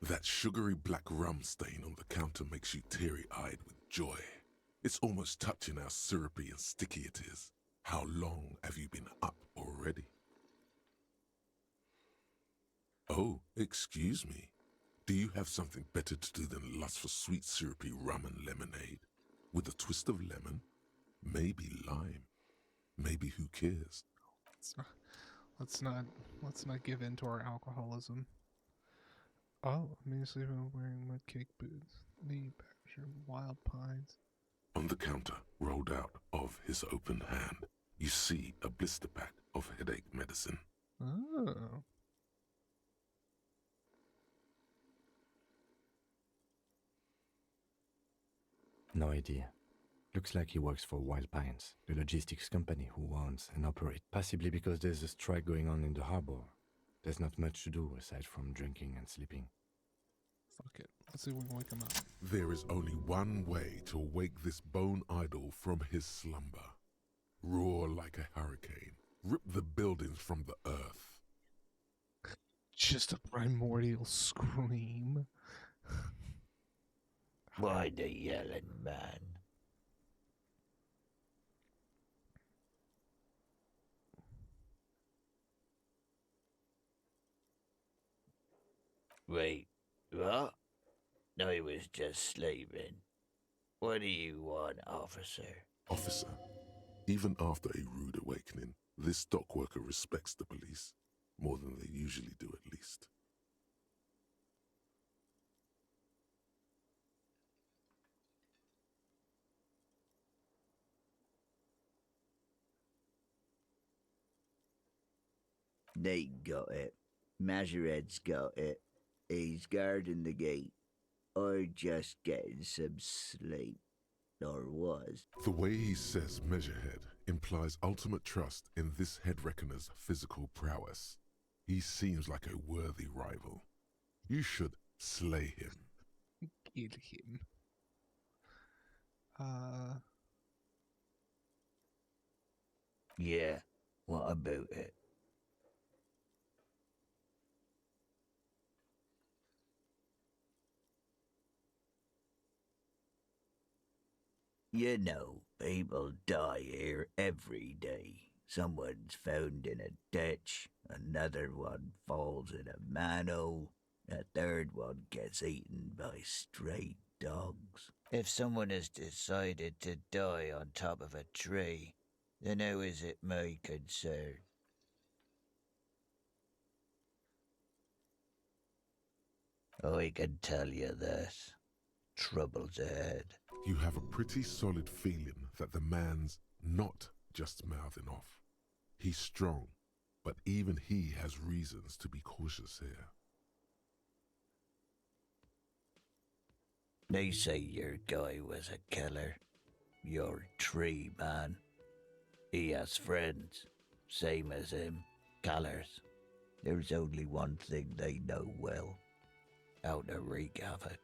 That sugary black rum stain on the counter makes you teary-eyed with joy. It's almost touching how syrupy and sticky it is. How long have you been up already? Oh, excuse me. Do you have something better to do than lust for sweet syrupy rum and lemonade? With a twist of lemon? Maybe lime. Maybe who cares? Let's not give in to our alcoholism. Oh, immediately wearing mud cake boots. The Berkshire Wild Pines. On the counter, rolled out of his open hand, you see a blister pack of headache medicine. Oh. No idea. Looks like he works for Wild Pines, the logistics company who owns and operates. Possibly because there's a strike going on in the harbor. There's not much to do aside from drinking and sleeping. Fuck it. Let's see if we can wake him up. There is only one way to wake this bone idol from his slumber. Roar like a hurricane. Rip the buildings from the earth. Just a primordial scream. Why the yelling, man? Wait, what? I was just sleeping. What do you want, officer? Officer, even after a rude awakening, this dock worker respects the police. More than they usually do, at least. They got it. Majorette's got it. He's guarding the gate. Or just getting some sleep. Or was. The way he says Measurehead implies ultimate trust in this head reckoner's physical prowess. He seems like a worthy rival. You should slay him. Kill him. Yeah, what about it? You know, people die here every day. Someone's found in a ditch, another one falls in a manhole, a third one gets eaten by stray dogs. If someone has decided to die on top of a tree, then how is it my concern? I can tell you this. Trouble's ahead. You have a pretty solid feeling that the man's not just mouthing off. He's strong, but even he has reasons to be cautious here. They say your guy was a killer. Your tree man. He has friends, same as him, killers. There's only one thing they know well. How to wreak havoc.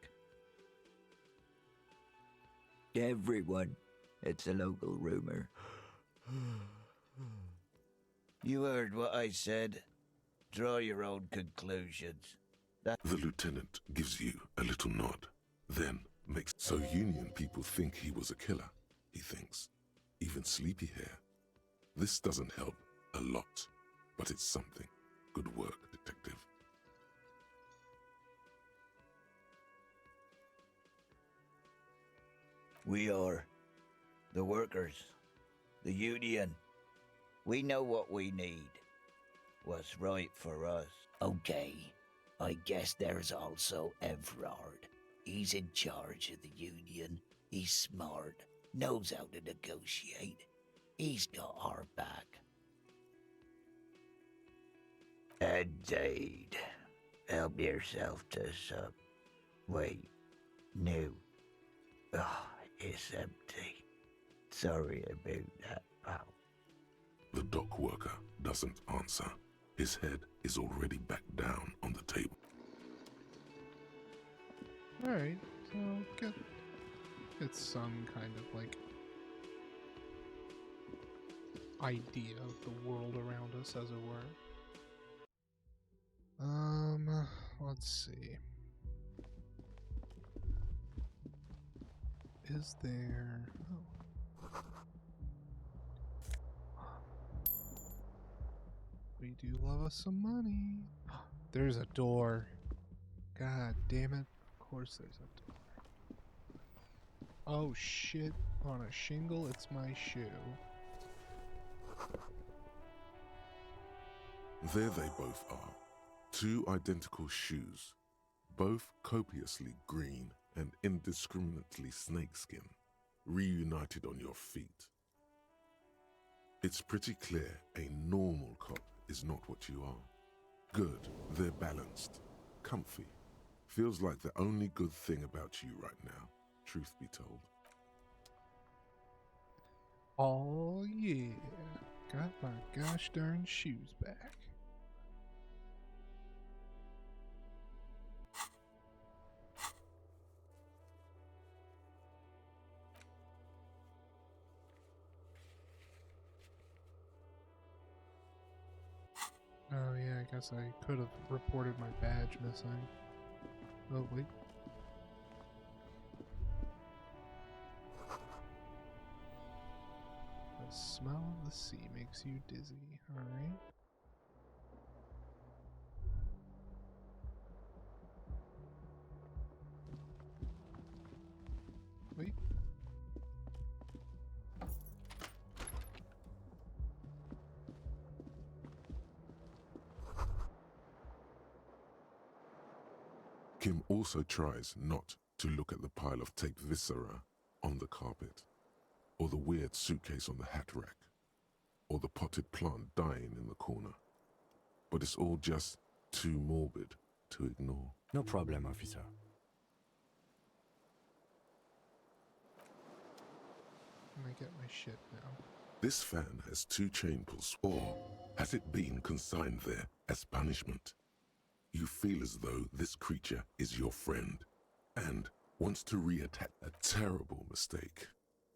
Everyone. It's a local rumor. You heard what I said. Draw your own conclusions. The lieutenant gives you a little nod, then makes so Union people think he was a killer, he thinks. Even Sleepy Hair. This doesn't help a lot, but it's something. Good work, detective. We are the workers, the union. We know what we need. What's right for us. Okay, I guess there's also Everard. He's in charge of the union. He's smart, knows how to negotiate. He's got our back. Indeed. Help yourself to some. Wait, no. Oh, it's empty. Sorry about that, pal. The dock worker doesn't answer. His head is already back down on the table. Alright, so get some kind of like idea of the world around us, as it were. Let's see. Is there... Oh. We do love us some money. There's a door. God damn it. Of course there's a door. Oh shit. On a shingle, it's my shoe. There they both are. Two identical shoes, both copiously green and indiscriminately snakeskin, reunited on your feet. It's pretty clear a normal cop is not what you are. Good, they're balanced, comfy. Feels like the only good thing about you right now, truth be told. Oh yeah. Got my gosh darn shoes back. Oh yeah, I guess I could have reported my badge missing. Oh wait. The smell of the sea makes you dizzy, alright? Wait. Kim also tries not to look at the pile of taped viscera on the carpet, or the weird suitcase on the hat rack, or the potted plant dying in the corner. But it's all just too morbid to ignore. No problem, officer. Can I get my shit now? This fan has 2 chain pulls, or has it been consigned there as punishment? You feel as though this creature is your friend and wants to reattach. A terrible mistake.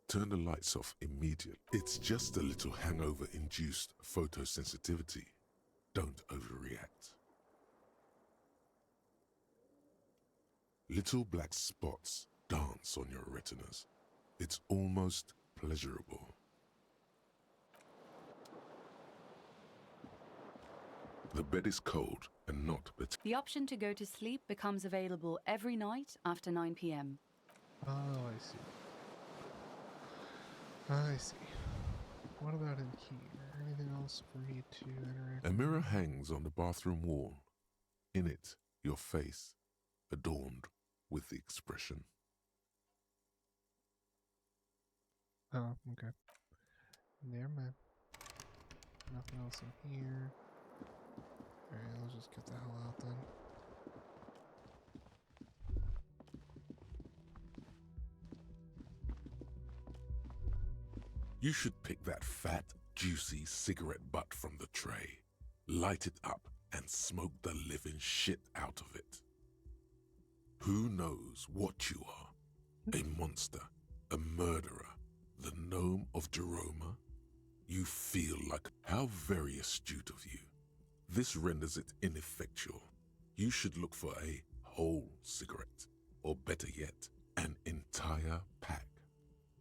Turn the lights off immediately. It's just a little hangover-induced photosensitivity. Don't overreact. Little black spots dance on your retinas. It's almost pleasurable. The bed is cold and not better. The option to go to sleep becomes available every night after 9 p.m. Oh, I see. I see. What about in here? Anything else for me to interact A with? mirror hangs on the bathroom wall. In it, your face, adorned with the expression. Oh, okay. Never mind. Nothing else in here. Alright, let's just get the hell out then. You should pick that fat, juicy cigarette butt from the tray, light it up, and smoke the living shit out of it. Who knows what you are? A monster, a murderer, the gnome of Jeroma? You feel like how very astute of you. This renders it ineffectual. You should look for a whole cigarette, or better yet, an entire pack.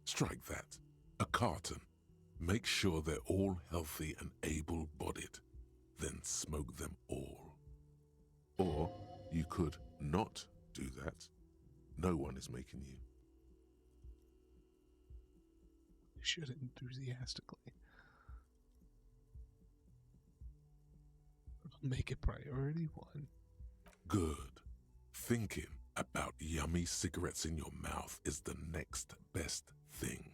Strike that. A carton. Make sure they're all healthy and able-bodied. Then smoke them all. Or you could not do that. No one is making you. You should enthusiastically. Make it priority one. Good. Thinking about yummy cigarettes in your mouth is the next best thing.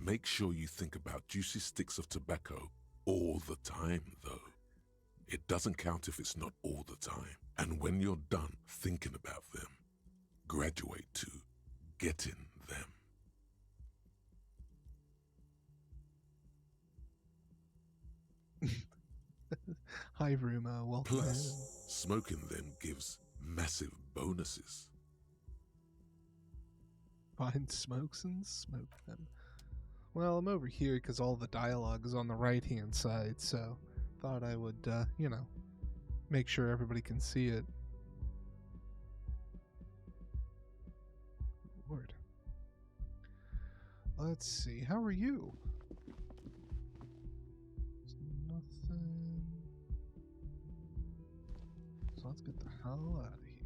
Make sure you think about juicy sticks of tobacco all the time, though. It doesn't count if it's not all the time. And when you're done thinking about them, graduate to getting them. Hi, Ruma. Welcome Plus, in. smoking them gives massive bonuses. Find smokes and smoke them. Well, I'm over here because all the dialogue is on the right-hand side, so thought I would, make sure everybody can see it. Lord. Let's see. How are you? Nothing. So let's get the hell out of here.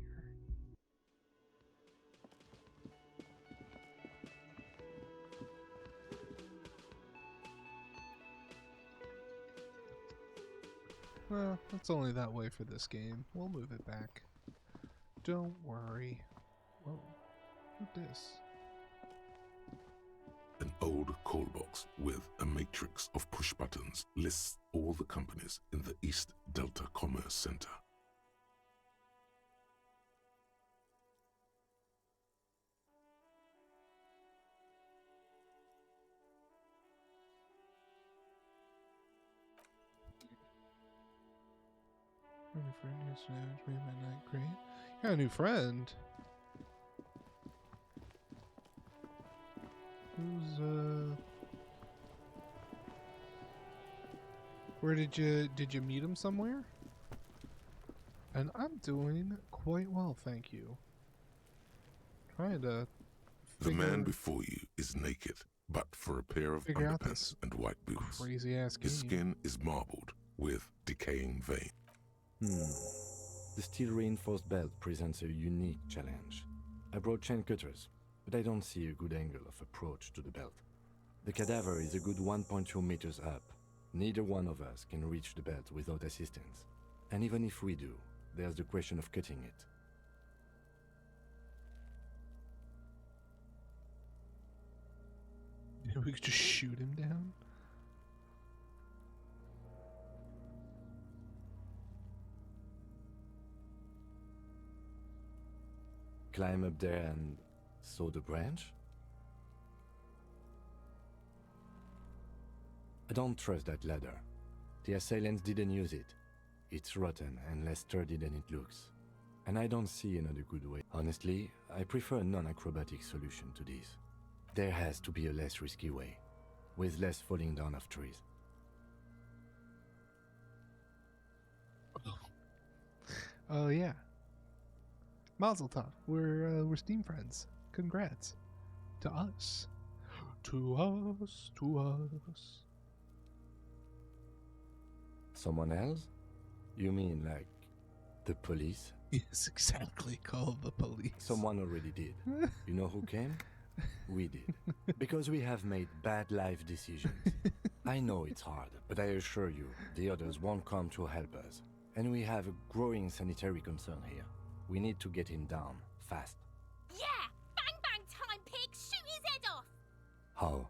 Well, it's only that way for this game. We'll move it back. Don't worry. Whoa. What's this? An old call box with a matrix of push buttons lists all the companies in the East Delta Commerce Center. Your friend yesterday made my night great. You got a new friend. Who's where did you meet him somewhere? And I'm doing quite well, thank you. Trying to The man before you is naked, but for a pair of figure out underpants this and white boots. crazy ass His game. skin is marbled with decaying veins. The steel reinforced belt presents a unique challenge. I brought chain cutters, but I don't see a good angle of approach to the belt. The cadaver is a good 1.2 meters up. Neither one of us can reach the belt without assistance. And even if we do, there's the question of cutting it. We could just shoot him down. Climb up there and saw the branch? I don't trust that ladder. The assailants didn't use it. It's rotten and less sturdy than it looks. And I don't see another good way. Honestly, I prefer a non-acrobatic solution to this. There has to be a less risky way, with less falling down of trees. Oh yeah. Mazel tov. We're Steam friends. Congrats to us. To us, to us. Someone else? You mean like the police? Yes, exactly. Call the police. Someone already did. You know who came? We did. Because we have made bad life decisions. I know it's hard, but I assure you, the others won't come to help us. And we have a growing sanitary concern here. We need to get him down, fast. Yeah! Bang bang time, pig! Shoot his head off! How?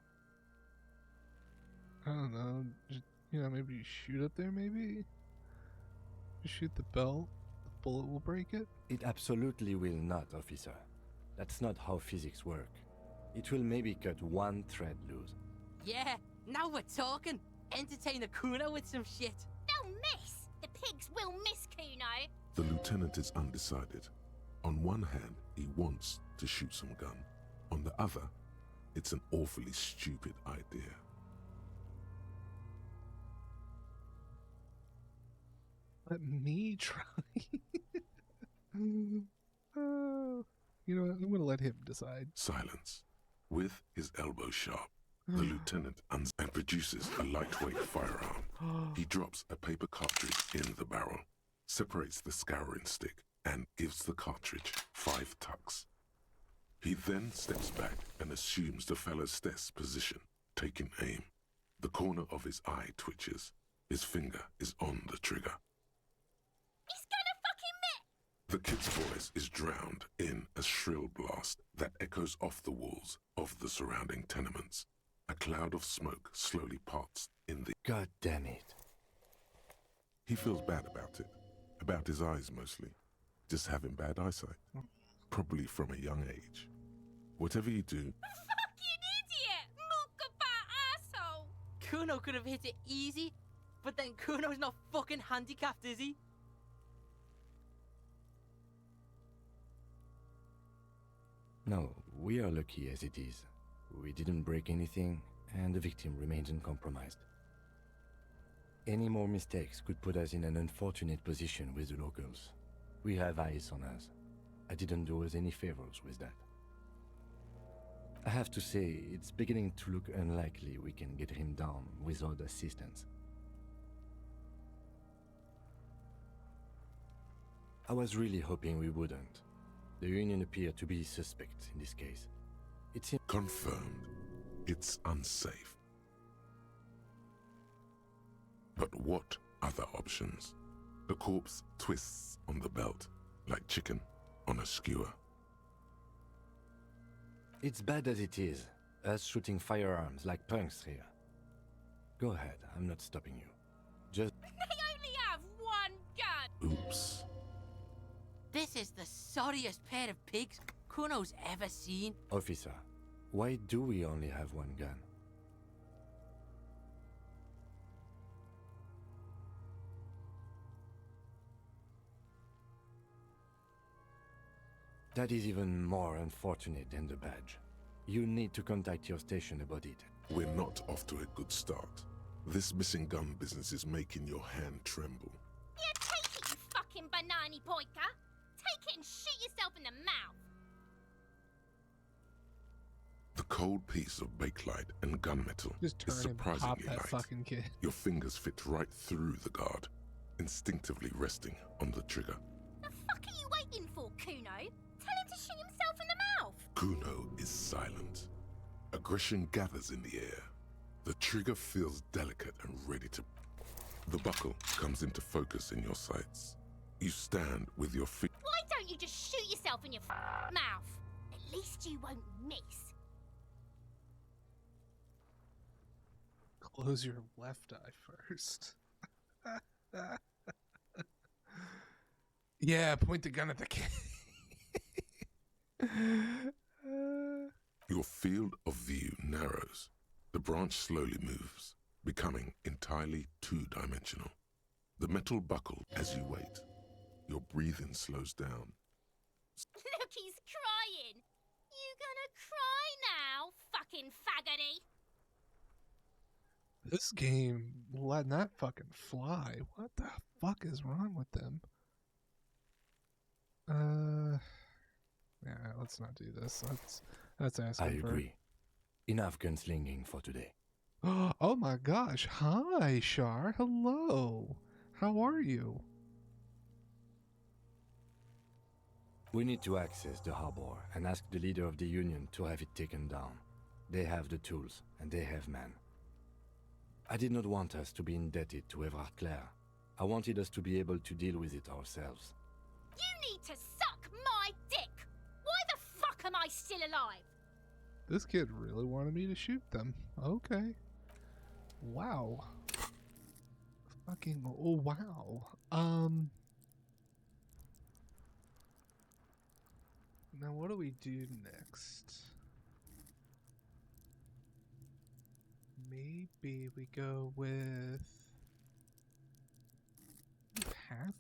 I don't know. Just, maybe you shoot up there, maybe? You shoot the belt, the bullet will break it? It absolutely will not, officer. That's not how physics work. It will maybe cut one thread loose. Yeah, now we're talking. Entertain a Kuno with some shit. They'll miss! The pigs will miss Kuno! The lieutenant is undecided. On one hand, he wants to shoot some gun. On the other, it's an awfully stupid idea. Let me try. You know what? I'm going to let him decide. Silence. With his elbow sharp, the lieutenant and produces a lightweight firearm. He drops a paper cartridge in the barrel, separates the scouring stick, and gives the cartridge 5 tucks. He then steps back and assumes the fellow's desk position, taking aim. The corner of his eye twitches. His finger is on the trigger. He's gonna fucking miss! The kid's voice is drowned in a shrill blast that echoes off the walls of the surrounding tenements. A cloud of smoke slowly parts in the... God damn it. He feels bad about it. About his eyes mostly. Just having bad eyesight. Probably from a young age. Whatever you do... Fucking idiot! Mookaba asshole! Kuno could have hit it easy, but then Kuno's not fucking handicapped, is he? No, we are lucky as it is. We didn't break anything, and the victim remains uncompromised. Any more mistakes could put us in an unfortunate position with the locals. We have eyes on us. I didn't do us any favors with that. I have to say, it's beginning to look unlikely we can get him down without assistance. I was really hoping we wouldn't. The Union appeared to be suspect in this case. It's confirmed. It's unsafe. But what other options? The corpse twists on the belt, like chicken on a skewer. It's bad as it is, us shooting firearms like punks here. Go ahead, I'm not stopping you. Just... They only have one gun! Oops. This is the sorriest pair of pigs Kuno's ever seen. Officer, why do we only have one gun? That is even more unfortunate than the badge. You need to contact your station about it. We're not off to a good start. This missing gun business is making your hand tremble. Yeah, take it, you fucking banana poika! Take it and shoot yourself in the mouth! The cold piece of bakelite and gunmetal Just turn is and pop surprisingly that light. fucking kid. Your fingers fit right through the guard, instinctively resting on the trigger. The fuck are you waiting for, Kuno? Tell him to shoot himself in the mouth! Kuno is silent. Aggression gathers in the air. The trigger feels delicate and ready to... The buckle comes into focus in your sights. You stand with your feet... Why don't you just shoot yourself in your mouth? At least you won't miss. Close your left eye first. Yeah, point the gun at the kid. Your field of view narrows. The branch slowly moves, becoming entirely two-dimensional. The metal buckle as you wait. Your breathing slows down. Look, he's crying. You gonna cry now, fucking faggoty? This game letting that fucking fly. What the fuck is wrong with them? Yeah, let's not do this. That's asking I for... agree. Enough gunslinging for today. Oh my gosh. Hi, Shar. Hello. How are you? We need to access the harbor and ask the leader of the Union to have it taken down. They have the tools, and they have men. I did not want us to be indebted to Everard Clare. I wanted us to be able to deal with it ourselves. You need to suck my dick! Why the fuck am I still alive? This kid really wanted me to shoot them. Okay. Wow. Fucking, oh wow. Now what do we do next? Maybe we go with Pathlight.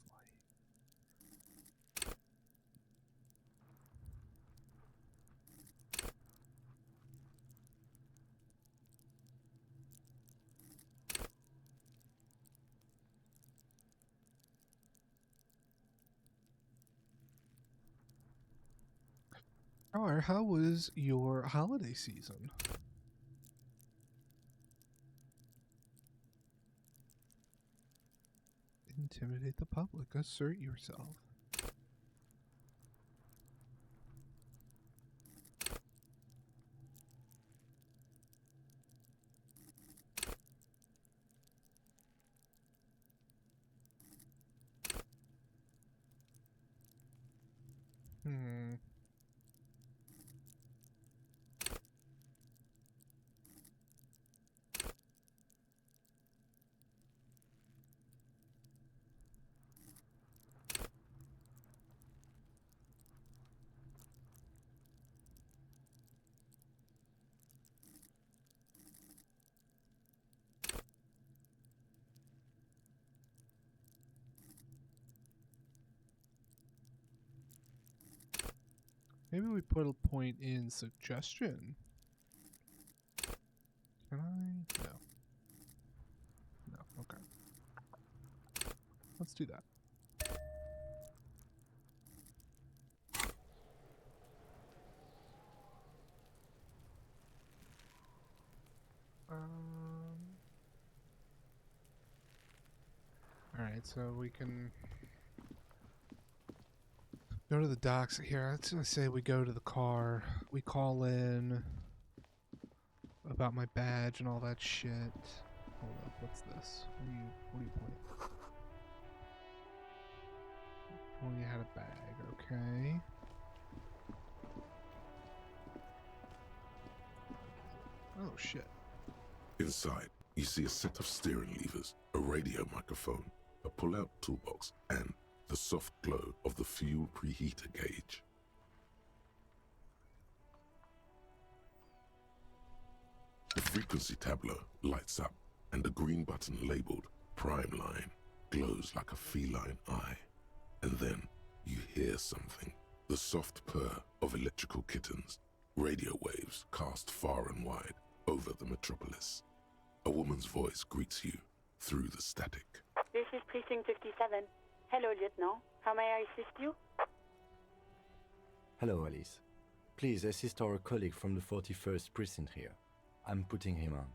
Alright, how was your holiday season? Intimidate the public. Assert yourself. Maybe we put a point in suggestion. Can I? No. No, okay. Let's do that. Alright, so we can go to the docks here. Let's just say we go to the car. We call in about my badge and all that shit. Hold up, what's this? What do you point? Only had a bag, okay. Oh shit. Inside, you see a set of steering levers, a radio microphone, a pull-out toolbox, and the soft glow of the fuel preheater gauge. The frequency tableau lights up, and the green button labeled Prime Line glows like a feline eye. And then you hear something, the soft purr of electrical kittens, radio waves cast far and wide over the metropolis. A woman's voice greets you through the static. This is Precinct 57. Hello, Lieutenant. How may I assist you? Hello, Alice. Please assist our colleague from the 41st Precinct here. I'm putting him on.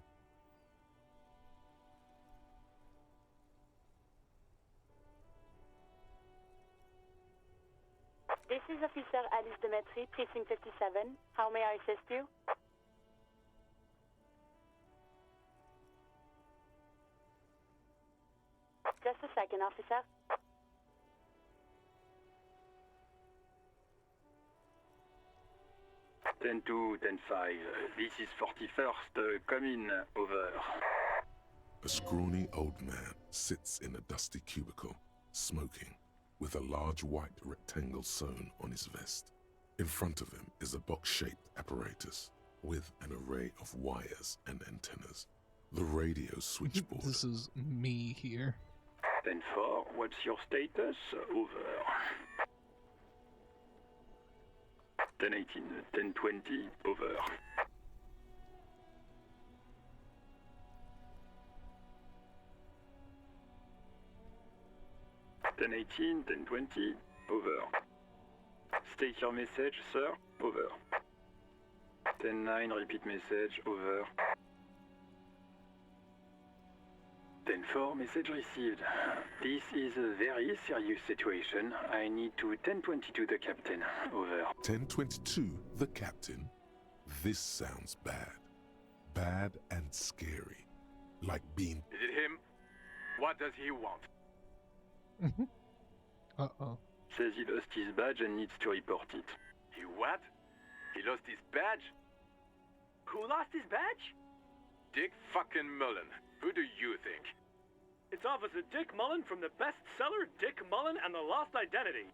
This is Officer Alice Demetri, Precinct 57. How may I assist you? Just a second, officer. Ten 2, 10-5. This is 41st. Come in. Over. A scrawny old man sits in a dusty cubicle, smoking, with a large white rectangle sewn on his vest. In front of him is a box-shaped apparatus with an array of wires and antennas. The radio switchboard. This is me here. 10-4, what's your status? Over. 10-18, 10-20, over. Ten 18, 10-20, over. State your message, sir. Over. 10-9, repeat message, over. 10-4, message received. This is a very serious situation. I need to 10-22 the captain, over. 1022, the captain. This sounds bad. Bad and scary. Like being... Is it him? What does he want? Uh-oh. Says he lost his badge and needs to report it. He what? He lost his badge? Who lost his badge? Dick fucking Mullen. Who do you think? It's Officer Dick Mullen from the bestseller Dick Mullen and the Lost Identity.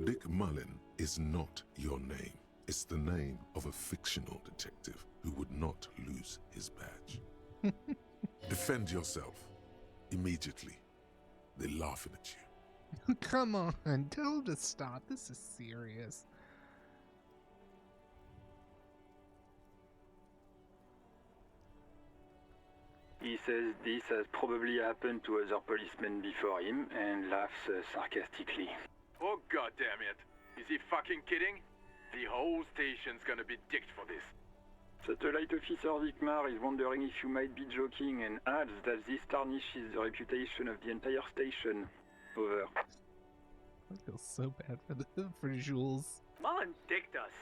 Dick Mullen is not your name. It's the name of a fictional detective who would not lose his badge. Defend yourself. Immediately. They're laughing at you. Come on, tell him to stop. This is serious. He says this has probably happened to other policemen before him and laughs sarcastically. Oh god damn it. Is he fucking kidding? The whole station's gonna be dicked for this. Satellite Officer Vikmar is wondering if you might be joking and adds that this tarnishes the reputation of the entire station. Over. I feel so bad for Jules. Mullen dicked us.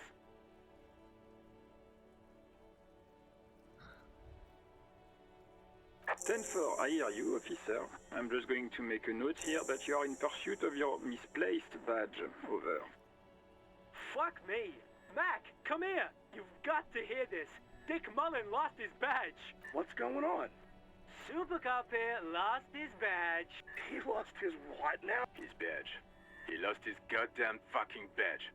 Ten 4, I hear you, officer. I'm just going to make a note here that you are in pursuit of your misplaced badge. Over. Fuck me. Mac, come here. You've got to hear this. Dick Mullen lost his badge. What's going on? Super Cop here lost his badge. He lost his what now? His badge. He lost his goddamn fucking badge.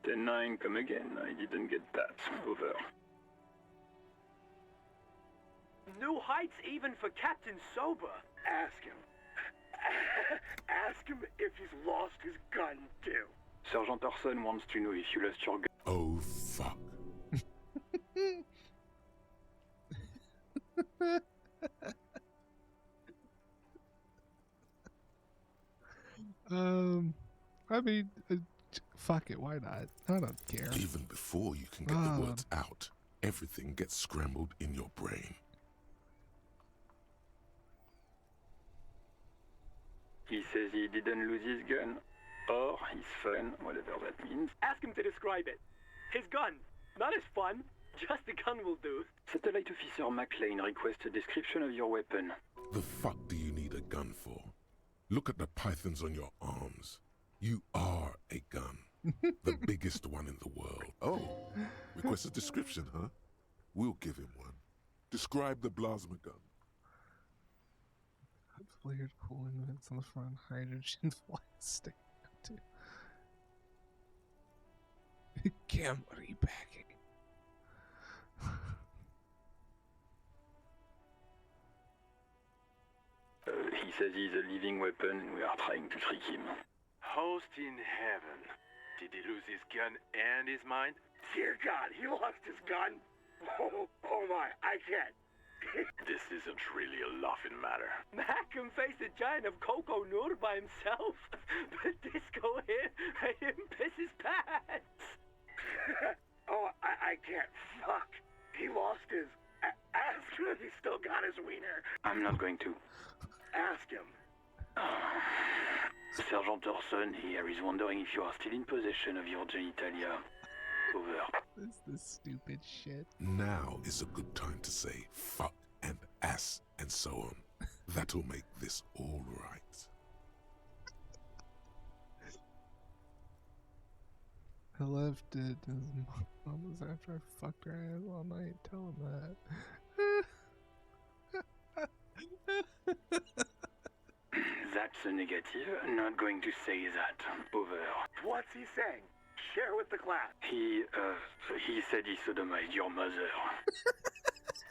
Ten 9, come again. I didn't get that. Over. New heights even for Captain Sober. Ask him. Ask him if he's lost his gun, too. Sergeant Orson wants to know if you lost your gun. Oh, fuck. I mean, fuck it, why not? I don't care. Even before you can get the words out, everything gets scrambled in your brain. He says he didn't lose his gun, or his fun, whatever that means. Ask him to describe it. His gun. Not his fun. Just the gun will do. Satellite Officer McLean requests a description of your weapon. The fuck do you need a gun for? Look at the pythons on your arms. You are a gun. The biggest one in the world. Oh, request a description, huh? We'll give him one. Describe the plasma gun. Flared cooling vents on the front, hydrogen flight stick too. Cam repacking. He says he's a living weapon and we are trying to trick him. Host in heaven. Did he lose his gun and his mind? Dear God, he lost his gun? Oh my, I can't. This isn't really a laughing matter. Mac can face a giant of Coco Nur by himself, but Disco here made him piss his pants. Oh, I can't. Fuck. He lost his... Ask him if he still got his wiener. I'm not going to. Ask him. Sergeant Orson here is wondering if you are still in possession of your genitalia. Over. This is stupid shit. Now is a good time to say fuck and ass and so on. That'll make this all right. I left it as mom was after I fucked her ass all night. Tell him that. That's a negative. I'm not going to say that. Over. What's he saying? Share with the class. He said he sodomized your mother.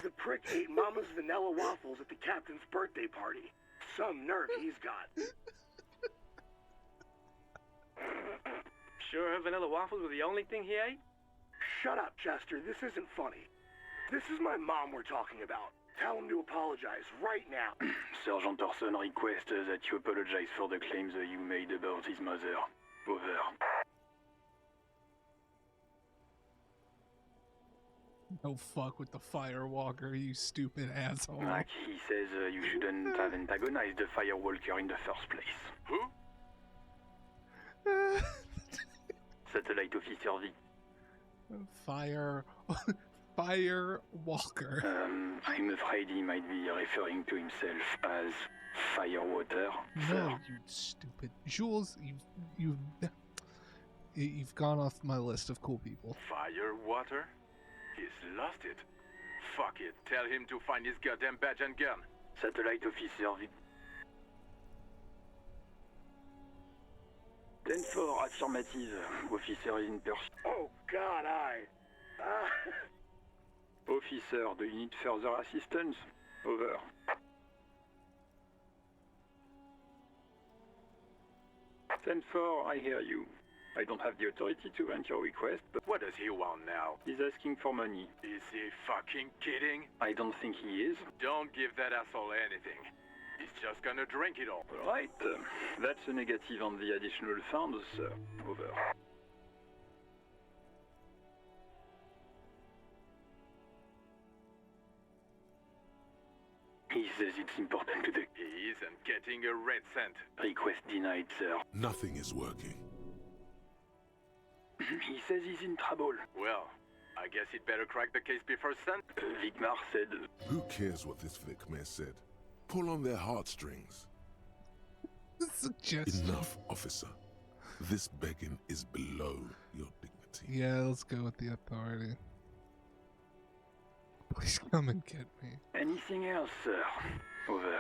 The prick ate Mama's vanilla waffles at the captain's birthday party. Some nerve he's got. Sure, vanilla waffles were the only thing he ate? Shut up, Chester. This isn't funny. This is my mom we're talking about. Tell him to apologize right now. Sergeant Orson requests that you apologize for the claims that you made about his mother. Over. No fuck with the Firewalker, you stupid asshole. Like he says you shouldn't have antagonized the Firewalker in the first place. Who? Satellite Officer V. Firewalker. I'm afraid he might be referring to himself as Firewater. No, you stupid Jules. You've gone off my list of cool people. Firewater? He's lost it. Fuck it. Tell him to find his goddamn badge and gun. Satellite Officer V. 10-4, affirmative. Officer in pursuit. Oh, God, Officer, do you need further assistance? Over. Ten 4, I hear you. I don't have the authority to grant your request, but What does he want now? he's asking for money. Is he fucking kidding? I don't think he is. Don't give that asshole anything. He's just gonna drink it all. Right, that's a negative on the additional funds, sir. Over. He says it's important to the... He isn't getting a red cent. Request denied, sir. Nothing is working. He says he's in trouble. Well, I guess he'd better crack the case before sun. Vigmar said... Who cares what this Vic Mayor said? Pull on their heartstrings. Suggestion. Enough, officer. This begging is below your dignity. Yeah, let's go with the authority. Please come and get me. Anything else, sir? Over.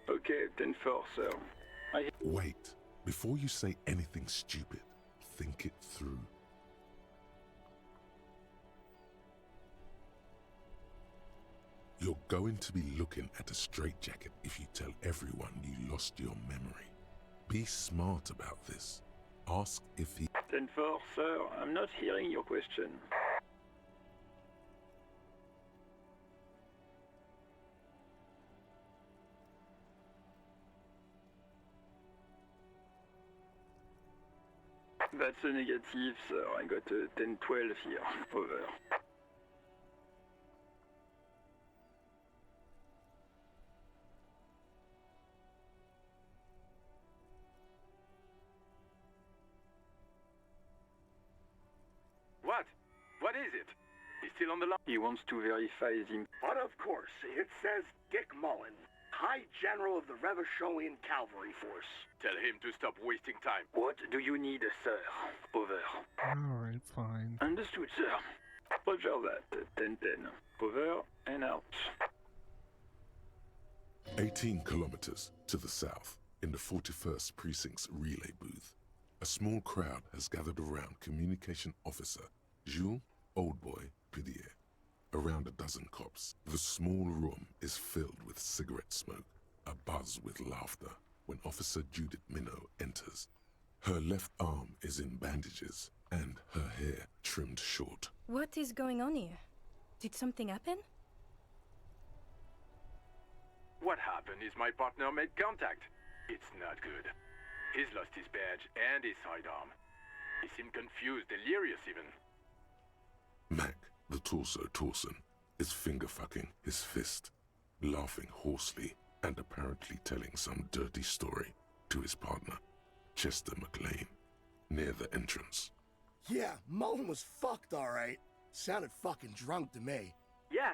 Okay, 10-4, sir. Wait. Before you say anything stupid, think it through. You're going to be looking at a straitjacket if you tell everyone you lost your memory. Be smart about this. Ask if he... 10-4, sir. I'm not hearing your question. That's a negative, sir. I got a 10-12 here. Over. What? What is it? He's still on the line. He wants to verify him. But of course, it says Dick Mullen, High General of the Revacholian Cavalry Force. Tell him to stop wasting time. What do you need, sir? Over. Alright, fine. Understood, sir. Roger that. 10-10. Over and out. 18 kilometers to the south, in the 41st Precinct's relay booth, a small crowd has gathered around Communication Officer Jules Oldboy Pidier. Around a dozen cops. The small room is filled with cigarette smoke, abuzz with laughter, when Officer Judith Minnow enters. Her left arm is in bandages, and her hair trimmed short. What is going on here? Did something happen? What happened is my partner made contact. It's not good. He's lost his badge and his sidearm. He seemed confused, delirious even. Mac, the torso Torson, is finger-fucking his fist, laughing hoarsely and apparently telling some dirty story to his partner, Chester McLean, near the entrance. Yeah, Mullen was fucked, alright. Sounded fucking drunk to me. Yeah,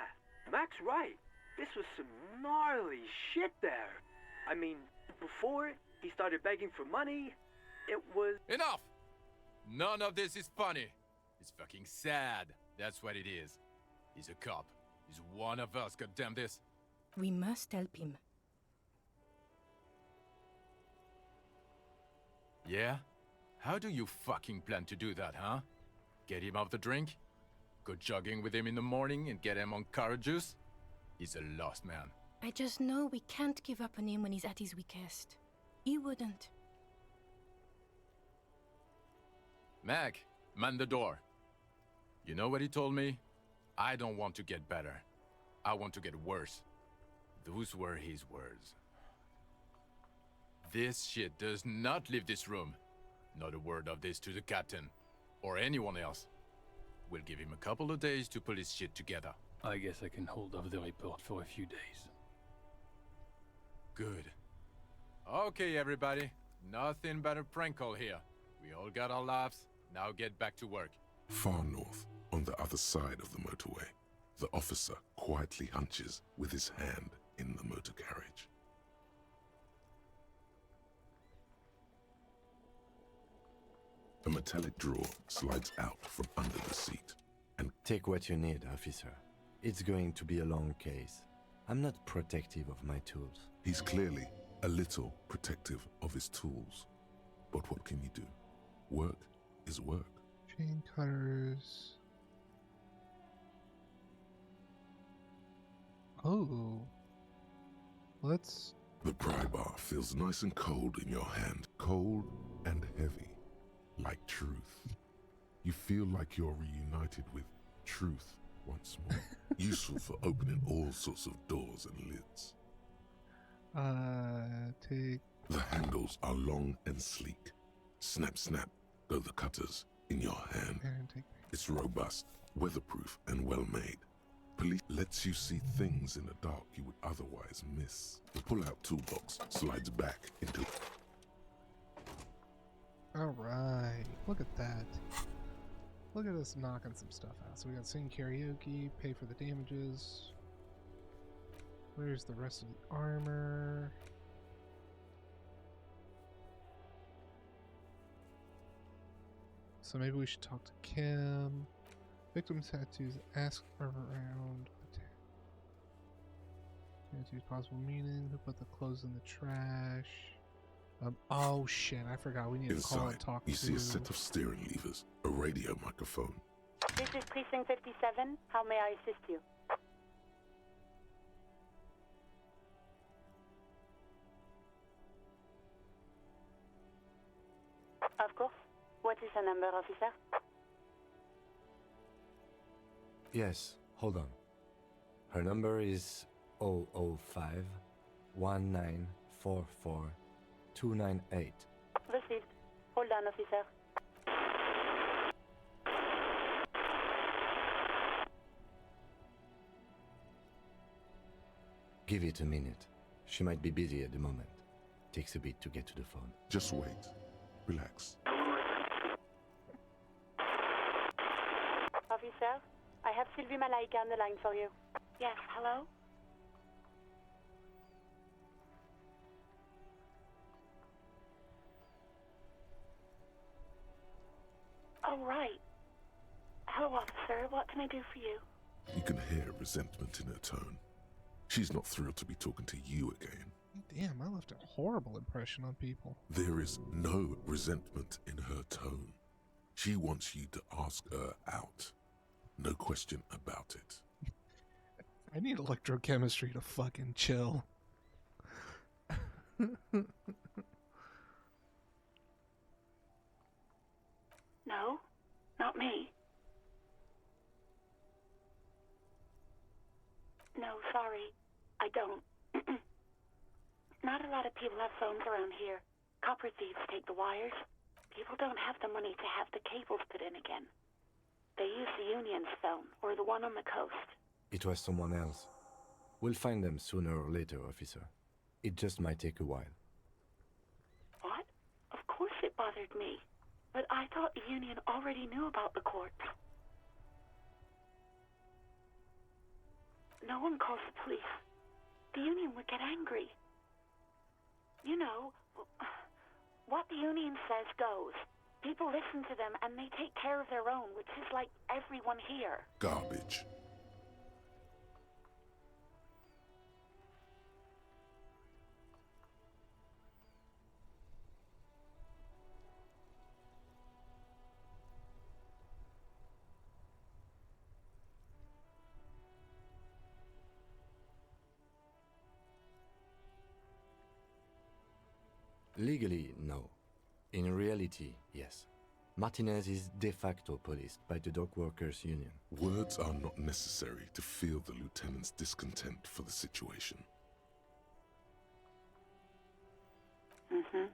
Mac's right. This was some gnarly shit there. I mean, before he started begging for money, it was... Enough! None of this is funny. It's fucking sad. That's what it is. He's a cop. He's one of us, goddamn this. We must help him. Yeah? How do you fucking plan to do that, huh? Get him off the drink? Go jogging with him in the morning and get him on carrot juice? He's a lost man. I just know we can't give up on him when he's at his weakest. He wouldn't. Mac, man the door. You know what he told me? I don't want to get better. I want to get worse. Those were his words. This shit does not leave this room. Not a word of this to the captain, or anyone else. We'll give him a couple of days to pull his shit together. I guess I can hold off the report for a few days. Good. Okay, everybody. Nothing but a prank call here. We all got our laughs. Now get back to work. Far north, on the other side of the motorway, the officer quietly hunches with his hand in the motor carriage. A metallic drawer slides out from under the seat and... Take what you need, officer. It's going to be a long case. I'm not protective of my tools. He's clearly a little protective of his tools. But what can you do? Work is work. Chain cutters. Oh. Let's... The pry bar feels nice and cold in your hand. Cold and heavy. Like truth. You feel like you're reunited with truth once more. Useful for opening all sorts of doors and lids. Take... The handles are long and sleek. Snap, snap, go the cutters in your hand. It's robust, weatherproof, and well-made. Police lets you see things in the dark you would otherwise miss. The pull-out toolbox slides back into... Alright, look at that. Look at us knocking some stuff out. So we got sing karaoke, pay for the damages. Where's the rest of the armor? So maybe we should talk to Kim. Victim tattoos, ask around. Tattoos, possible meaning. Who put the clothes in the trash? Oh shit, I forgot. We need to call and talk you to... see a set of steering levers, a radio microphone. This is Precinct 57. How may I assist you? Of course. What is the number, officer? Yes, hold on. Her number is 005 1944 298. Received. Hold on, officer. Give it a minute. She might be busy at the moment. Takes a bit to get to the phone. Just wait. Relax. Officer, I have Sylvie Malaika on the line for you. Yes, hello? Oh, right. Hello, officer. What can I do for you? You can hear resentment in her tone. She's not thrilled to be talking to you again. Damn, I left a horrible impression on people. There is no resentment in her tone. She wants you to ask her out. No question about it. I need electrochemistry to fucking chill. No, not me. No, sorry. I don't. Not a lot of people have phones around here. Copper thieves take the wires. People don't have the money to have the cables put in again. They use the Union's phone, or the one on the coast. It was someone else. We'll find them sooner or later, officer. It just might take a while. What? Of course it bothered me. But I thought the Union already knew about the corpse. No one calls the police. The Union would get angry. You know, what the Union says goes. People listen to them and they take care of their own, which is like everyone here. Garbage. Legally, no. In reality, yes. Martinez is de facto policed by the Dock Workers Union. Words are not necessary to feel the lieutenant's discontent for the situation. Mm-hmm.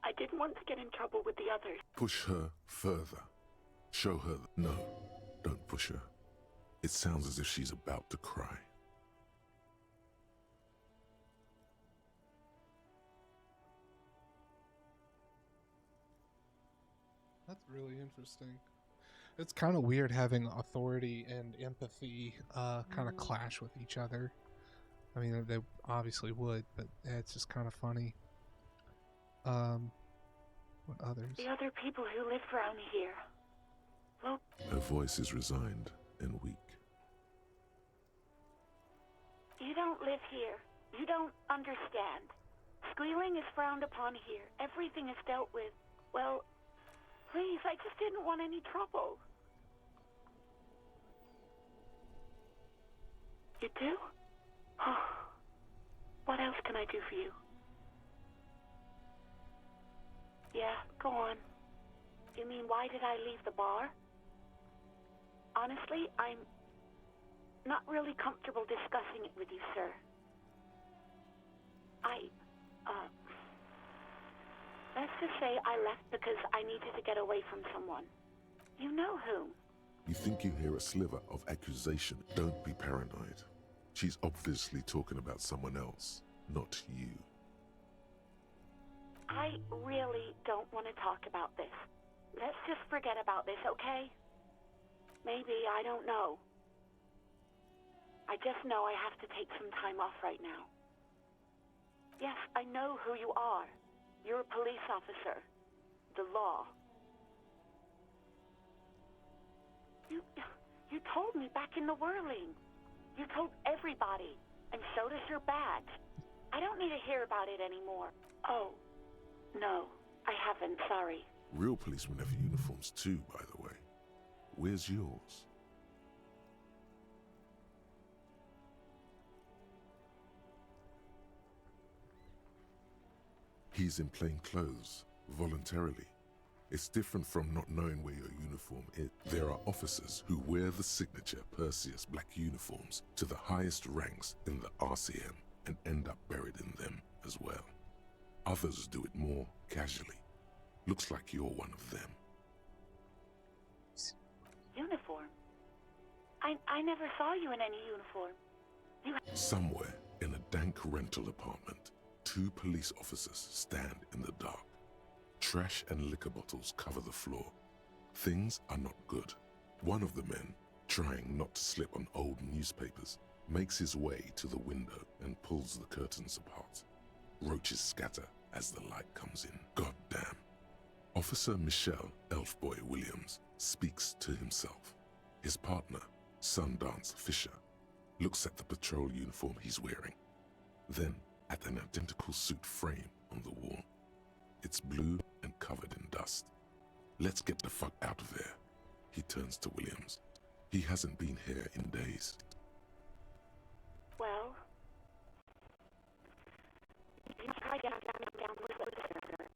I didn't want to get in trouble with the others. Push her further. Show her that. No, don't push her. It sounds as if she's about to cry. That's really interesting. It's kind of weird having authority and empathy kind of clash with each other. I mean, they obviously would, but it's just kind of funny. What others? The other people who live around here. Look. Her voice is resigned and weak. You don't live here. You don't understand. Squealing is frowned upon here. Everything is dealt with. Well, please, I just didn't want any trouble. You do? Oh. What else can I do for you? Yeah, go on. You mean, why did I leave the bar? Honestly, I'm not really comfortable discussing it with you, sir. Let's just say I left because I needed to get away from someone. You know whom. You think you hear a sliver of accusation. Don't be paranoid. She's obviously talking about someone else, not you. I really don't want to talk about this. Let's just forget about this, okay? Maybe, I don't know. I just know I have to take some time off right now. Yes, I know who you are. You're a police officer. The law. You told me back in the whirling. You told everybody, and so does your badge. I don't need to hear about it anymore. Oh, no, I haven't, sorry. Real policemen have uniforms too, by the way. Where's yours? He's in plain clothes, voluntarily. It's different from not knowing where your uniform is. There are officers who wear the signature Perseus black uniforms to the highest ranks in the RCM and end up buried in them as well. Others do it more casually. Looks like you're one of them. Uniform? I never saw you in any uniform. Somewhere in a dank rental apartment, 2 police officers stand in the dark. Trash and liquor bottles cover the floor. Things are not good. One of the men, trying not to slip on old newspapers, makes his way to the window and pulls the curtains apart. Roaches scatter as the light comes in. God damn. Officer Michelle Elfboy Williams speaks to himself. His partner, Sundance Fisher, looks at the patrol uniform he's wearing, then at an identical suit frame on the wall. It's blue and covered in dust. Let's get the fuck out of there. He turns to Williams. He hasn't been here in days. Well, you try down with listener.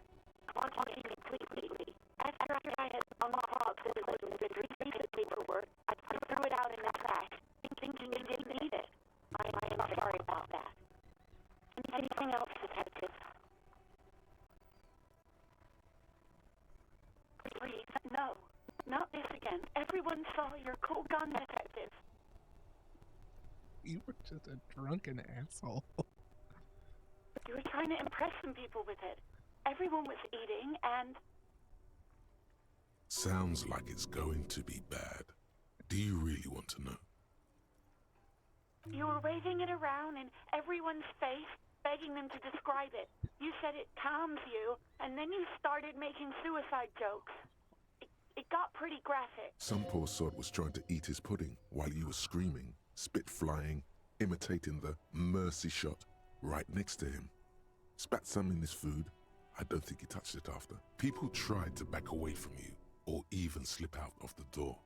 Talking completely. After I had unlocked the recent paperwork, I threw it out in the trash, thinking you didn't need it. I am sorry about that. Anything else, Detective? Please, no. Not this again. Everyone saw your cool gun, Detective. You were just a drunken asshole. You were trying to impress some people with it. Everyone was eating, and... Sounds like it's going to be bad. Do you really want to know? You were waving it around in everyone's face, begging them to describe it. You said it calms you, and then you started making suicide jokes. It got pretty graphic. Some poor sod was trying to eat his pudding while you were screaming, spit flying, imitating the mercy shot right next to him. Spat some in his food. I don't think he touched it after. People tried to back away from you, or even slip out of the door.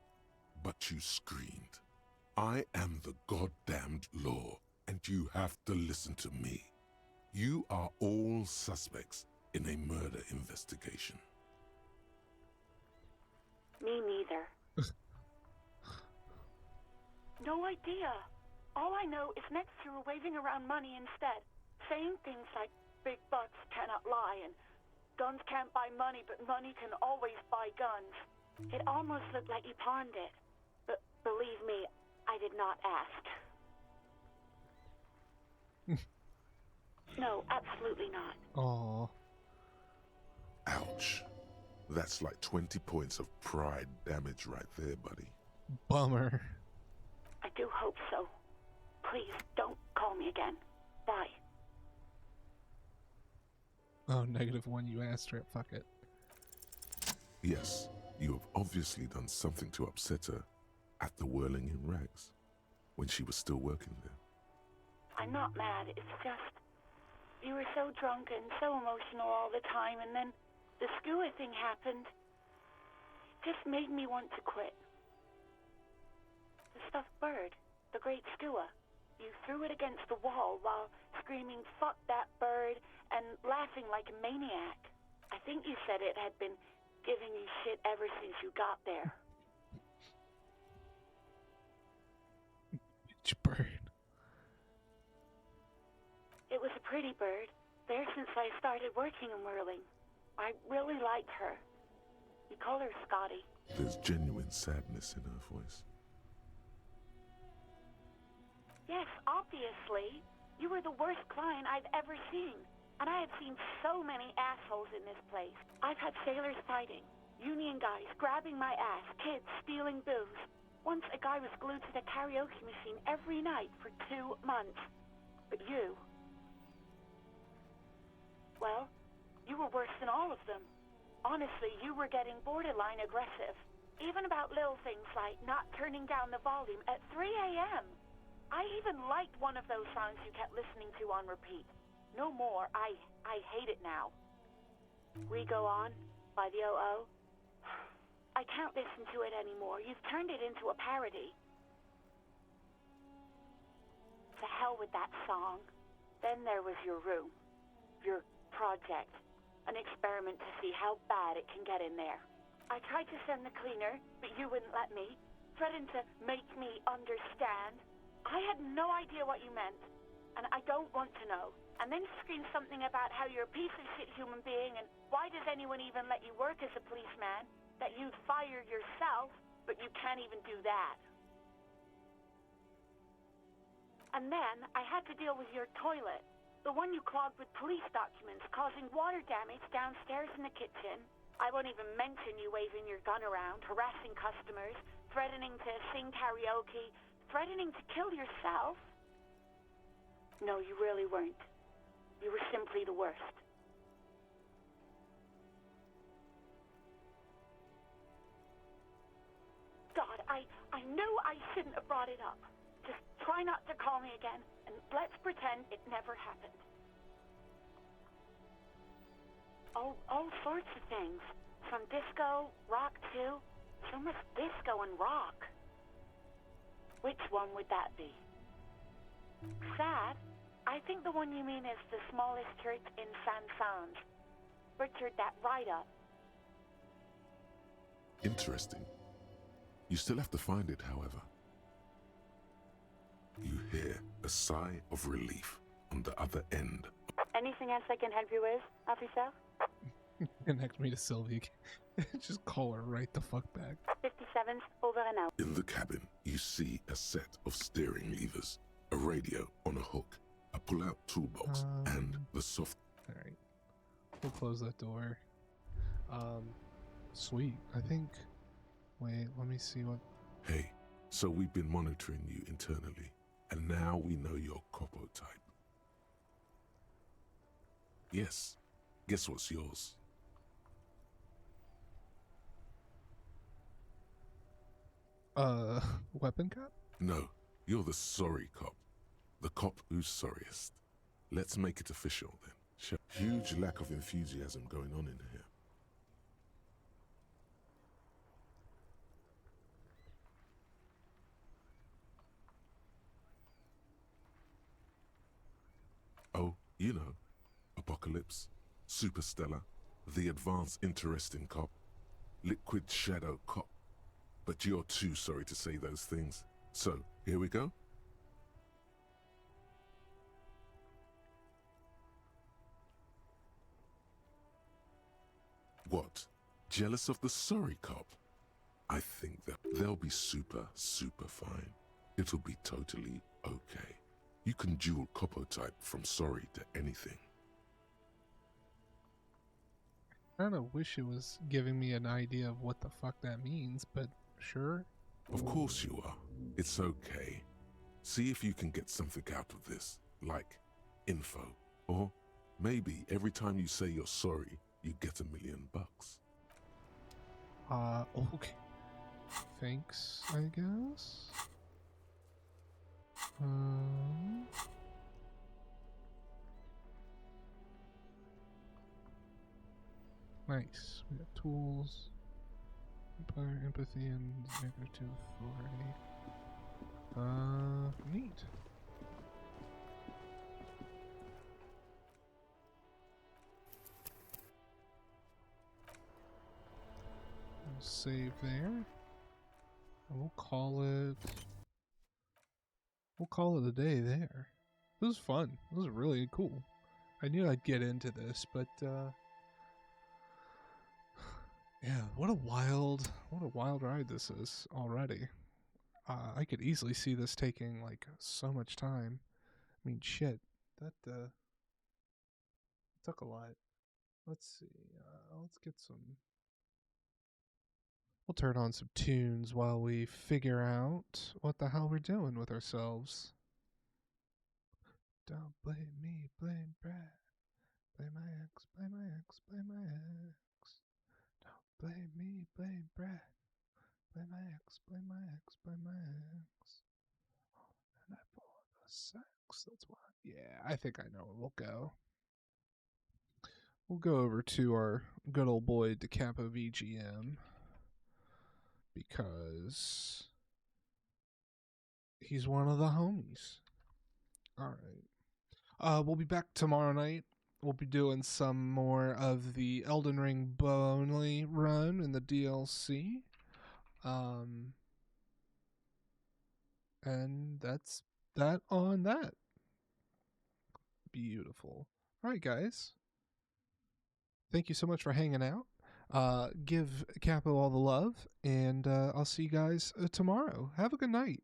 But you screamed, "I am the goddamned law, and you have to listen to me." You are all suspects in a murder investigation. Me neither. No idea. All I know is next you were waving around money instead, saying things like big bucks cannot lie and guns can't buy money, but money can always buy guns. It almost looked like you pawned it. But believe me, I did not ask. No, absolutely not. Aw. Ouch. That's like 20 points of pride damage right there, buddy. Bummer. I do hope so. Please, don't call me again. Bye. Oh, -1, you asked her. Fuck it. Yes, you have obviously done something to upset her at the Whirling in Rags, when she was still working there. I'm not mad, it's just... You were so drunk and so emotional all the time, and then the skua thing happened. It just made me want to quit. The stuffed bird, the great skua. You threw it against the wall while screaming, "Fuck that bird," and laughing like a maniac. I think you said it had been giving you shit ever since you got there. Bitch bird. It was a pretty bird, there since I started working in Whirling. I really liked her. You call her Scotty. There's genuine sadness in her voice. Yes, obviously. You were the worst client I've ever seen. And I had seen so many assholes in this place. I've had sailors fighting, union guys grabbing my ass, kids stealing booze. Once a guy was glued to the karaoke machine every night for 2 months. But you... Well, you were worse than all of them. Honestly, you were getting borderline aggressive. Even about little things like not turning down the volume at 3 a.m. I even liked one of those songs you kept listening to on repeat. No more. I hate it now. We Go On by the O.O. I can't listen to it anymore. You've turned it into a parody. To hell with that song. Then there was your room. Your project. An experiment to see how bad it can get in there. I tried to send the cleaner, but you wouldn't let me. Threatened to make me understand. I had no idea what you meant, and I don't want to know. And then screamed something about how you're a piece of shit human being, and why does anyone even let you work as a policeman? That you'd fire yourself, but you can't even do that. And then I had to deal with your toilet. The one you clogged with police documents, causing water damage downstairs in the kitchen. I won't even mention you waving your gun around, harassing customers, threatening to sing karaoke, threatening to kill yourself. No, you really weren't. You were simply the worst. God, I knew I shouldn't have brought it up. Just try not to call me again, and let's pretend it never happened. Oh, all sorts of things. From disco, rock too. So much disco and rock. Which one would that be? Sad? I think the one you mean is the smallest church in Saint-Saëns. Butchered that right up. Interesting. You still have to find it, however. You hear a sigh of relief on the other end. Anything else I can help you with, officer? Connect me to Sylvie. Just call her right the fuck back. 57's over and out. In the cabin, you see a set of steering levers, a radio on a hook, a pull-out toolbox, and the soft... Alright. We'll close that door. Sweet. I think... Wait, let me see what... Hey, so we've been monitoring you internally, and now we know your Copo type. Yes. Guess what's yours? Weapon cop? No, you're the sorry cop. The cop who's sorriest. Let's make it official then. Huge lack of enthusiasm going on in here. Oh, you know, Apocalypse, Superstellar, The Advanced Interesting Cop, Liquid Shadow Cop. But you're too sorry to say those things. So, here we go. What? Jealous of the sorry cop? I think that they'll be super fine. It'll be totally okay. You can dual copo type from sorry to anything. I kind of wish it was giving me an idea of what the fuck that means, but sure. Of course you are. It's okay. See if you can get something out of this, like info. Or maybe every time you say you're sorry, you get $1 million. Okay. Thanks, I guess. Nice. We got tools. Empire, empathy, and negative authority. Neat. We'll save there. And we'll call it a day there. This was fun. This was really cool. I knew I'd get into this, but yeah, what a wild ride this is already. I could easily see this taking like so much time. I mean, shit, that took a lot. Let's see. Let's get some. We'll turn on some tunes while we figure out what the hell we're doing with ourselves. Don't blame me, blame Brad. Blame my ex, blame my ex, blame my ex. Don't blame me, blame Brad. Blame my ex, blame my ex, blame my ex. And I pull the sex, that's why. Yeah, I think I know where we'll go. We'll go over to our good old boy DeCapo VGM because he's one of the homies. Alright. We'll be back tomorrow night. We'll be doing some more of the Elden Ring Bow-only run in the DLC. And that's that on that. Beautiful. Alright, guys. Thank you so much for hanging out. Give Capo all the love, and I'll see you guys tomorrow. Have a good night.